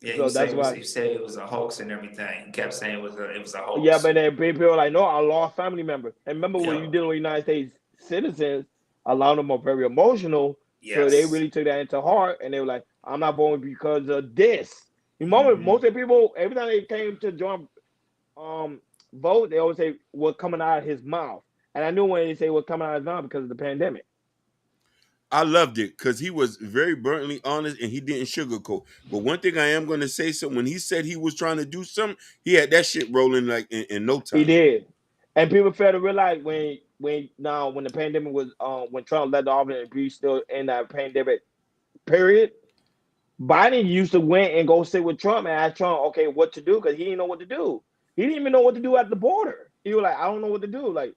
Yeah. So that's why. He said it was a hoax and everything. He kept saying it was a Yeah, hoax. but then people were like, no, I lost family members. And remember, when you Yeah. dealing with United States citizens, a lot of them are very emotional. So they Yes. really took that into heart, and they were like, I'm not voting because of this. Remember, Mm-hmm. most of the people, every time they came to join vote, they always say what's coming out of his mouth. And I knew when they say what's coming out of his mouth because of the pandemic. I loved it because he was very bluntly honest and he didn't sugarcoat. But one thing I am going to say, so when he said he was trying to do something, he had that shit rolling like in no He time. did. And people fail to realize when the pandemic was when Trump led the office and we still in that pandemic period, Biden used to went and go sit with Trump and ask Trump, okay, what to do, because he didn't know what to do. He didn't even know what to do at the border. He was like, I don't know what to do. Like,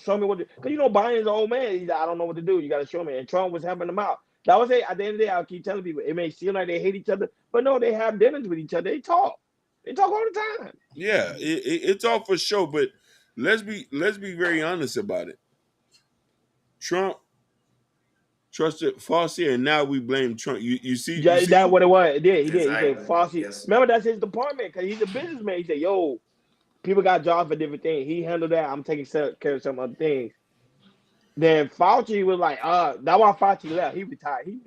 show me what to, because Biden's an old man. He's like, I don't know what to do. You got to show me. And Trump was helping him out. That was it. At the end of the day, I'll keep telling people it may seem like they hate each other, but no, they have dinners with each other. They talk. They talk all the time. Yeah, it's all for show, but let's be very honest about it. Trump trusted Fauci, and now we blame Trump. You Yeah, see. that's what it was. It did. He did. He said, Exactly. Fauci. Yes. Remember, that's his department because he's a businessman. He said, yo, people got jobs for different things. He handled that. I'm taking care of some other things. Then Fauci was like, that's why Fauci left. He retired. He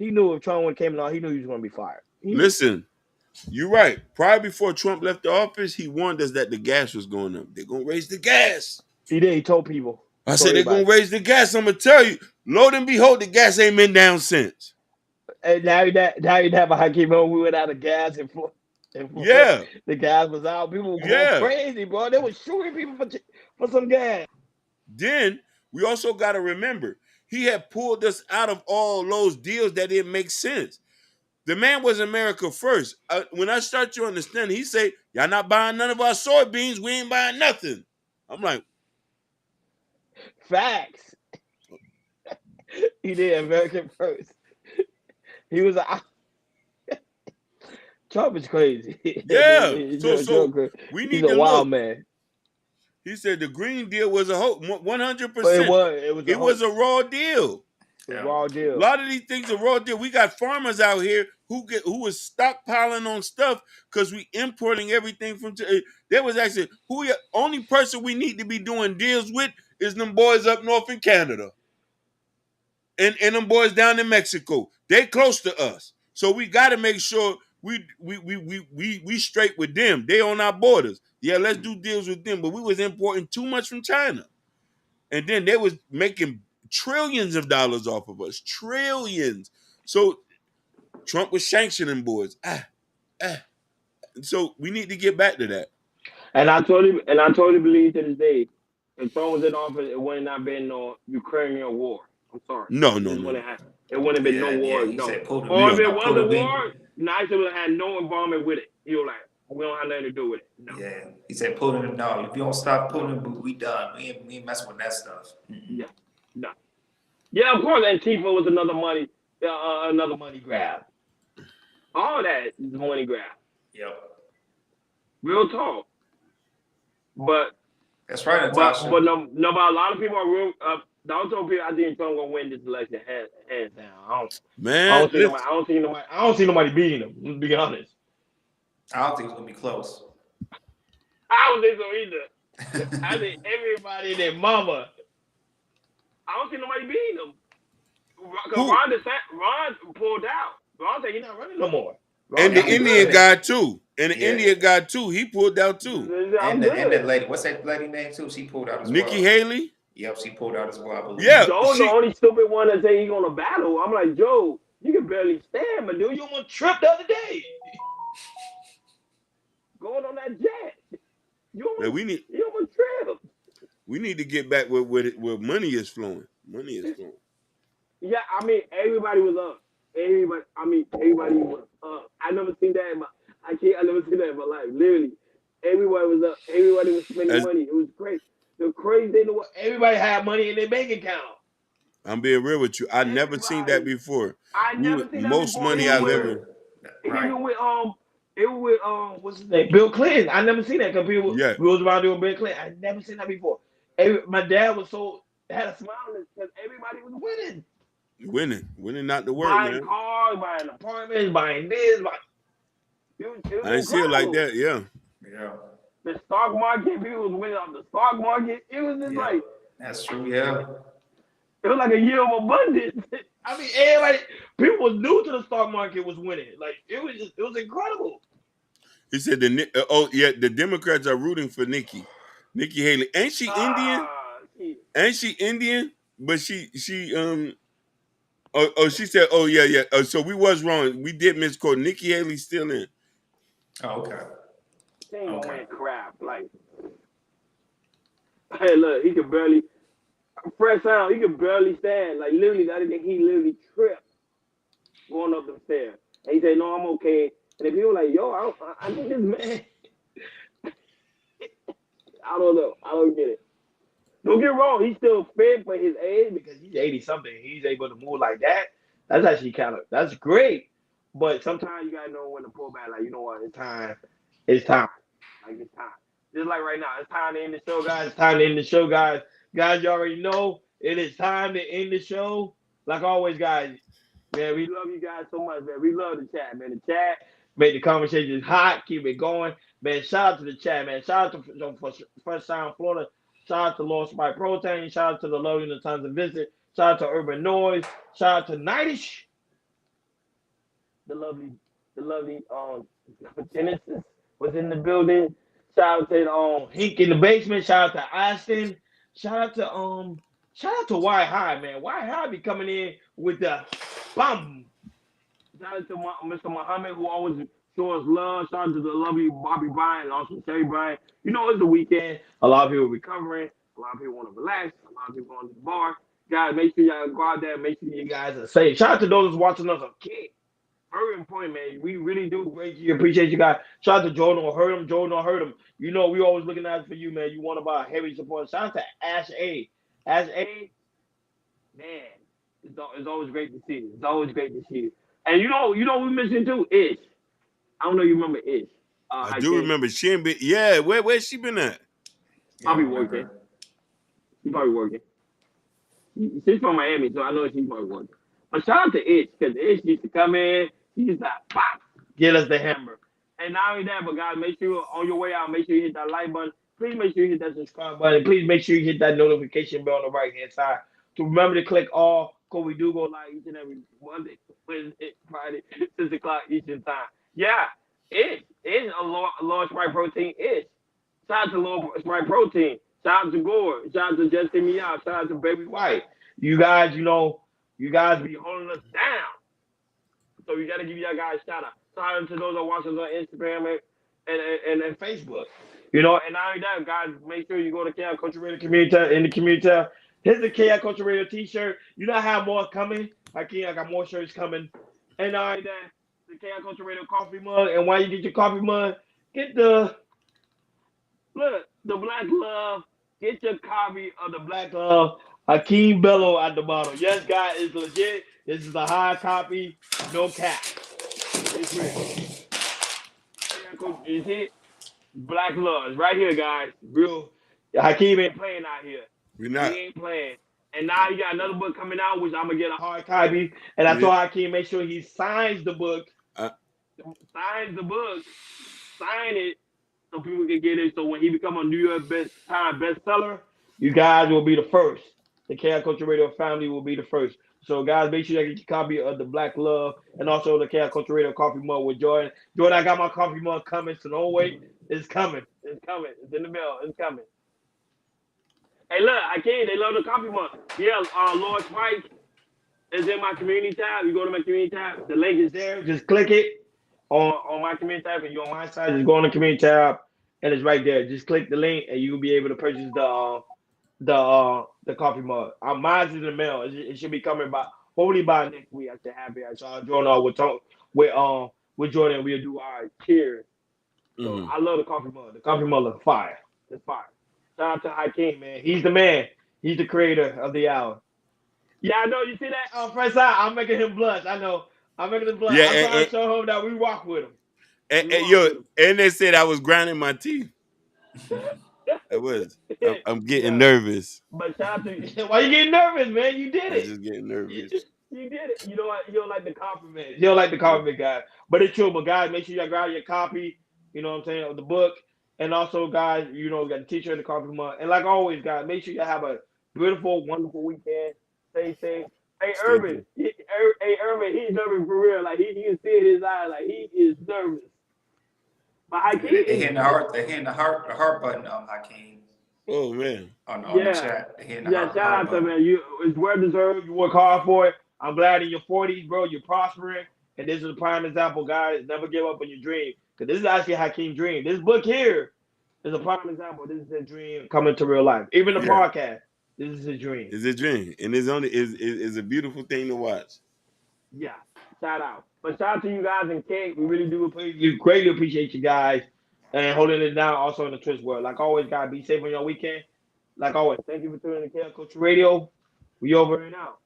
knew if Trump came along, he knew he was going to be fired. Listen, you're right. Prior before Trump left the office, he warned us that the gas was going up. They're going to raise the gas. He did. He told people. I said they're going to raise the gas. I'm going to tell you, Lord and behold, the gas ain't been down since. And now I came home, we went out of gas and Yeah. the gas was out. People were going crazy, bro. They were shooting people for some gas. Then we also got to remember, he had pulled us out of all those deals that didn't make sense. The man was America first. When I start to understand, he say, y'all not buying none of our soybeans. We ain't buying nothing. I'm like, facts. He did American first. He was Trump is crazy. Yeah. We need He's a to wild look. man. He said the Green Deal was a hoax, 100%. It was a raw deal. A raw deal. A lot of these things are raw deal. We got farmers out here who was stockpiling on stuff because we importing everything from. There was actually only person we need to be doing deals with is them boys up north in Canada, and them boys down in Mexico. They close to us, so we got to make sure we straight with them. They on our borders. Yeah, let's do deals with them. But we was importing too much from China, and then they was making trillions of dollars off of us. Trillions. So Trump was sanctioning boys. So we need to get back to that. And I totally believe to this day, if Trump was in office, it would not been no Ukrainian war. I'm sorry. No. It wouldn't have been no war, He no. said pull the Or weed. if it No, was pull the a weed. war, Nice would have had no involvement with it. He was like, we don't have nothing to do with it. No. Yeah, he said pulling them. No, if you don't stop pulling them, we done. We ain't messing with that stuff. Yeah, no. Yeah, of course. Antifa was another money grab. All that is money grab. Yep. Real talk. But That's right, but Natasha. but no, but a lot of people are real. I don't tell people I think Trump gonna win this election hands down. Man, listen. I don't see nobody beating him. To be honest, I don't think it's gonna be close. I don't think so either. I think everybody and their mama. I don't see nobody beating him. Because Who? Ron pulled out. Ron said he's not running no more. Ron And said, the I'm Indian good. guy too. And the Yeah. Indian guy too. He pulled out too. I'm And good. that lady, what's that lady name too? She pulled out as well. Nikki Haley. Yep, she pulled out as well, I believe. Yeah, Joe's the only stupid one that say he's gonna battle. I'm like, Joe, you can barely stand, but dude, you almost tripped the other day. Going on that jet. You almost tripped. We need to get back where money is flowing. Money is flowing. Yeah, I mean, everybody was up. Everybody was up. I never seen that in my I never seen that in my life. Literally. Everybody was up. Everybody was spending money. It was great. The crazy thing was everybody had money in their bank account. I'm being real with you. I never seen that before. I never seen that Most before. money I've ever. Even with what's his name? Bill Clinton. I never seen that because people we was around doing Bill Clinton. I never seen that before. My dad was had a smile because everybody was winning. Winning not the word, buying man. cars, buying apartments, buying this, it was I didn't see it like that. Yeah. Yeah. The stock market, people was winning off the stock market. It was just like that's true. Yeah. It was like a year of abundance. I mean, everybody, people was new to the stock market was winning. Like it was incredible. He said the Democrats are rooting for Nikki Haley. Ain't she Indian? Ain't she Indian? But she she said, oh yeah. So we was wrong. We did misquote. Nikki Haley's still in. Oh, okay. She ain't gonna win crap. Like, hey, look, he could barely. Fresh sound, he could barely stand. Like literally, the other day he literally tripped going up the stairs. And he said, "No, I'm okay." And then people were like, "Yo, I think this man." I don't know. I don't get it. Don't get wrong. He's still fit for his age because he's 80 something. He's able to move like that. That's actually that's great. But sometimes you gotta know when to pull back. Like, you know what? It's time. It's time. Like it's time. Just like right now, it's time to end the show, guys. It's time to end the show, guys. Guys, you already know it is time to end the show. Like always, guys, man, we love you guys so much, man. We love the chat, man. The chat make the conversation hot, keep it going. Man, shout out to the chat, man. Shout out to Fresh Sound, Florida. Shout out to Lost by Protein. Shout out to the Loading the Tons of Visit. Shout out to Urban Noise. Shout out to Nightish. The lovely Genesis was in the building. Shout out to Hink in the basement. Shout out to Austin. Shout out to White High, man. White High be coming in with the bum. Shout out to Mr. Muhammad who always shows love. Shout out to the lovely Bobby Bryant and also Sherry Bryant. You know it's the weekend. A lot of people recovering. A lot of people want to relax. A lot of people going to the bar. Guys, make sure y'all go out there. Make sure you guys are safe. Shout out to those watching us on Kick. Very important, man. We really do appreciate you guys. Shout out to Jordan or Hurt him. Jordan or Hurt him. You know we always looking out for you, man. You want about heavy support. Shout out to Ash A. Ash A. Man, it's always great to see you. It's always great to see you. And you know we missing too. Ish. I don't know you remember Ish. I do remember she ain't been. Yeah, where's she been at? Probably working. She's probably working. She's from Miami, so I know she's probably working. But shout out to Ish, because Ish used to come in, he used to pop, get us the hammer. And not only that, but guys, make sure on your way out, make sure you hit that like button. Please make sure you hit that subscribe button. Please make sure you hit that notification bell on the right hand side. To remember to click all, because we do go live each and every Monday, Wednesday, Friday, 6 o'clock Eastern time. Yeah, Ish is a low Sprite protein. Ish. Shout out to Low Sprite Protein. Shout out to Gore. Shout out to Justin Meow. Shout out to Baby White. You guys, you guys be holding us down. So we got to give y'all guys a shout out. Shout out to those that watch us on Instagram and Facebook. And not only that, guys, make sure you go to Country Radio Community in the community tab. Here's the KI Culture Radio T-shirt. You know I have more coming. I got more shirts coming. And all right, that the KI Culture Radio coffee mug. And while you get your coffee mug, get the Black Love. Get your copy of the Black Love. Hakeem Bello at the bottom. Yes, guys, it's legit. This is a high copy. No cap. It's real. You see it? Black Love. It's right here, guys. Real. Hakeem ain't playing out here. We're He not. ain't playing. And now you got another book coming out, which I'm gonna get a hard copy. And I Yeah. told Hakeem make sure he signs the book. Uh, Signs the book. Sign it so people can get it. So when he become a New York bestseller, you guys will be the first. The Chaos Culture Radio family will be the first. So guys, make sure you get your copy of the Black Love and also the Chaos Culture Radio coffee mug with Jordan. Jordan, I got my coffee mug coming, so don't wait. It's coming. It's coming. It's in the mail. It's coming. Hey, look, I can't. They love the coffee mug. Yeah, Lord Spike is in my community tab. You go to my community tab. The link is there. Just click it on my community tab. And you're on my side, just go on the community tab, and it's right there. Just click the link, and you'll be able to purchase the coffee mug. Mine's in the mail. It should be coming by hopefully by next week. I should have it. So I'll join all with Jordan. We'll do our cheers. So I love the coffee mug. The coffee mug is fire. It's fire. Shout out to Hakeem, man. He's the man. He's the creator of the hour. Yeah, I know. You see that? First time, I'm making him blush. I know. I'm making him blush. Yeah, I'm trying to show him that we walk with him. And they said I was grinding my teeth. I was. I'm getting nervous. But shout out to you. Why you getting nervous, man? You did I'm it. just getting nervous. You did it. You know what? You don't like the compliment. You don't like the compliment, guys. But it's true. But guys, make sure you grab your copy. You know what I'm saying, of the book. And also, guys, you know, got the T-shirt and the coffee mug. And like always, guys, make sure you have a beautiful, wonderful weekend. Stay safe. Hey, Urban. Hey, Urban, he's nervous for real. Like, he can see it in his eyes. Like, he is nervous. But Hakeem, They're hitting the heart button on Hakeem. Oh man. On the chat. Shout out to man. It's well deserved. You work hard for it. I'm glad in your 40s, bro. You're prospering. And this is a prime example, guys. Never give up on your dream. Because this is actually Hakeem's dream. This book here is a prime example. This is a dream coming to real life. Even the podcast, this is a dream. It's a dream. And it's a beautiful thing to watch. Yeah. Shout out. But shout out to you guys and Kate. We really do greatly appreciate you guys and holding it down also in the Twitch world. Like always, guys, be safe on your weekend. Like always, thank you for tuning in to Chaos Culture Radio. We over and out.